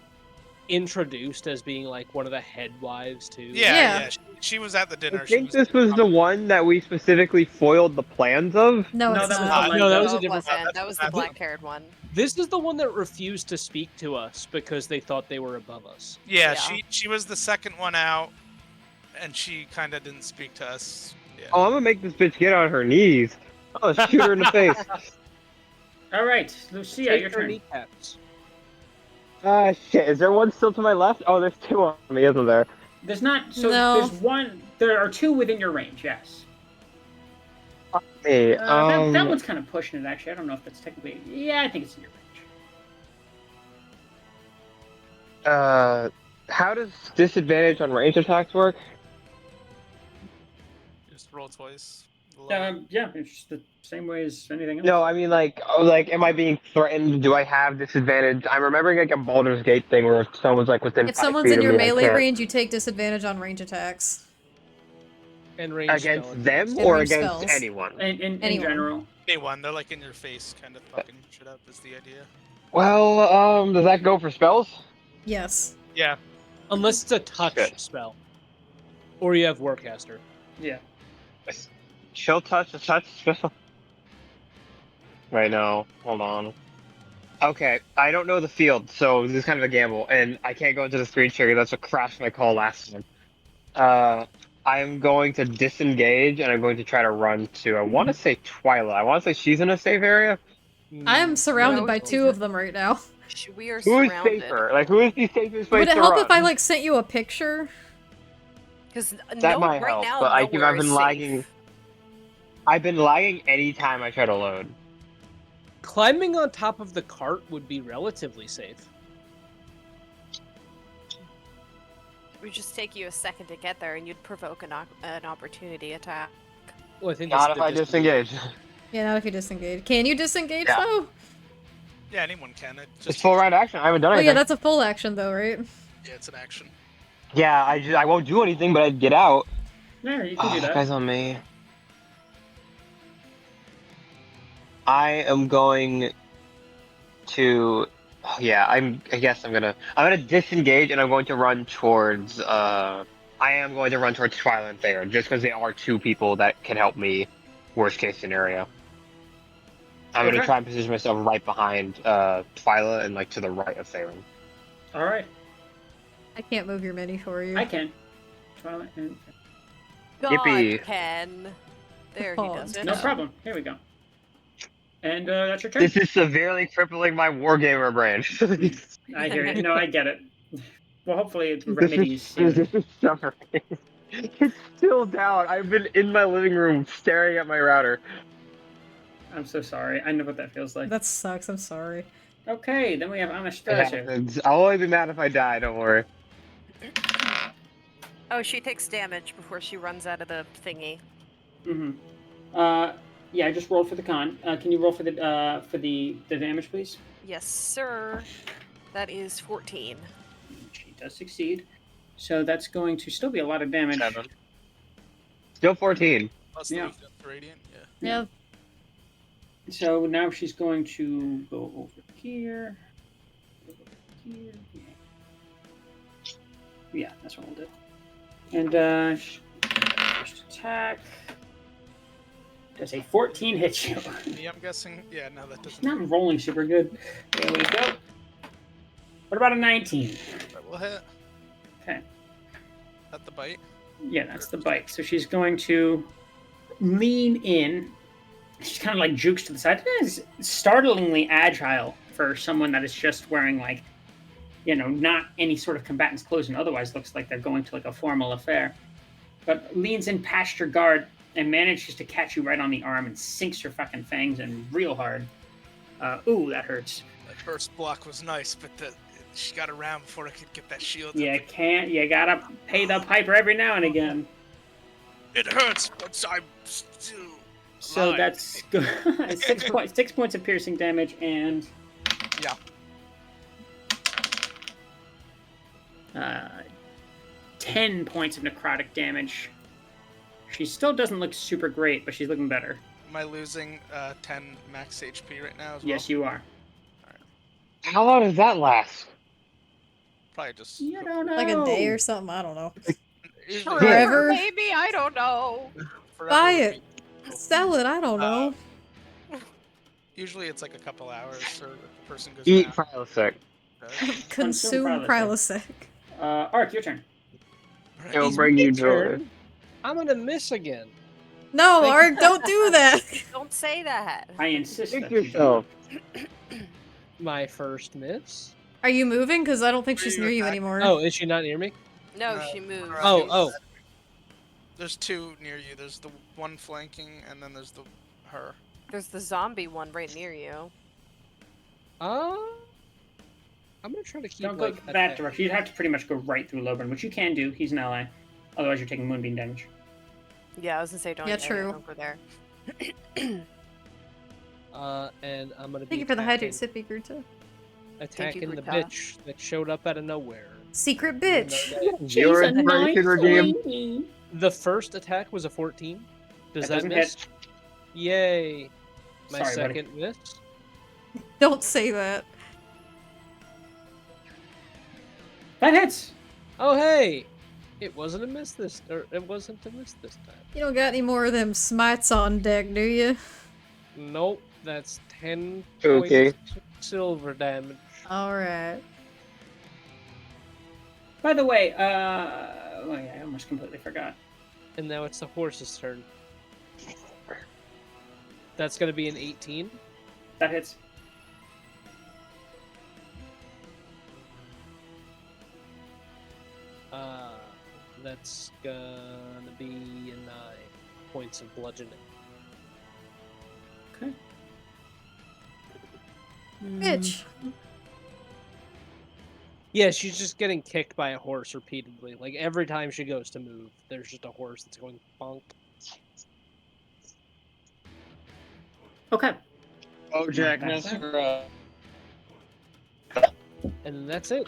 introduced as being like one of the head wives too? Yeah, Yeah. yeah. She was at the I dinner. She think was this was the one that we specifically foiled the plans of. No, No, it's that was not. the No, that Lenda. was No, a it different. wasn't. That was the that's- black-haired one. This is the one that refused to speak to us because they thought they were above us. Yeah, Yeah. she was the second one out, and she kind of didn't speak to us. Yeah. Oh, I'm gonna make this bitch get on her knees. Oh, shoot her in the face. All right, Lucia, Take your their turn. kneecaps. Ah, shit. Is there one still to my left? Oh, there's two on me, isn't there? There's not. So No. there's one. There are two within your range. Yes. Hey, That one's kind of pushing it. Actually, I don't know if that's technically. Yeah, I think it's in your range. How does disadvantage on range attacks work? Just roll twice. Yeah, it's just the same way as anything else. No, I mean am I being threatened? Do I have disadvantage? I'm remembering like a Baldur's Gate thing where if someone's like within If 5 someone's feet in of your me, I melee can't. range, you take disadvantage on range attacks. And range Against spell them attacks. or range against spells. anyone? In Anyone. general. Anyone, they're like in your face, kind of fucking shit up is the idea. Well, does that go for spells? Yes. Yeah. Unless it's a touch Shit. spell. Or you have Warcaster. Yeah. Chill touch, a touch spell. Right now, hold on. Okay, I don't know the field, so this is kind of a gamble, and I can't go into the screen share. That's what crashed my call last time. I'm going to disengage, and I'm going to try to run to. I want to say Twyla. I want to say she's in a safe area. I am surrounded No, by she's two a- of them right now. We are Who is surrounded. safer? Like, who is the safest place Would it to help run? if I, like, sent you a picture? Because That might right help, now, but nowhere I've is been safe. lagging. I've been lagging anytime I try to load. Climbing on top of the cart would be relatively safe. It would just take you a second to get there, and you'd provoke an opportunity attack. Well, I think Not it's if I the disengage. Yeah, not if you disengage. Can you disengage, Yeah. though? Yeah, anyone can. It just It's full round action. I haven't done Oh anything. yeah, that's a full action, though, right? Yeah, it's an action. Yeah, I won't do anything, but I'd get out. Yeah, you can do that. Guys on me. I am going to. Oh, yeah, I guess I'm gonna disengage and I'm going to run towards. I am going to run towards Twyla and Thayer just because they are two people that can help me. Worst case scenario. I'm gonna Okay. try and position myself right behind Twyla and like to the right of Theron. All right, I can't move your mini for you. I can. Twilight and... God, Yippee. Ken. There he Oh, does it. No problem. Here we go. And that's your turn. This is severely crippling my wargamer brain. I hear you. No, I get it. Well, hopefully it This remedies is soon. suffering. It's still down. I've been in my living room staring at my router. I'm so sorry. I know what that feels like. That sucks, I'm sorry. Okay, then we have It Anastasia. happens. I'll only be mad if I die, don't worry. Oh, she takes damage before she runs out of the thingy. Mm-hmm. Yeah, I just rolled for the con. Can you roll for the damage, please? Yes, sir. That is 14. She does succeed. So that's going to still be a lot of damage. 7. Still 14. Plus the Yeah. weakness radiant. Yeah. Yeah. So now she's going to go over here. Go over here. Yeah, that's what we'll do. And First attack. Does a 14 hit you? Me, I'm guessing. Yeah, no, that It's doesn't. not rolling super good. There we go. What about a 19? That will hit. Okay. At the bite. Yeah, that's the bite. So she's going to lean in. She's kind of like jukes to the side. It's startlingly agile for someone that is just wearing like, not any sort of combatant's clothes and otherwise looks like they're going to like a formal affair. But leans in past your guard and manages to catch you right on the arm and sinks her fucking fangs in real hard. Ooh, that hurts. That first block was nice, but she got around before I could get that shield. You gotta pay the piper every now and again. It hurts, but I'm still So alive. that's good. 6 points of piercing damage and yeah. 10 points of necrotic damage. She still doesn't look super great, but she's looking better. Am I losing 10 max HP right now as well? Yes, you are. How long does that last? Probably just. You don't know. Like a day or something, I don't know. Usually Forever. Maybe, I don't know. forever Buy would it. Sell it, I don't know. Usually it's like a couple hours, or the person goes Eat down. Prilosec. Consume Prilosec. Ark, your turn. Alright, It'll It's bring my you joy. turn. I'm gonna miss again. No, Thank Art, don't do that. Don't say that. I insist Think that you yourself. My first miss. Are you moving? Because I don't think Where she's you near you attack? anymore. Oh, is she not near me? No, No. she moved. Oh. There's two near you. There's the one flanking, and then there's her. There's the zombie one right near you. I'm gonna try to keep Don't go like that direction. You'd have to pretty much go right through Loban, which you can do. He's an ally. Otherwise, you're taking moonbeam damage. Yeah, I was gonna say don't. Yeah, true. Don't go there. And I'm gonna be Thank you for the hydrate sippy, Gruta. attacking the Gruta. bitch that showed up out of nowhere. Secret bitch. Your inspiration regime. The first attack was a 14. Does That that doesn't miss? hit. Yay! My Sorry, buddy. second miss. Don't say that. That hits. Oh hey! It wasn't a miss this, or it wasn't a miss this time. You don't got any more of them smites on deck, do you? Nope, that's 10 Okay. points of silver damage. Alright. By the way, oh yeah, I almost completely forgot. And now it's the horse's turn. That's gonna be an 18. That hits. That's gonna be 9 points of bludgeoning. Okay. Bitch. Yeah, she's just getting kicked by a horse repeatedly. Like every time she goes to move, there's just a horse that's going bonk. Okay. Oh, Jack, Not that's bad. your, And that's it.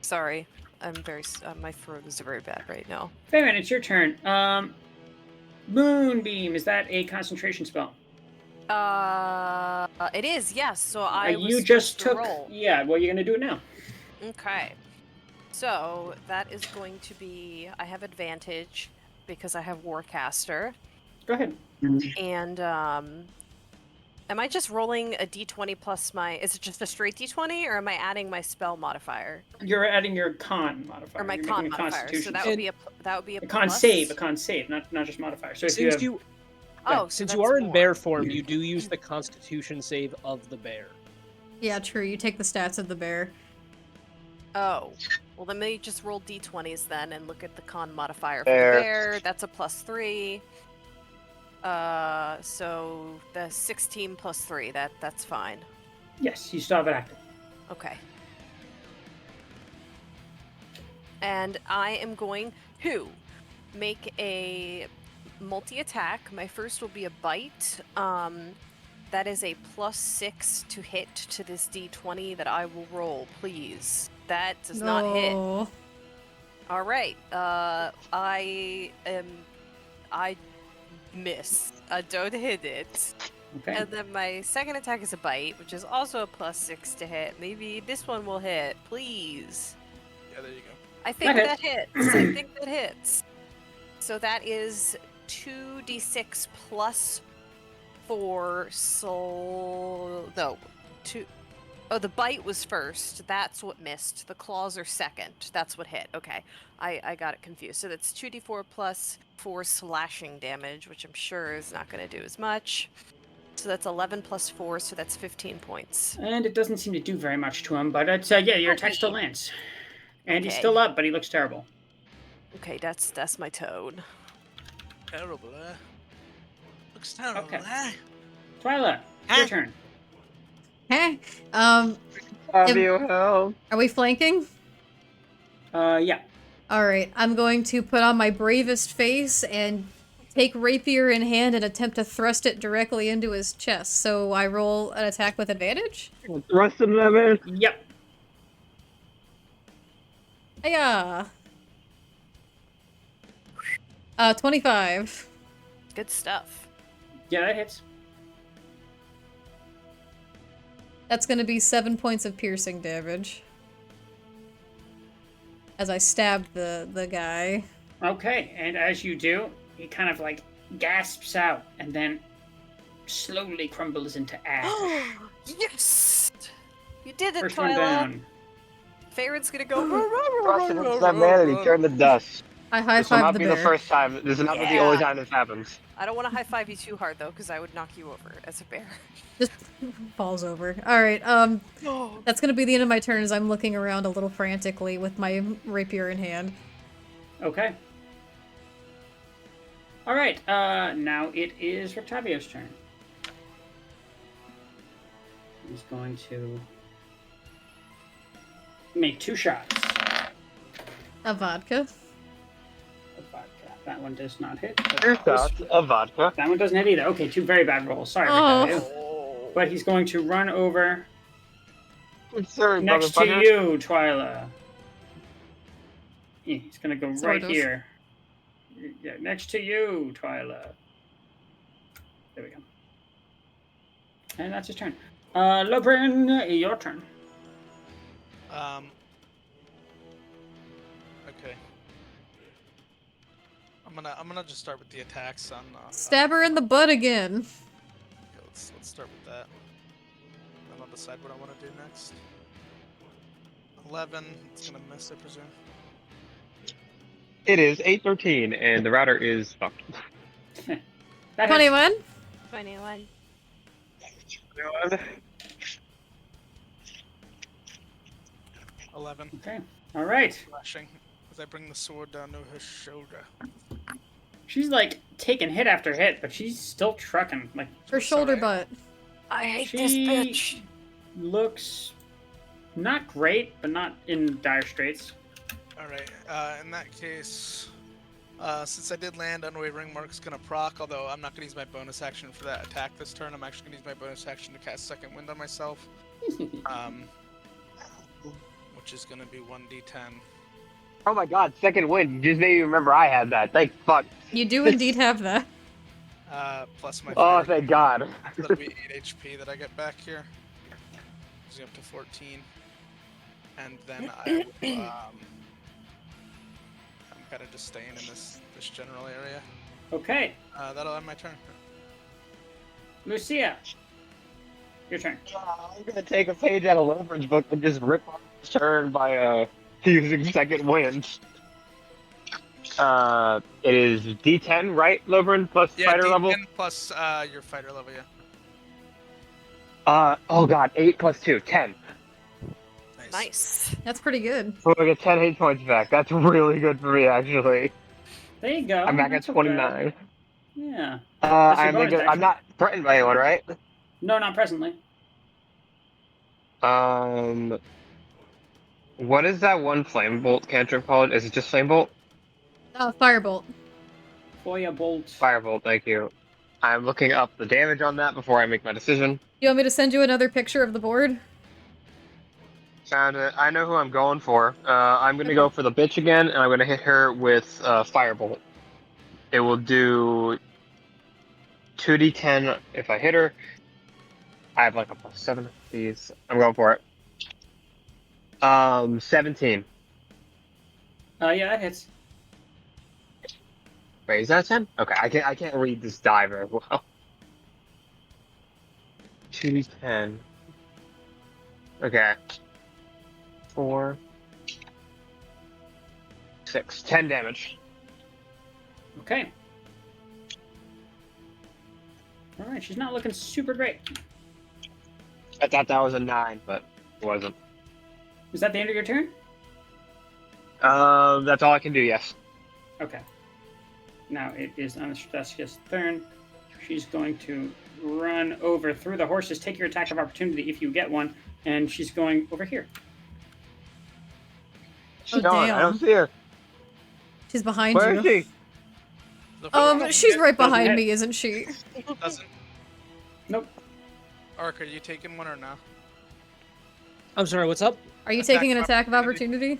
Sorry, I'm very. My throat is very bad right now. Fairman, it's your turn. Moonbeam, is that a concentration spell? It is, yes. So I was You just supposed took. to roll. Yeah, well, you're gonna do it now. Okay. So that is going to be. I have advantage because I have Warcaster, Go ahead. and am I just rolling a d20 plus my? Is it just a straight d20, or am I adding my spell modifier You're adding your con modifier. or my You're con making a modifier? So Constitution that save. would be a A con plus? save, not just modifier. So if Since you have, Oh, so since you that's are in more. bear form, you do use the Constitution save of the bear. Yeah, true. You take the stats of the bear. Oh, well, let me just roll d20s then and look at the con modifier for Fair. the bear. That's a +3. So the 16 plus 3. That's fine. yes, you still have it active. Okay. And I am going to make a multi-attack. My first will be a bite. That is a +6 to hit to this d20 that I will roll, please. That does not hit. No. All right. I miss. I don't hit it. Okay. And then my second attack is a bite, which is also a +6 to hit. Maybe this one will hit, please. Yeah, there you go. I think That that hits. I think that hits. So that is 2d6 plus 4 soul. No, 2. Oh, the bite was first. That's what missed. The claws are second. That's what hit. Okay. I got it confused. So that's 2d4 plus 4 slashing damage, which I'm sure is not going to do as much. So that's 11 plus 4, so that's 15 points. And it doesn't seem to do very much to him, but it's, yeah, your attack still lands. And he's still up, but he looks terrible. Okay, that's my toad. Terrible, eh? Looks terrible, Okay. eh? Twyla, Huh? your turn. Hey, Have Am- you help? are we flanking? Yeah. Alright, I'm going to put on my bravest face and take rapier in hand and attempt to thrust it directly into his chest. So I roll an attack with advantage? Thrusting them in. Yep. Hiya! 25. Good stuff. Yeah, that hits. That's gonna be 7 points of piercing damage. As I stab the guy. Okay, and as you do, he kind of like gasps out and then slowly crumbles into ash. Yes! You did it, First one Twyla. down. Farron's gonna go. Thrusting into that man and he turned to dust. I high This will five not the be bear. the first time. This is not the Yeah. only time this happens. I don't want to high five you too hard though, because I would knock you over as a bear. Just falls over. Alright, that's gonna be the end of my turn as I'm looking around a little frantically with my rapier in hand. Okay. All right. Now it is Rictavio's turn. He's going to make 2 shots. A vodka. Of vodka. That one does not hit. Two shots of vodka. That one doesn't hit either. Okay, 2 very bad rolls. Sorry, Oh. Rictavio. But he's going to run over Sorry, next to motherfucker. you, Twyla. Yeah, he's going to go Sort right of. here. Yeah, next to you, Twyla. There we go. And that's his turn. Lobrin, your turn. Okay. I'm gonna just start with the attacks on. Stab her in the butt again. Okay, let's start with that. Then I'll decide what I want to do next. 11. It's gonna miss, I presume. It is 8:13, and the router is fucked. That hits. 21. 21. 11. Okay. All right. Slashing as I bring the sword down to her shoulder. She's like taking hit after hit, but she's still trucking. Like Her shoulder Sorry. butt. I hate She- this bitch. looks not great, but not in dire straits. Alright, in that case, since I did land, Unwavering Mark's gonna proc, although I'm not gonna use my bonus action for that attack this turn. I'm actually gonna use my bonus action to cast Second Wind on myself. Which is gonna be 1d10. Oh my god, second wind. You just made me remember I had that. Thank fuck. You do indeed have that. Plus my Oh, fire. thank god. That'll be 8 HP that I get back here. Using up to 14. And then I will, I'm kind of just staying in this general area. Okay, That'll end my turn. Lucia, your turn. I'm gonna take a page out of Lobrin's book and just rip off his turn by using second wind. It is D10, right, Lobrin, plus Yeah, fighter D10 level? plus your fighter level, yeah. Oh god, 8 plus 2, 10. Nice. That's pretty good. So I get 10 hit points back. That's really good for me, actually. There you go. I'm back at That's okay. 29. Yeah. I'm bonus action. I'm not threatened by anyone, right? No, not presently. What is that one flame bolt cantrip called? Is it just flame bolt? Firebolt. Foya bolt. Firebolt, thank you. I'm looking up the damage on that before I make my decision. You want me to send you another picture of the board? Found it. I know who I'm going for. I'm gonna go for the bitch again, and I'm gonna hit her with Firebolt. It will do 2d10 if I hit her. I have like a +7 of these. I'm going for it. 17. Yeah, that hits. Wait, is that 10? Okay, I can't read this die very well. 2d10. Okay. 4, 6, 10 damage. Okay. All right, she's not looking super great. I thought that was a 9, but it wasn't. Is that the end of your turn? That's all I can do, yes. Okay. Now it is Anastassia's turn. She's going to run over through the horses. Take your attack of opportunity if you get one, and she's going over here. Oh, She's gone. I don't damn. see her. She's behind Where you. is she? She's right Doesn't behind hit. me, isn't she? Doesn't. Nope. Ark, are you taking one or no? I'm sorry, what's up? Are you Attack taking an of attack of opportunity?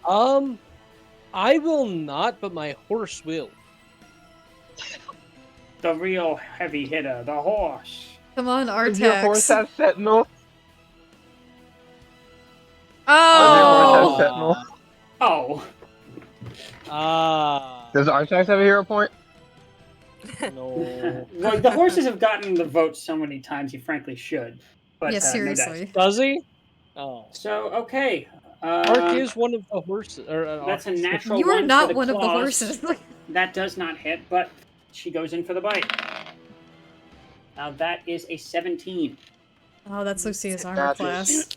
I will not, but my horse will. The real heavy hitter, the horse. Come on, Does your horse Artax. have Sentinel? Does your horse have Oh! Sentinel? Oh. Does Artax have a hero point? No. Well, the horses have gotten the vote so many times, he frankly should. But Yeah, no dice. seriously. Does he? Oh. So, okay. Ark is one of the horses. That's a natural You are one not for the one of the claws. horses. That does not hit, but she goes in for the bite. Now that is a 17. Oh, that's Lucia's armor That class. is-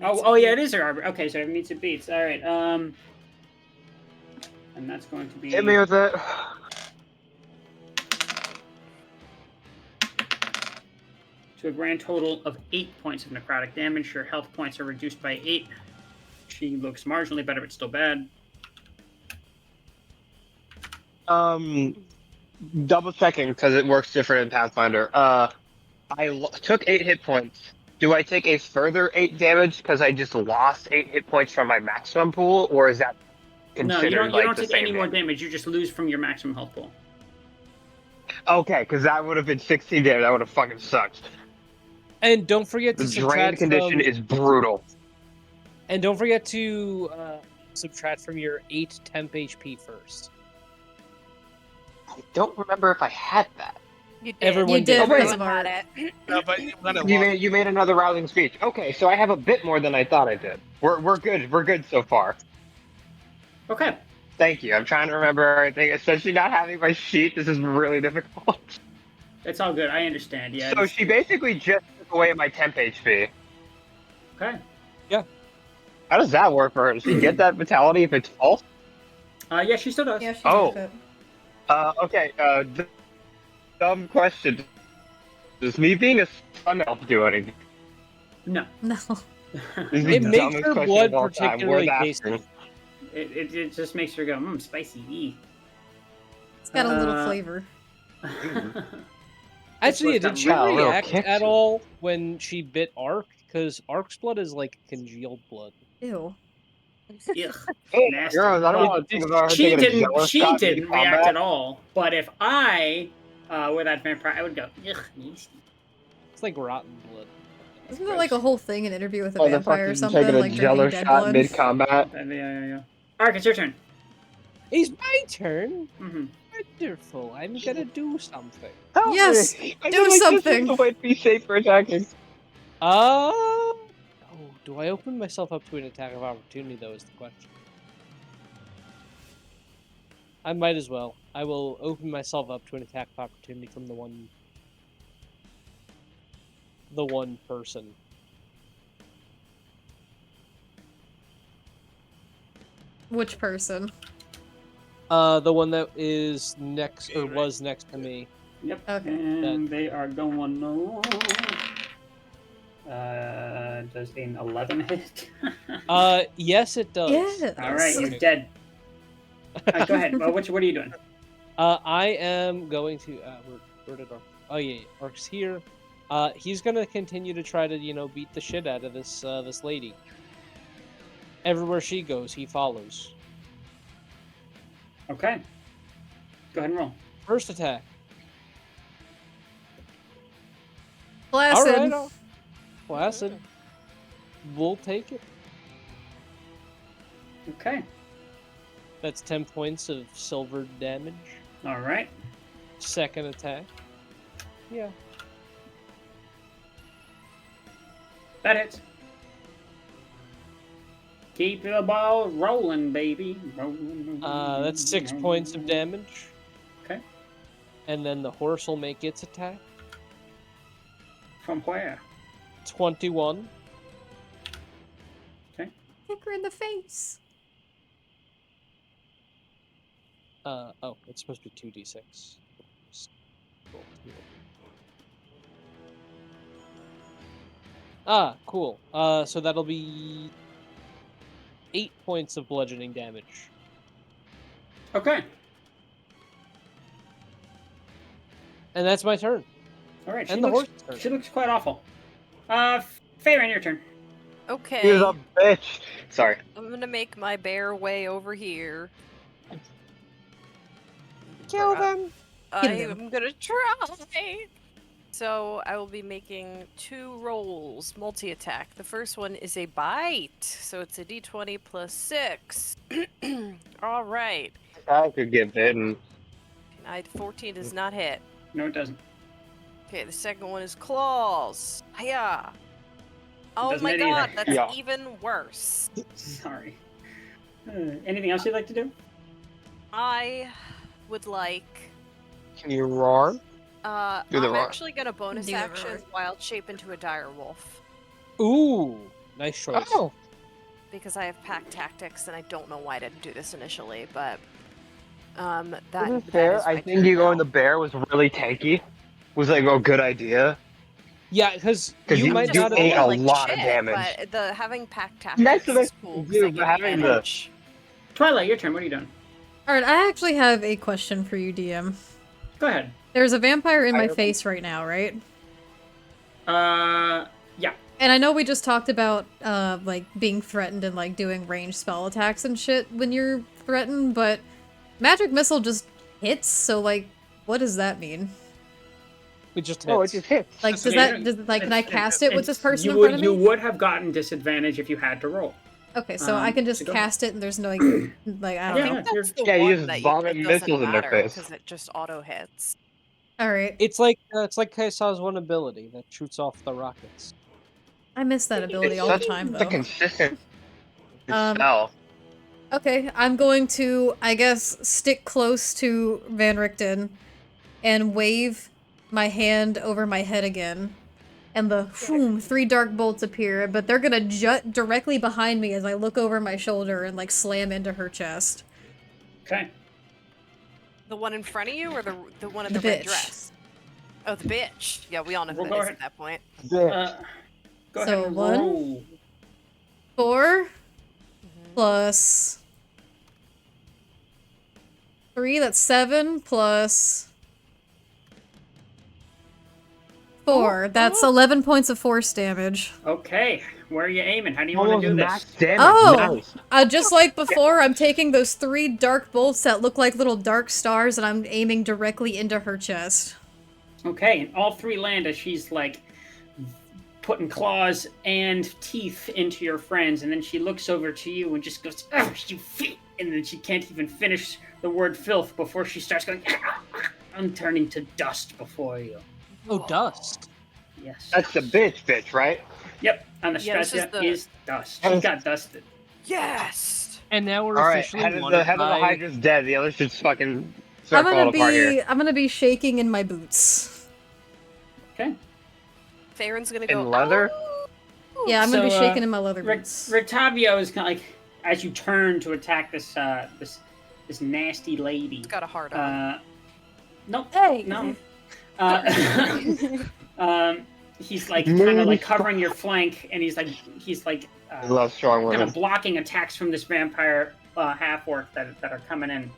Oh, yeah, it is her armor. Okay, so it meets it beats. All right. And that's going to be Hit me with it. to a grand total of 8 points of necrotic damage. Your health points are reduced by 8. She looks marginally better, but still bad. Double checking because it works different in Pathfinder. Took 8 hit points. Do I take a further 8 damage because I just lost 8 hit points from my maximum pool, or is that No, considered you don't. You like don't the take same any more damage? damage. You just lose from your maximum health pool. Okay, because that would have been 16 damage. That would have fucking sucked. And don't forget The to drain subtract condition from, is brutal. and don't forget to subtract from your 8 temp HP first. I don't remember if I had that. You did. Everyone You did, Oh, wait. because of Everyone art. had it. No, but you might have You lost. made another rousing speech. Okay, so I have a bit more than I thought I did. We're good. We're good so far. Okay. Thank you. I'm trying to remember everything, especially not having my sheet. This is really difficult. It's all good. I understand. Yeah. So she basically just took away my temp HP. Okay. How does that work for her? Does she get that vitality if it's false? Yeah, she still does. Yeah, she's Oh. with it. Okay. Dumb question. Does me being a sun elf do anything? No. No. This is the It makes dumbest her question blood of all time. particularly Worth tasty. asking. It just makes her go, spicy. It's got a little Uh, flavor. Actually, did she Wow, little react kicks. at all when she bit Ark? Because Ark's blood is like congealed blood. Ew. Ugh, Hey, nasty. girls, I don't Well, want to think about her she taking a didn't. jello She shot didn't react mid-combat. at all. But if I were that vampire, I would go, ugh, nasty. It's like rotten blood. Isn't there like a whole thing, an interview with a Oh, the vampire or fucking something, taking a like jello drinking dead shot blood? mid-combat. Yeah. Alright, it's your turn. It's my turn. Mm-hmm. Wonderful. I'm gonna do something. Help Yes, me. I do feel like something. This is the way to be safe for attacking. Oh, do I open myself up to an attack of opportunity, though, is the question. I might as well. I will open myself up to an attack of opportunity from the one person. Which person? The one that is next, or was next to me. Yep. Okay. And they are going along. Does an 11 hit? Yes, it does. Yes. Alright, you're dead. Go ahead. What are you doing? I am going to. Where did Ark? Oh yeah, Ark's here. He's gonna continue to try to, beat the shit out of this lady. Everywhere she goes, he follows. Okay. Go ahead and roll. First attack. Placid. All right, Placid. We'll take it. Okay. That's 10 points of silver damage. All right. Second attack. Yeah. That hits. Keep the ball rolling, baby. Rolling. That's 6 points of damage. Okay. And then the horse will make its attack. From where? 21. Kick her in the face. Oh, it's supposed to be 2d6. Ah, cool. So that'll be 8 points of bludgeoning damage. Okay. And that's my turn. All right. And the horse's turn. She looks quite awful. Farron, your turn. Okay. He's a bitch. Sorry. I'm gonna make my bear way over here. Kill them. I Kill them. am gonna try. So I will be making 2 rolls, multi-attack. The first one is a bite, so it's a d20 plus 6. All right. I could get bitten. 14 does not hit. No, it doesn't. Okay, the second one is claws. Hiya. Oh Doesn't my hit god, either. that's Yeah. even worse. Sorry. Anything else you'd like to do? I would like. Can you roar? Do the I'm roar. actually gonna bonus Do the action roar. wild shape into a dire wolf Ooh, nice choice. Oh. because I have pack tactics and I don't know why I didn't do this initially, but To be that fair, is I my think turn you going now. the bear was really tanky. Was like a good idea. Yeah, because 'Cause you you might do not ate have... a lot of shit, damage. But the having pack That's tactics what is I cool do, because I but get having the- advantage. Twilight, your turn. What are you doing? Alright, I actually have a question for you, DM. Go ahead. There's a vampire in my Fire. face right now, right? Yeah. And I know we just talked about, like, being threatened and, like, doing ranged spell attacks and shit when you're threatened, but magic missile just hits, so, like, what does that mean? It just hits. Oh, it just hits. Like, Okay, can I cast it with this person in you front would, of You me? would have gotten disadvantage if you had to roll. Okay, so I can just so go cast it and there's no, like, I don't Yeah, know. yeah. That's the Yeah, you one just that vomit it doesn't missiles in their matter face. because it just auto hits. Alright, It's like Kaisa's one ability that shoots off the rockets. I miss that ability It's all the such time, a though. consistent Um, spell. Okay, I'm going to, I guess, stick close to Van Richten and wave my hand over my head again. And the 3 dark bolts appear, but they're gonna jut directly behind me as I look over my shoulder and, like, slam into her chest. Okay. The one in front of you or the one in The the red bitch. dress? Oh, the bitch. Yeah, we all know who We'll that go is ahead. at that point. Go ahead So, and 1, roll. 4 plus 3, that's 7 plus 4. That's 11 points of force damage. Okay. Where are you aiming? How do you want Almost to do max this? damage. Oh! Nice. Just like before, I'm taking those 3 dark bolts that look like little dark stars and I'm aiming directly into her chest. Okay, and all 3 land as she's like putting claws and teeth into your friends, and then she looks over to you and just goes, "Oh, you feet!" And then she can't even finish the word filth before she starts going, "I'm turning to dust before you." Oh, dust. Yes. That's the bitch, right? Yep. On the Yeah, this is stretcher the- is dust. She got dusted. Yes! And now we're All right, officially head of wanted the by... Hydra's dead. The others should fucking I'm start gonna falling apart here. be shaking in my boots. Okay. Farron's gonna go. In leather? "Ow!" Yeah, I'm gonna be So, shaking in my leather boots. Rictavio is kind of like, as you turn to attack this this nasty lady. It's got a heart on. Nope. Hey! No. He's like kind of like covering your flank, and he's like I love strong kind women. of blocking attacks from this vampire half orc that are coming in.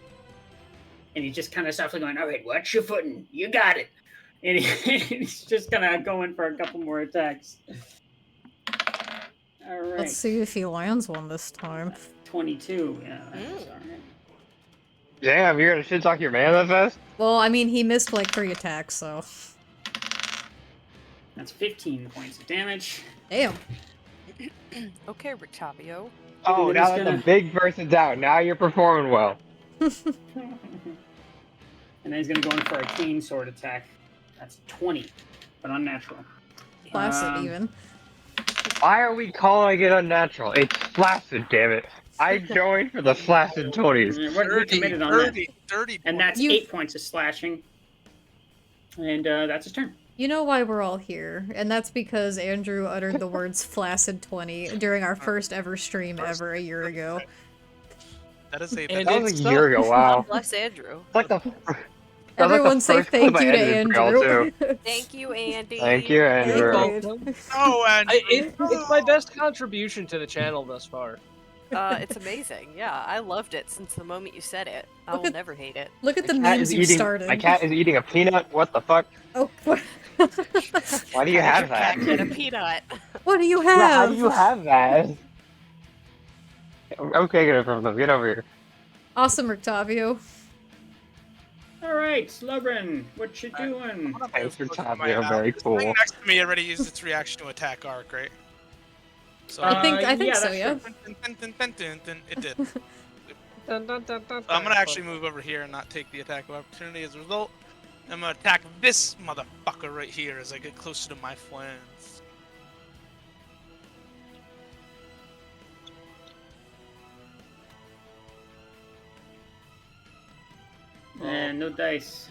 And he's just kind of softly going, "All right, watch your footing. You got it." And he's just kind of going for a couple more attacks. All right. Let's see if he lands one this time. 22. Yeah, that's all right. Damn, you're gonna shit talk your man that fast? Well, I mean, he missed like 3 attacks, so. That's 15 points of damage. Damn. Okay, Rictavio. Oh, And then now he's that the gonna- big person's out, now you're performing well. And then he's going to go in for a cane sword attack. That's 20, but unnatural. Placid, Um, even. Why are we calling it unnatural? It's flaccid, damn it. I joined for the flaccid 20s. What he committed on that. dirty. And that's You- 8 points of slashing. And that's his turn. You know why we're all here, and that's because Andrew uttered the words flaccid 20 during our first ever stream ever a year ago. That is a. And That was it's a year ago, wow. Bless Andrew. It's like the, Everyone say thank you to Andrew. Thank you, Andy. Thank you, Andrew. welcome. Oh, and It's my best contribution to the channel thus far. It's amazing. Yeah, I loved it since the moment you said it. I Look will at- never hate it. Look at the My cat memes is you eating- started. My cat is eating a peanut. What the fuck? Oh, what? Why do you have that? Cat and a peanut. What do you Yeah, how have? do you have that? I'm taking it from them. Get over here. Awesome, Rictavio. All right, Slubrin, what you doing? Thanks for Tavio, very This cool. thing next to me already used its reaction to attack arc, right? So I think yeah, so, that's yeah. it did. I'm gonna actually move over here and not take the attack of opportunity as a result. I'm gonna attack this motherfucker right here as I get closer to my flanks. And no dice.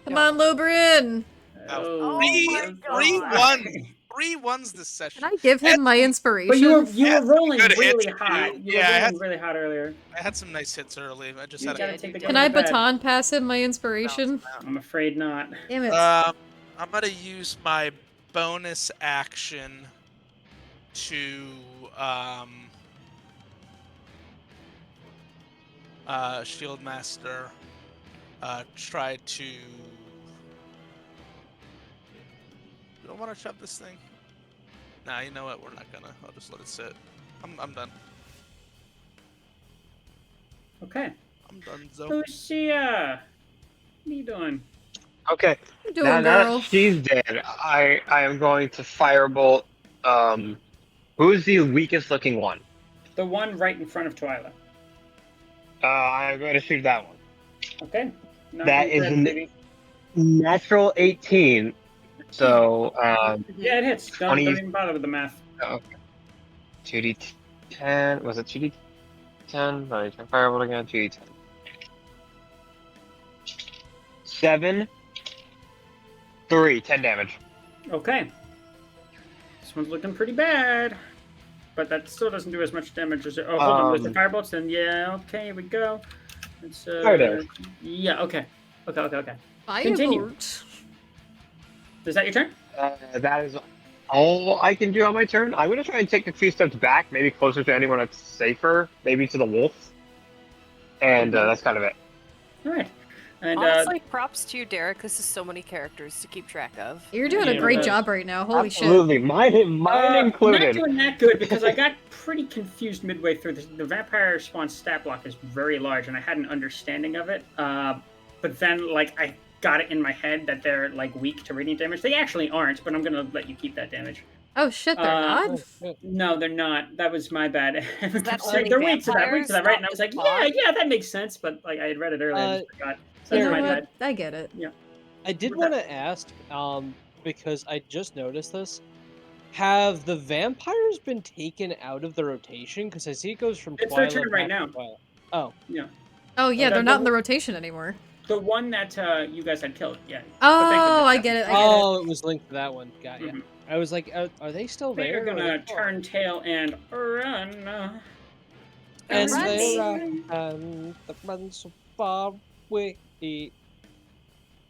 Come on, Lobrin! Oh, Three my ones. 3 1s this session. Can I give him my inspiration? But you Yeah, were rolling good really hits, hot. dude. You Yeah, I were had rolling really hot earlier. I had some nice hits early. I just You had gotta a. take the Can I gun to bed. baton pass him my inspiration? I'm afraid not. Damn it. I'm gonna use my bonus action to Shield Master try to. You don't want to shove this thing? Nah, you know what? We're not gonna. I'll just let it sit. I'm done. Okay. I'm done, Zo. Lucia, what are you doing? Okay, You're doing, now that girl. she's dead, I am going to firebolt. Who's the weakest looking one? The one right in front of Twyla. I'm going to shoot that one. Okay. Not That too is bad, an- baby. Natural 18. So, Yeah, it hits. Don't 20 even bother with the math. 2d10. Was it 2d10? No, you can firebolt again. 2d10. 7. 3. 10 damage. Okay. This one's looking pretty bad. But that still doesn't do as much damage as it. Oh, hold on. Was the firebolts? Then yeah, okay, here we go. It's, Fire damage. Yeah, okay. Okay. Continue. Firebolt. Is that your turn? That is all I can do on my turn. I'm going to try and take a few steps back, maybe closer to anyone that's safer, maybe to the wolf. And that's kind of it. All right. And Honestly, props to you, Derek. This is so many characters to keep track of. You're doing a Yeah, great right. job right now. Holy shit. Absolutely. Mine not included. doing that good because I got pretty confused midway through. The vampire response stat block is very large, and I had an understanding of it. But then, like, I got it in my head that they're like weak to radiant damage. They actually aren't, but I'm gonna let you keep that damage. Oh shit, they're not? No, they're not. That was my bad. that Saying only they're weak to that, vampires, right? And I not was like, the yeah, that makes sense. But like, I had read it earlier, I just forgot. So You that's know my what? bad. I get it. I did want to ask, because I just noticed this. Have the vampires been taken out of the rotation? Because I see it goes from It's their Twilight turn right back to now. Twilight. Oh, Yeah, Oh yeah, that- they're not that- in the rotation anymore. the one that you guys had killed. Yeah. Oh, I get it. oh, it was linked to that one. Got ya. Mhm. I was like, are they still They're there? gonna Or- turn tail and run. And Run. the run so far away.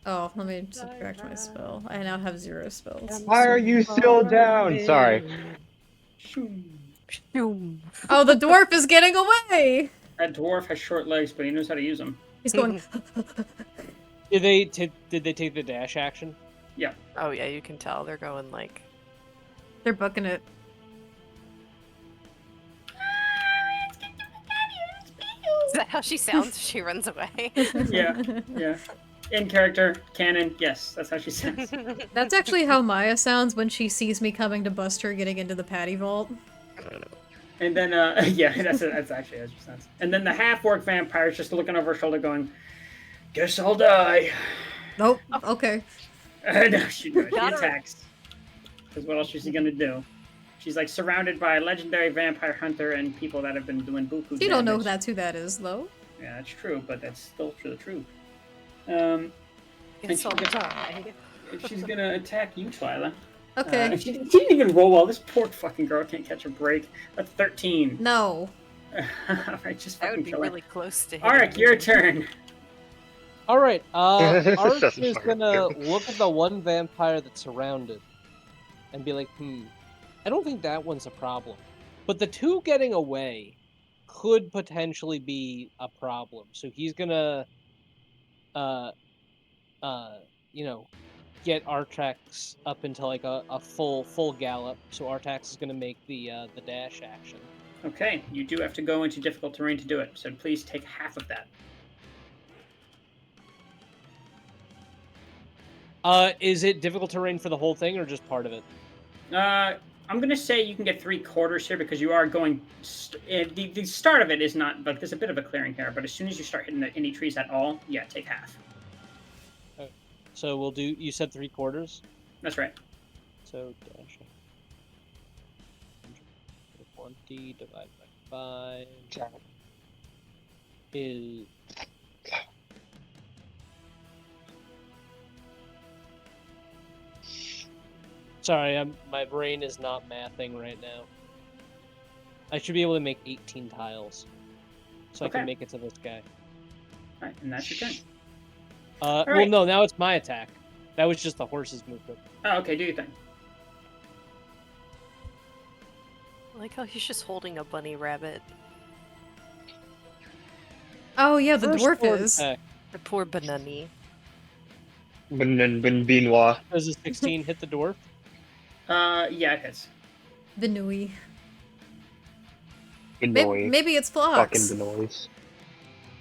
Oh, let me subtract my spell. I now have 0 spells. Why are you still down? Sorry. Oh, the dwarf is getting away! That dwarf has short legs, but he knows how to use them. He's going. Did they take the dash action? Oh yeah, you can tell they're going like. They're booking it. Is that how she sounds? She runs away. Yeah. In character, canon, yes, that's how she says. That's actually how Maya sounds when she sees me coming to bust her getting into the patty vault. And then, yeah, that's actually has sense. And then the half-orc vampire is just looking over her shoulder, going, "Guess I'll die." Nope. Okay. No, she Got her. attacks. Because what else is she gonna do? She's like surrounded by a legendary vampire hunter and people that have been doing buku You don't know damage. who that is, though. Yeah, that's true, but that's still the truth. Guess I'll she's die. she's gonna attack you, Twyla. Okay. She didn't even roll well. This poor fucking girl can't catch a break. That's 13. No. Alright, just That fucking would be kill her. really close to hitting. Arik, your turn. All right. Arch Doesn't is fucking gonna do. look at the one vampire that's surrounded, and be like, I don't think that one's a problem, but the two getting away could potentially be a problem. So he's gonna, you know, get Artax up into like a full gallop. So Artax is gonna make the dash action. Okay, you do have to go into difficult terrain to do it, so please take half of that. Is it difficult terrain for the whole thing or just part of it? I'm gonna say you can get 3/4 here because you are going. The start of it is not, but there's a bit of a clearing here. But as soon as you start hitting any trees at all, yeah, take half. So we'll do. You said 3/4. That's right. So dash 20 divided by 5 is sorry, my brain is not mathing right now. I should be able to make 18 tiles, so I Okay. can make it to this guy. All right, and that's your turn. Well, right. no, now it's my attack. That was just the horse's movement. Oh, okay, do your thing. I like how he's just holding a bunny rabbit. Oh yeah, the First dwarf sword is. attack. The poor banani. Benoit. Does a 16 hit the dwarf? Yeah, it hits. Benui. Benoit. Maybe it's Fucking Phlox. Benoit.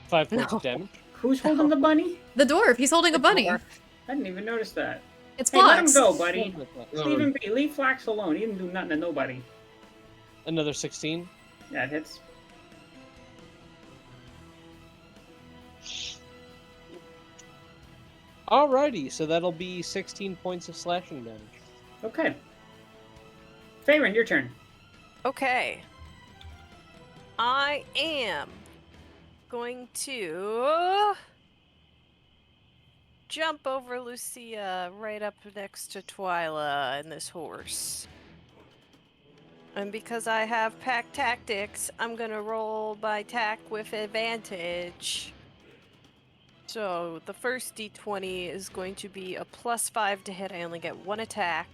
5 points No. of damage. Who's holding the bunny? The dwarf. He's holding a bunny. dwarf. I didn't even notice that. It's Hey, let him Phlox. go, buddy. Oh. Leave him be. Leave Flax alone. He didn't do nothing to nobody. Another 16. Yeah, it hits. Alrighty, so that'll be 16 points of slashing damage. Okay. Faerun, your turn. Okay. I am going to jump over Lucia right up next to Twyla and this horse. And because I have pack tactics, I'm gonna roll my tack with advantage. So the first d20 is going to be a +5 to hit. I only get one attack.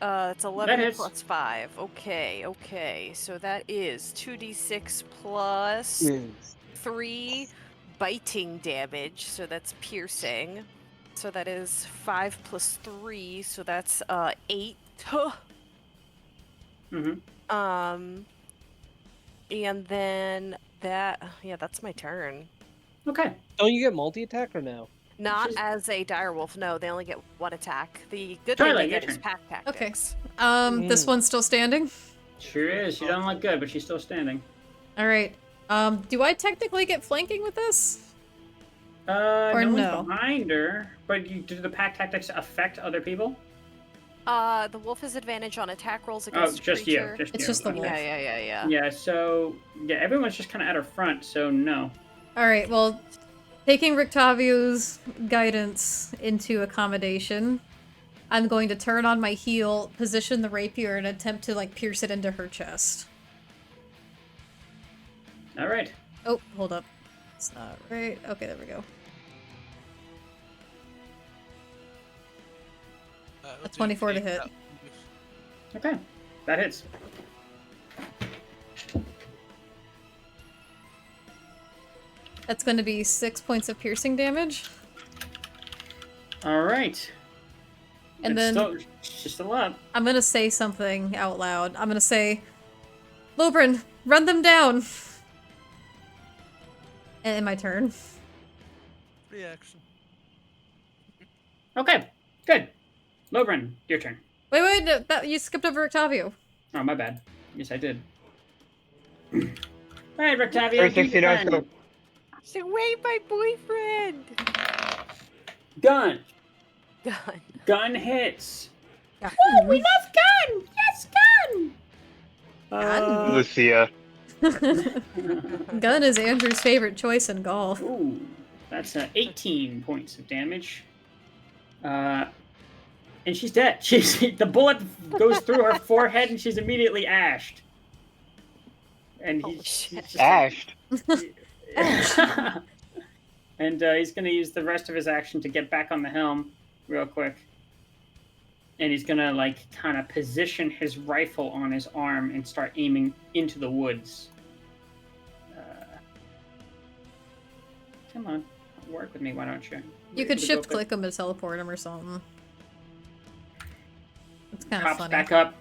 It's 11 hits. plus 5. Okay. So that is 2d6 plus 3 biting damage. So that's piercing. So that is 5 plus 3. So that's 8. Mm-hmm. And then that's my turn. Okay. Don't you get multi-attack or no? Not She's- as a direwolf, no. They only get one attack. The good Twilight, thing they your get is turn. pack tactics. This one's still standing. Sure is. She doesn't look good, but she's still standing. All right. Do I technically get flanking with this? Or no no? one's behind her. But do the pack tactics affect other people? The wolf has advantage on attack rolls against just creature. you. It's just the wolf. Yeah. Yeah, so everyone's just kind of at her front, so no. All right. Well, taking Rictavio's guidance into accommodation, I'm going to turn on my heel, position the rapier, and attempt to pierce it into her chest. All right. Oh, hold up. It's not right. Okay, there we go. A 24 to hit. Okay, that hits. That's going to be 6 points of piercing damage. All right. And She's still up. I'm going to say something out loud. I'm going to say, Lobrin, run them down! And my turn. Reaction. Okay, good. Lobrin, your turn. Wait, no, you skipped over Octavio. Oh, my bad. Yes, I did. All right, Rectavio, do 360 your no gun. scope. So wait, my boyfriend. Gun. Done. Gun hits. Gun. Oh, we love gun. Yes, gun. Gun. Lucia. Gun is Andrew's favorite choice in golf. Ooh, that's 18 points of damage. And she's dead. The bullet goes through her forehead, and she's immediately ashed. And Holy he's shit. just Ashed. and he's going to use the rest of his action to get back on the helm real quick. And he's going to, like, kind of position his rifle on his arm and start aiming into the woods. Come on. Work with me, why don't you? You could shift click him to teleport him or something. It's kind of Pops funny. back up.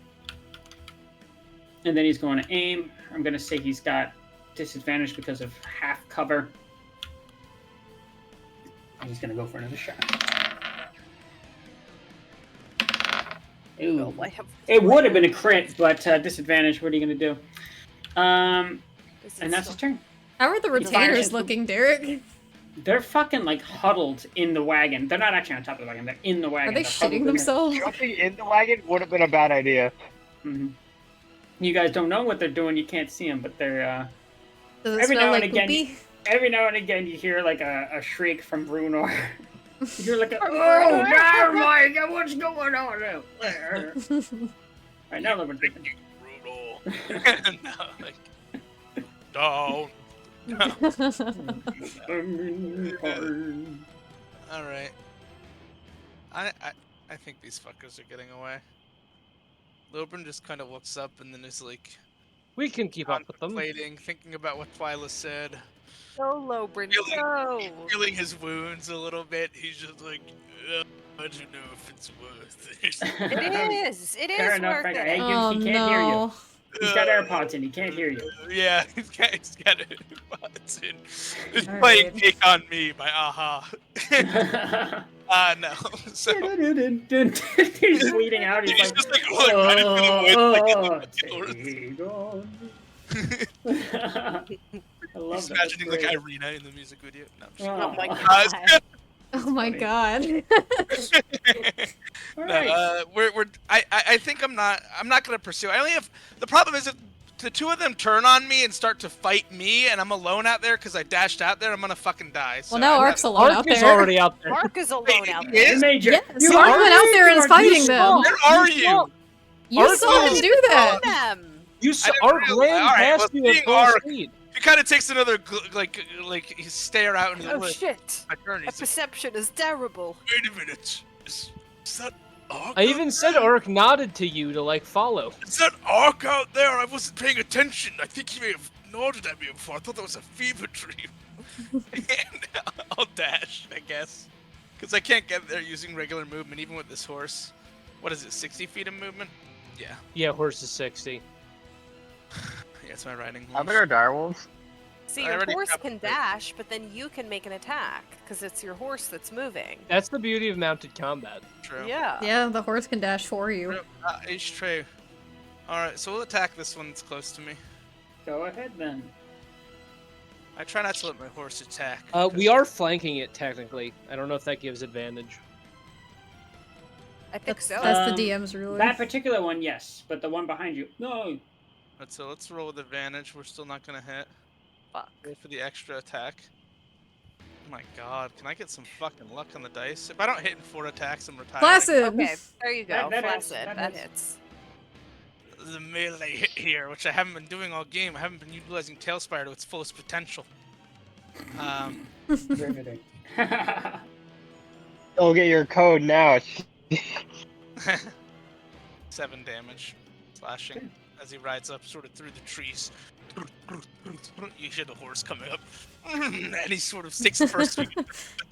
And then he's going to aim. I'm going to say he's got disadvantage because of half cover. And he's going to go for another shot. Ooh. Well, I have It would have been a crit, but disadvantage. What are you going to do? This is And that's his still- turn. How are the He fires retainers into- looking, Derek? They're fucking like huddled in the wagon. They're not actually on top of the wagon. They're in the wagon. Are they They're huddled shitting in there. themselves? Jumping in the wagon would have been a bad idea. Mhm. You guys don't know what they're doing. You can't see them, but they're. Does it Every smell now and like again, poopy? Every now and again, you hear like a shriek from Brunor. You hear like a oh my god, what's going on out there? Right now, we're drinking. Brutal. No, like, don't. All right. I think these fuckers are getting away. Lobrin just kind of looks up and then is like We can keep up with them. contemplating, thinking about what Twyla said, Go, Lobrin, Feeling- go. feeling his wounds a little bit. He's just like, I don't know if it's worth it. It is. It Fair is enough, worth fair enough. it. Hey, Oh he can't hear you. no. He's got AirPods in. He can't hear you. Yeah, he's got AirPods in. It's All playing right. Take On Me by Aha. No. So He's bleeding out. He's he's like, just like running through the woods, oh, like, I love Just that. imagining like Great. Irina in the music video. No, I'm just Oh my Oh. god. Oh my funny. god. All No, right. I think I'm not gonna pursue. I only have the problem is if the two of them turn on me and start to fight me and I'm alone out there because I dashed out there, I'm gonna fucking die. So Well, now I Ark's alone out Ark is there. already out there. Mark is alone Wait, out he there. is? Major. Yes, You Ark are- went out there and you is are- fighting you them. Where are you? You Ark saw him is- do that. Them. You saw I didn't Ark realize- ran all right, past well, you at seeing full Ark- speed. He kind of takes another like stare out into the Oh woods. shit. My turn. My He's like, perception is terrible. wait a minute. Is that Ark? I even out said there? Ark nodded to you to like follow. Is that Ark out there? I wasn't paying attention. I think he may have nodded at me before. I thought that was a fever dream. And I'll dash, I guess. Because I can't get there using regular movement, even with this horse. What is it, 60 feet of movement? Yeah. Yeah, horse is 60. Yeah, it's my riding How horse. big are direwolves? See, I your already horse got can it. dash, but then you can make an attack because it's your horse that's moving. That's the beauty of mounted combat. True. Yeah. Yeah, the horse can dash for you. True. It's true. Alright, so we'll attack this one that's close to me. Go ahead then. I try not to let my horse attack. We are flanking it technically. I don't know if that gives advantage. I think so. That's the DM's ruler. That particular one, yes, but the one behind you, no. Let's roll with advantage. We're still not gonna hit. Fuck. Go for the extra attack. Oh my god, can I get some fucking luck on the dice? If I don't hit in 4 attacks, I'm retiring. Placid! Okay, there you go. That hits, Placid. that That hits. hits. The melee hit here, which I haven't been doing all game. I haven't been utilizing Tailspire to its fullest potential. Riveting. Go get your code now. 7 damage. Slashing as he rides up sort of through the trees. You hear the horse coming up. And he sort of takes the first feet.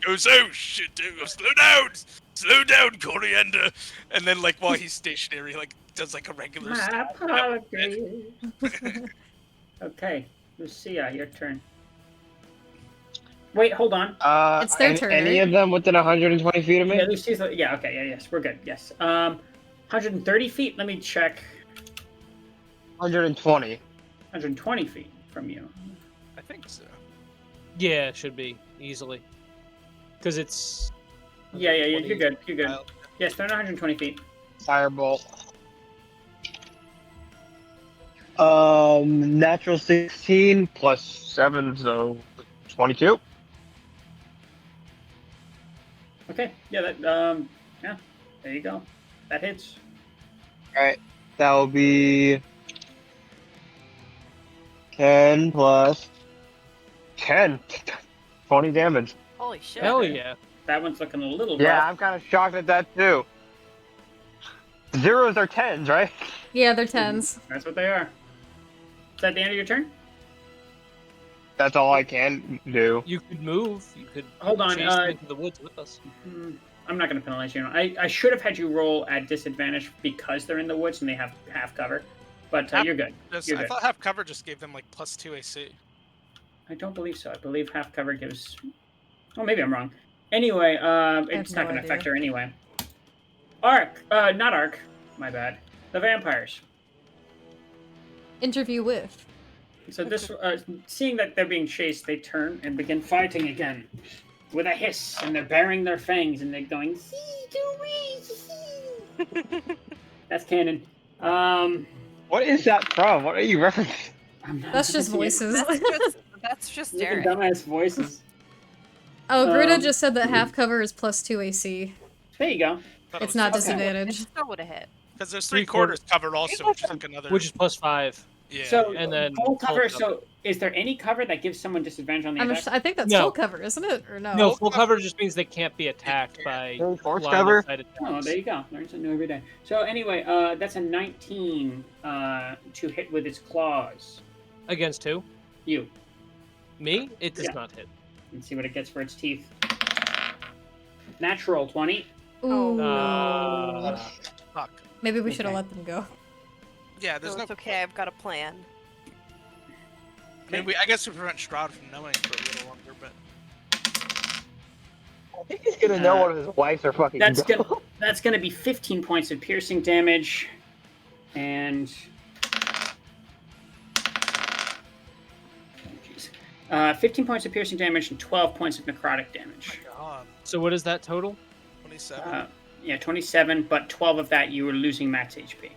Goes, oh shit, dude, slow down, Coriander. And then like while he's stationary, like does like a regular My step. apologies. Okay, Lucia, your turn. Wait, hold on. It's their turn, Any right? of them within 120 feet of me? Yeah, Lucia's. Yeah, okay, yeah, yes, we're good. Yes. 130 feet. Let me check. 120. 120 feet from you. I think so. Yeah, it should be easily. Because it's. Yeah, you're 120. good. You're good. Wild. Yes, they're not 120 feet. Firebolt. Natural 16 plus 7, so 22. Okay, yeah, yeah, there you go. That hits. Alright, that will be 10 plus 10. 20 damage. Holy shit. Hell Okay. yeah. That one's looking a little Yeah, rough. I'm kind of shocked at that too. Zeros are 10s, right? Yeah, they're 10s. That's what they are. Is that the end of your turn? That's all I can do. You could move. You could Hold on. chase them into the woods with us. I'm not going to penalize you. I should have had you roll at disadvantage because they're in the woods and they have half cover. But you're good. You're I good. thought half cover just gave them like +2 AC. I don't believe so. I believe half cover gives. Oh, maybe I'm wrong. Anyway, it's not no going to affect idea. her anyway. Arc. Not Arc. My bad. The vampires. Interview with. So this, seeing that they're being chased, they turn and begin fighting again, with a hiss, and they're baring their fangs, and they're going, "See, do we?" That's canon. What is that from? What are you referencing? That's just voices. That's just Making Derek. dumbass voices. Oh, Gruta Um, just said that half cover is +2 AC. There you go. It's not okay. It disadvantage. still would have hit. Because there's Three 3/4 covered also, which is like another. Which is +5. Yeah. So And then full cover. full So is there any cover that gives someone disadvantage on the attack? I think that's No. full cover, isn't it? Or no? No, full cover just means they can't be attacked by Force line cover? of sight attacks. Oh, there you go. Learn something new every day. So anyway, that's a 19 to hit with its claws. Against who? You. Me? It does Yeah. not hit. Let's see what it gets for its teeth. Natural 20. Ooh. Fuck. Maybe we should have Okay. let them go. Yeah, there's So no. it's okay, I've got a plan. I mean, I guess we prevent Strahd from knowing for a little longer, but I think he's gonna know one of his wives are fucking That's dumb. that's gonna be 15 points of piercing damage, and 15 points of piercing damage and 12 points of necrotic damage. God, So what is that total? 27. Yeah, 27, but 12 of that you were losing max HP.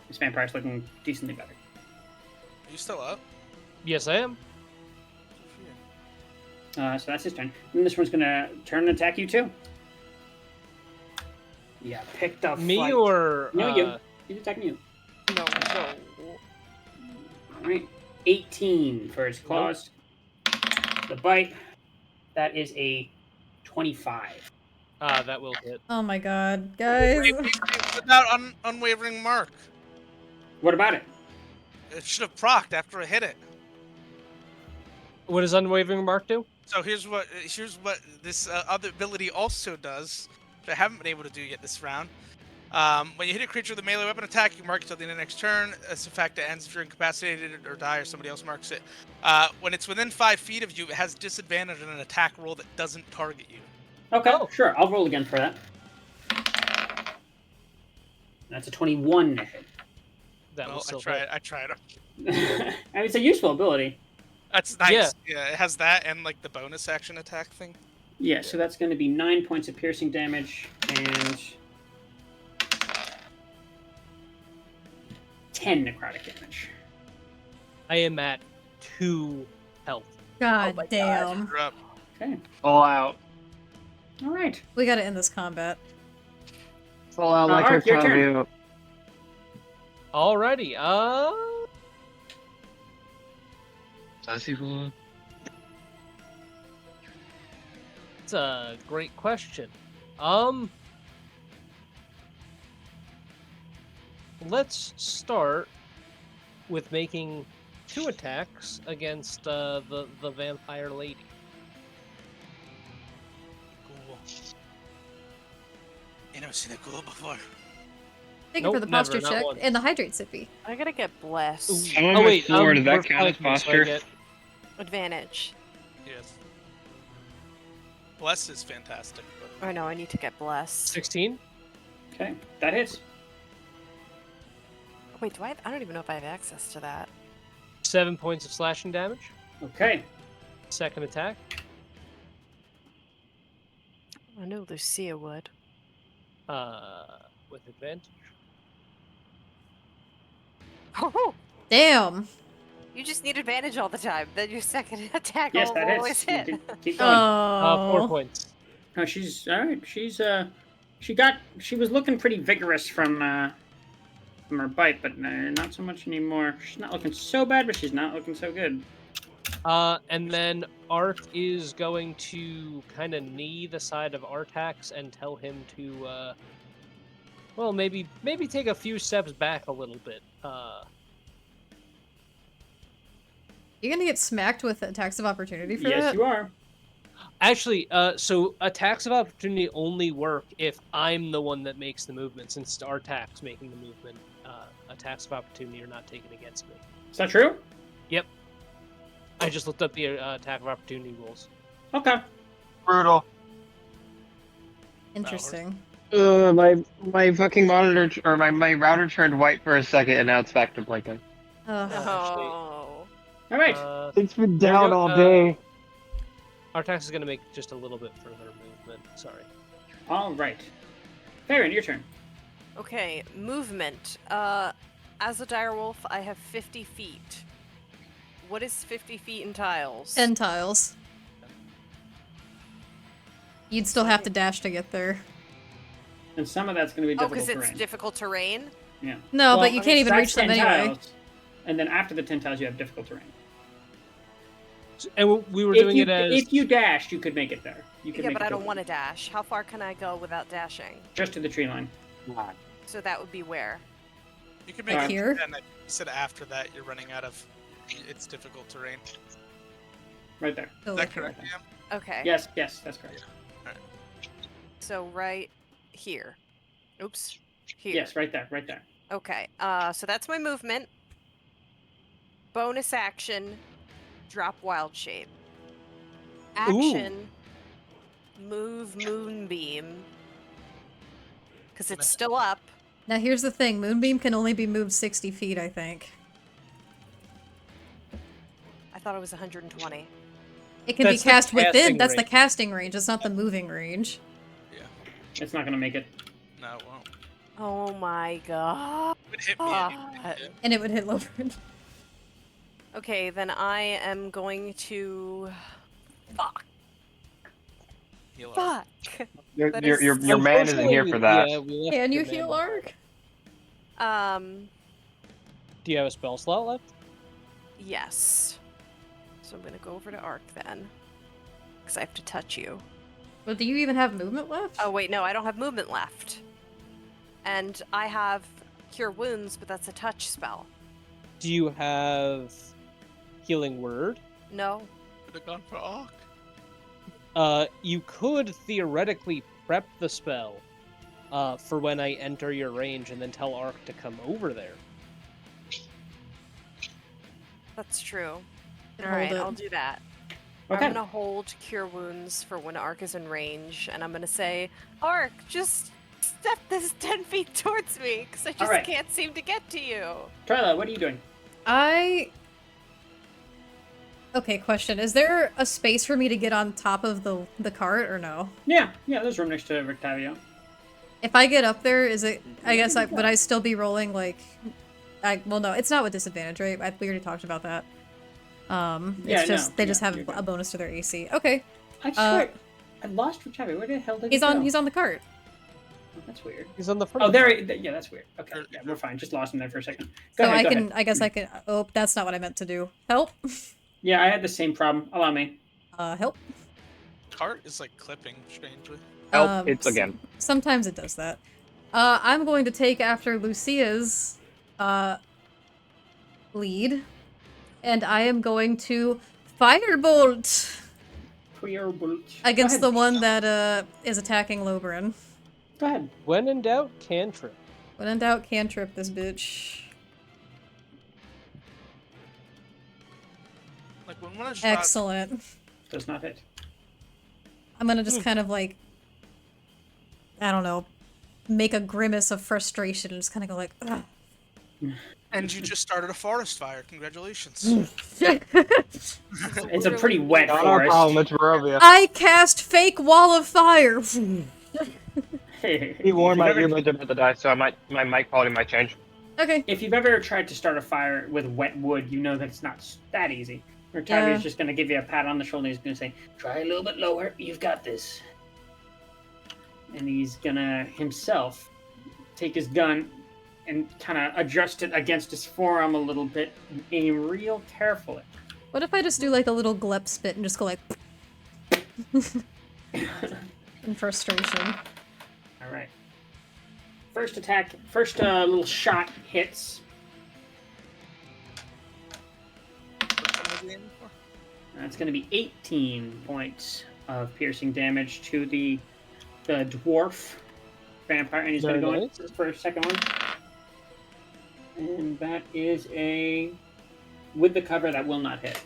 This vampire's looking decently better. Are you still up? Yes, I am. So that's his turn. And this one's gonna turn and attack you too. Yeah, picked up. Me fight. or No, you. He's attacking you. No, no. All right, 18 for his claws. The bite. That is a 25. That will hit. Oh my god, guys. Without unwavering mark. What about it? It should have procced after I hit it. What does Unwavering Mark do? So here's what this other ability also does, which I haven't been able to do yet this round. When you hit a creature with a melee weapon attack, you mark it till the end of the next turn. It's a fact that ends if you're incapacitated or die or somebody else marks it. When it's within 5 feet of you, it has disadvantage on an attack roll that doesn't target you. Okay, Oh. sure. I'll roll again for that. That's a 21 to hit. That will Well, still I tried. I mean, it's a useful ability. That's nice. Yeah. Yeah, it has that and like the bonus action attack thing. Yeah, so that's going to be 9 points of piercing damage and 10 necrotic damage. I am at 2 health. God my damn. You're up. Okay. All out. All right. We gotta end this combat. All out like Ark, your her turn. time. Alrighty. Does he want? That's a great question. Let's start with making 2 attacks against the vampire lady. Cool. You never seen a ghoul before. Thank you for the Nope, never, posture not check once. and the hydrate sippy. I gotta get blessed. Ooh. I'm on Oh my wait, floor, does that we're count as flanking, so I posture? get- Advantage. Yes. Bless is fantastic. But I know, I need to get blessed. 16. Okay, that hits. Wait, do I don't even know if I have access to that. 7 points of slashing damage. Okay. Second attack. I know Lucia would. With advantage. Oh, Damn. you just need advantage all the time. Then your second attack Yes, will that always hits. You hit. can keep going. 4 Oh. points. No, she's all right. She was looking pretty vigorous from her bite, but not so much anymore. She's not looking so bad, but she's not looking so good. And then Art is going to kind of knee the side of Artax and tell him to, well, maybe take a few steps back a little bit. You're gonna get smacked with attacks of opportunity for Yes, that? you are. Actually, so attacks of opportunity only work if I'm the one that makes the movement. Since it's Artax making the movement, attacks of opportunity are not taken against me. Is that true? Yep. I just looked up the attack of opportunity rules. Okay. Brutal. Interesting. My fucking monitor or my router turned white for a second, and now it's back to blinking. Ugh. Actually, Oh. All right. It's been There we down go, all day. Artax is going to make just a little bit further movement. Sorry. All right. Farron, your turn. Okay, movement. As a direwolf, I have 50 feet. What is 50 feet in tiles? 10 tiles. You'd still have to dash to get there. And some of that's going to be Oh, difficult because it's terrain. difficult terrain? Yeah. No, Well, but you can't even that's reach them 10 anyway. tiles, and then after the 10 tiles, you have difficult terrain. And we were doing it as... If you dashed, you could make it there. You could Yeah, make but it I don't go want to dash. How far can I go without dashing? just to the tree line. So that would be where? You can make Alright. it Here? and you said after that you're running out of it's difficult terrain. Right there. Oh, Is that okay. correct, Cam? Okay. Yes, that's correct. So right here. Oops. Here. Yes, right there, right there. Okay. So that's my movement. Bonus action. Drop wild shape. Action. Move moonbeam. Because it's still up. Now here's the thing, Moonbeam can only be moved 60 feet, I think. I thought it was 120. It can That's be the cast within, casting that's the range. casting range, it's not the moving range. Yeah. It's not going to make it. No, it won't. Oh my god. It would hit me anyway. Yeah. And it would hit Loverin. Okay, then I am going to... Fuck. Heal up. Fuck. Your That your is- your man isn't here for that. Yeah, we left Can you your man heal behind. Ark? Do you have a spell slot left? Yes. So I'm gonna go over to Ark then. Because I have to touch you. But do you even have movement left? Oh wait, no, I don't have movement left. And I have Cure Wounds, but that's a touch spell. Do you have Healing Word? No. Could have gone for Ark. You could theoretically prep the spell for when I enter your range and then tell Ark to come over there. That's true. Then Alright, hold it. I'll do that. Okay. I'm gonna hold Cure Wounds for when Ark is in range, and I'm gonna say, Ark, just step this 10 feet towards me, because I just Alright. can't seem to get to you. Twyla, what are you doing? Okay, question. Is there a space for me to get on top of the cart, or no? Yeah, there's room next to Rictavio. If I get up there, is it... I guess would I still be rolling, like... well, no, it's not with disadvantage, right? We already talked about that. Yeah, It's just... no, they just yeah, have you're good. a bonus to their AC. Okay. I swear, I lost Rictavio. Where the hell did he He's go? on the cart. Oh, that's weird. He's on the front. Oh, yeah, that's weird. Okay, yeah, we're fine. Just lost him there for a second. Go So ahead, go I can... ahead. I guess I can... Oh, that's not what I meant to do. Help? Yeah, I had the same problem. Allow me. Help? Cart is like clipping strangely. Help! It's again. Sometimes it does that. I'm going to take after Lucia's lead, and I am going to firebolt Queer bolt. against Go the ahead. one that is attacking Lobrin. Go ahead. When in doubt, cantrip. When in doubt, cantrip this bitch. Like when one of Strahd, Excellent. Does not hit. I'm gonna just kind of like, I don't know, make a grimace of frustration and just kind of go like, ugh. And you just started a forest fire. Congratulations. It's a pretty wet Not our forest. problem, it's Barovia. I cast fake wall of fire. Be warned, my earbuds are about to die, so my mic quality might change. Okay. If you've ever tried to start a fire with wet wood, you know that it's not that easy. Or Tyler's just going to give you a pat on the shoulder. He's going to say, try a little bit lower. You've got this. And he's going to himself take his gun and kind of adjust it against his forearm a little bit and aim real carefully. What if I just do like a little glep spit and just go like in frustration? All right. First attack, first little shot hits. That's going to be 18 points of piercing damage to the dwarf vampire, and he's going to go in for a second one. And that is a with the cover that will not hit.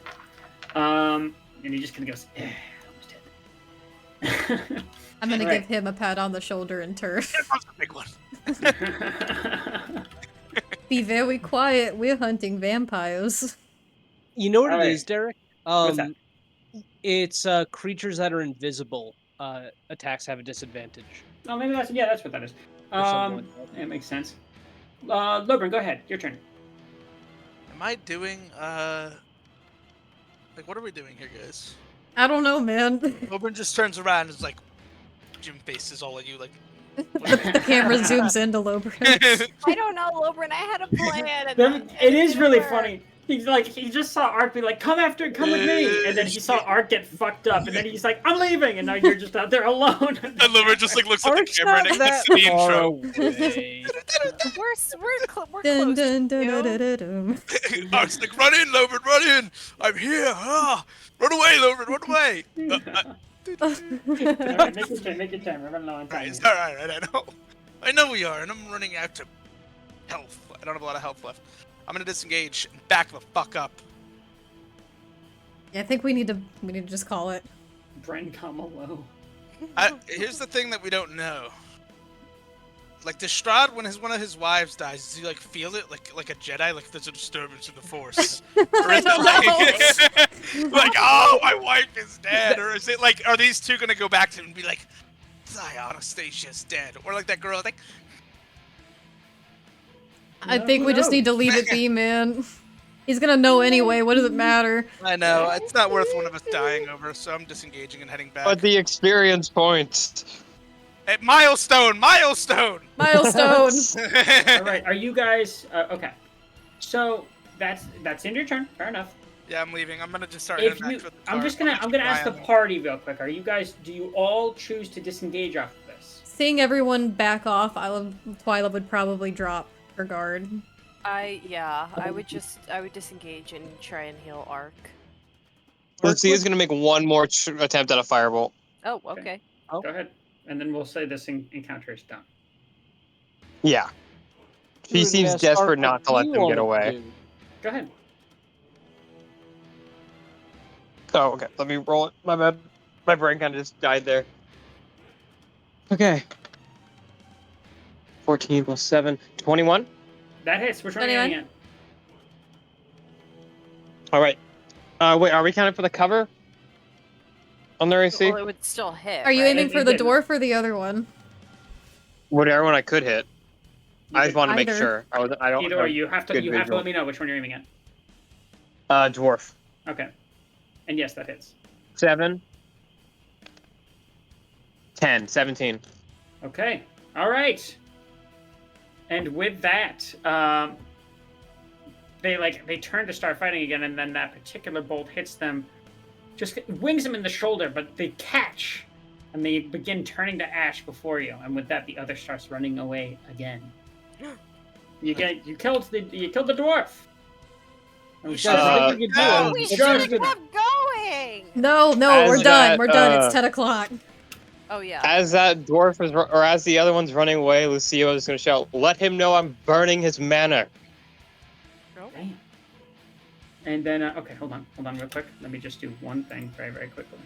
And he just kind of goes, almost hit. I'm gonna give him a pat on the shoulder and turf. That was a big one. Be very quiet. We're hunting vampires. You know what All it right. is, Derek? What's that? It's creatures that are invisible. Attacks have a disadvantage. Oh, maybe that's what that is. Or something like that. It makes sense. Lobrin, go ahead. Your turn. Am I doing like what are we doing here, guys? I don't know, man. Oben just turns around and is like, Jim faces all at you like. The camera zooms into Lobrin. I don't know, Lobrin. I had a plan. And It is didn't really work. funny. He's like, he just saw Art be like, come with me, and then he saw Art get fucked up, and then he's like, I'm leaving, and now you're just out there alone. And Lover just like looks at the Art's camera and not it that hits the far intro. away. We're Dun, close. dun, dun, you know? dun, dun, dun, dun. Art's like, run in, Lover, run in! I'm here! Ah! Run away, Lover, run away! Alright, make your turn. We're running low on time. It's alright, I know we are, and I'm running out to health. I don't have a lot of health left. I'm gonna disengage and back the fuck up. Yeah, I think we need to just call it. Bren Kamalo. Here's the thing that we don't know. Like, does Strahd, when one of his wives dies, does he like feel it like a Jedi, like there's a disturbance in the Force? Or is it like oh, my wife is dead? Or is it like, are these two gonna go back to him and be like, Anastasia's dead? Or like that girl, like, I think we just need to leave it be, man. He's gonna know anyway. What does it matter? I know, it's not worth one of us dying over, so I'm disengaging and heading back. But the experience points. Hey, milestone! Milestone. Alright, are you guys okay. So that's in your turn, fair enough. Yeah, I'm leaving. I'm gonna just start If heading you back to the I'm car. gonna ask the party real quick. Are you guys do you all choose to disengage off of this? Seeing everyone back off, Twyla would probably drop her guard. I would disengage and try and heal Ark. Let's see, he's gonna make one more attempt at a firebolt. Oh, okay. Go ahead. And then we'll say this encounter is done. Yeah. He seems desperate not to let them get away. Go ahead. Oh, okay. Let me roll it. My bad. My brain kind of just died there. Okay. 14 plus 7. 21? That hits. Which one are you aiming at? Alright. Wait, are we counting for the cover? On their AC? Well, it would still hit. Are you right? aiming for the dwarf or the other one? Whatever one I could hit. I just want to make either. sure. I don't. Either or, you have to visual. let me know which one you're aiming at. Dwarf. Okay. And yes, that hits. 7. 10. 17. Okay. All right. And with that, they turn to start fighting again, and then that particular bolt hits them, just wings them in the shoulder, but they catch, and they begin turning to ash before you. And with that, the other starts running away again. You killed the dwarf. You guys, we should have kept going. No, As we're done. that, We're done. It's 10 o'clock. Oh yeah. As that dwarf is, or as the other one's running away, Lucio is going to shout, "Let him know I'm burning his manor." Okay. And then, okay, hold on real quick. Let me just do one thing very, very quickly.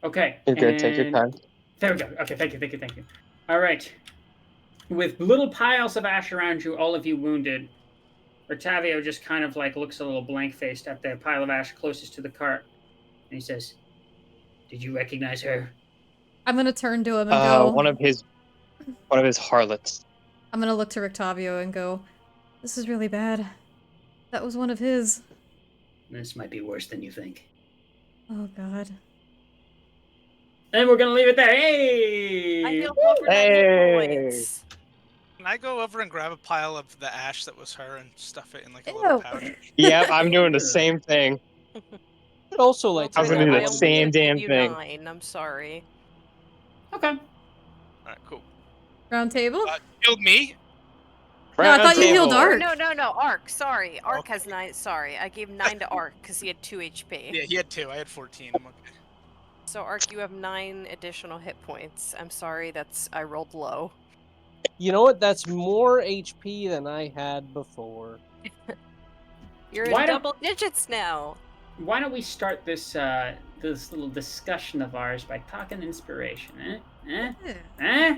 Okay. You're good. Take your time. There we go. Okay, thank you. All right. With little piles of ash around you, all of you wounded, Rotavio just kind of like looks a little blank-faced at the pile of ash closest to the cart, and he says, "Did you recognize her?" I'm gonna turn to him and go. One of his harlots. I'm gonna look to Rictavio and go, this is really bad. That was one of his. This might be worse than you think. Oh god. And we're gonna leave it there. Hey! I feel over 9 hit Hey! points. Can I go over and grab a pile of the ash that was her and stuff it in like a Ew. little pouch? Yep, I'm doing the same thing. I'd also like to I was Mildred, gonna do grab the I one only same can give damn you thing. 9. I'm sorry. Okay. Alright, cool. Round table? Killed me. No, I Round thought you healed table. Ark. No, Ark. Sorry. Ark Okay. has 9. Sorry. I gave 9 to Ark because he had 2 HP. Yeah, he had 2. I had 14. I'm okay. So, Ark, you have 9 additional hit points. I'm sorry, I rolled low. You know what? That's more HP than I had before. You're Why in don't- double digits now. Why don't we start this this little discussion of ours by talking inspiration, eh?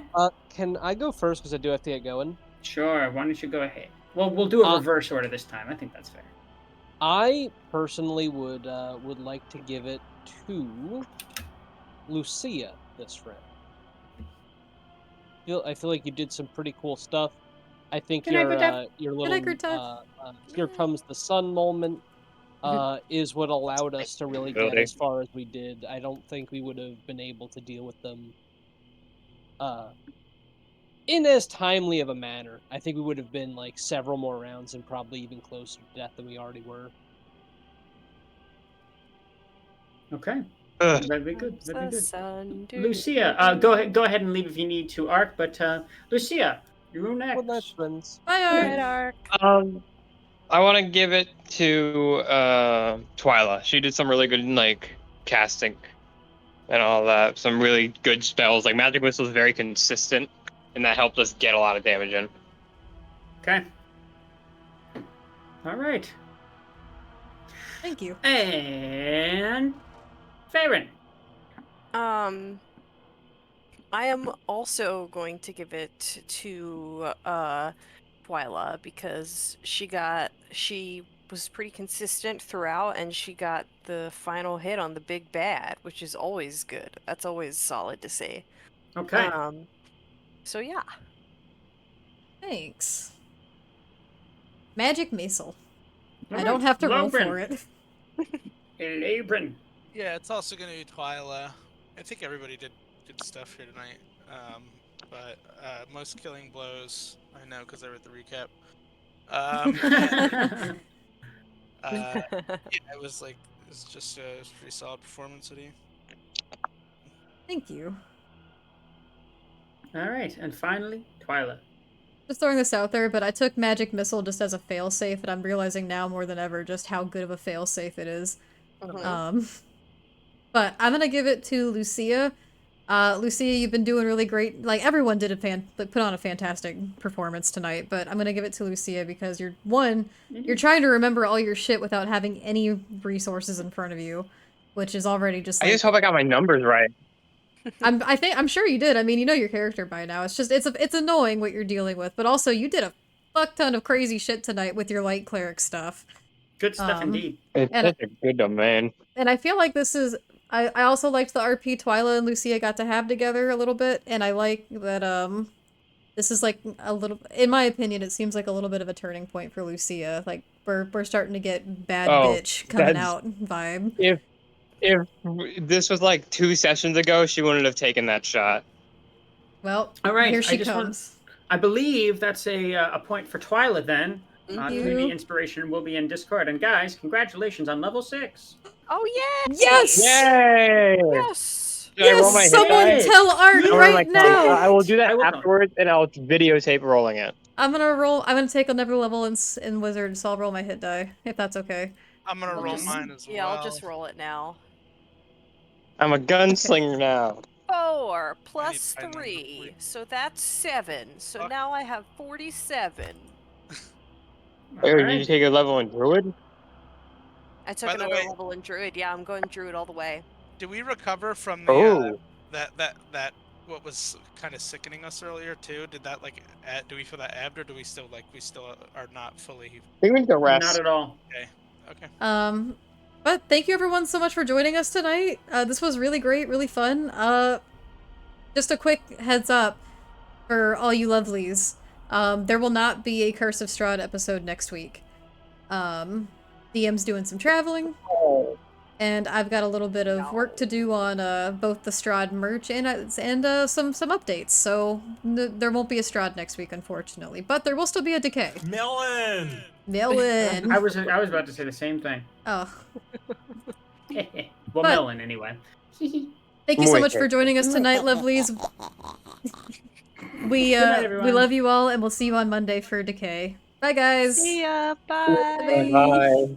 Can I go first because I do have to get going? Sure. Why don't you go ahead? Well, we'll do a Uh, reverse order this time. I think that's fair. I personally would like to give it to Lucia this round. I feel like you did some pretty cool stuff. I think Good night, good night. your Good night, little Gurtov. here comes the sun moment is what allowed us to really get Really? as far as we did. I don't think we would have been able to deal with them in as timely of a manner. I think we would have been like several more rounds and probably even closer to death than we already were. Okay. Ugh. Very good. Very The good. sun, Lucia, go ahead and leave if you need to, Ark. But Lucia, you're next. Well, that's friends. Bye, Good Ark. Ark. I want to give it to Twyla. She did some really good like casting and all that. Some really good spells. Like Magic Missile is very consistent, and that helped us get a lot of damage in. Okay. All right. Thank you. And Farron. I am also going to give it to Twyla because she was pretty consistent throughout and she got the final hit on the big bad, which is always good. That's always solid to see. Okay. So yeah. Thanks. Magic Missile. All I don't right, have to roll Lobrin. for it. Labrin. Yeah, it's also gonna be Twyla. I think everybody did good stuff here tonight. But most killing blows, I know because I read the recap. Yeah, it was just a pretty solid performance today. Thank you. All right, and finally, Twyla. Just throwing this out there, but I took Magic Missile just as a failsafe, and I'm realizing now more than ever just how good of a failsafe it is. But I'm gonna give it to Lucia. Lucia, you've been doing really great. Like, everyone did put on a fantastic performance tonight, but I'm gonna give it to Lucia because you're trying to remember all your shit without having any resources in front of you, which is already just I like, just hope I got my numbers right. I'm sure you did. I mean, you know your character by now. It's just it's annoying what you're dealing with, but also you did a fuck ton of crazy shit tonight with your light cleric stuff. Good stuff indeed. It's And- such a good domain. And I feel like this is I also liked the RP Twyla and Lucia got to have together a little bit, and I like that this is like a little, in my opinion, it seems like a little bit of a turning point for Lucia. Like we're starting to get bad bitch coming out vibe. If this was like 2 sessions ago, she wouldn't have taken that shot. Well, All right, here she I just want- comes. I believe that's a point for Twyla then. Thank 2D you. inspiration will be in Discord. And guys, congratulations on level 6. Oh yeah! Yes! Yay! Yes! Should I roll my Yes! hit Someone die? tell Art Yes! Or right like, now! I will do that I will not. afterwards, and I'll videotape rolling it. I'm gonna take another level in Wizard, so I'll roll my hit die, if that's okay. I'm gonna I'll roll just- mine as Yeah, well. I'll just roll it now. I'm a gunslinger now. 4 plus I need 3, so that's 7. So Fuck. now I have 47. Wait, did you Alright. take a level in Druid? I took By the another way- level in Druid. Yeah, I'm going Druid all the way. Did we recover from the Oh. that what was kind of sickening us earlier too? Did that like do we feel that ebbed, or do we still are not fully I think we need to Not rest. at all. okay? But thank you everyone so much for joining us tonight. This was really great, really fun. Just a quick heads up for all you lovelies. There will not be a Curse of Strahd episode next week. DM's doing some traveling. And I've got a little bit of work to do on both the Strahd merch and some updates. So there won't be a Strahd next week, unfortunately, but there will still be a Decay. Melon. Melon. I was about to say the same thing. Oh, Well, But- Melon anyway. thank you so Muy much for good. joining us tonight, lovelies. We night, we everyone. love you all, and we'll see you on Monday for Decay. Bye, guys. See ya. Bye. Bye. Bye.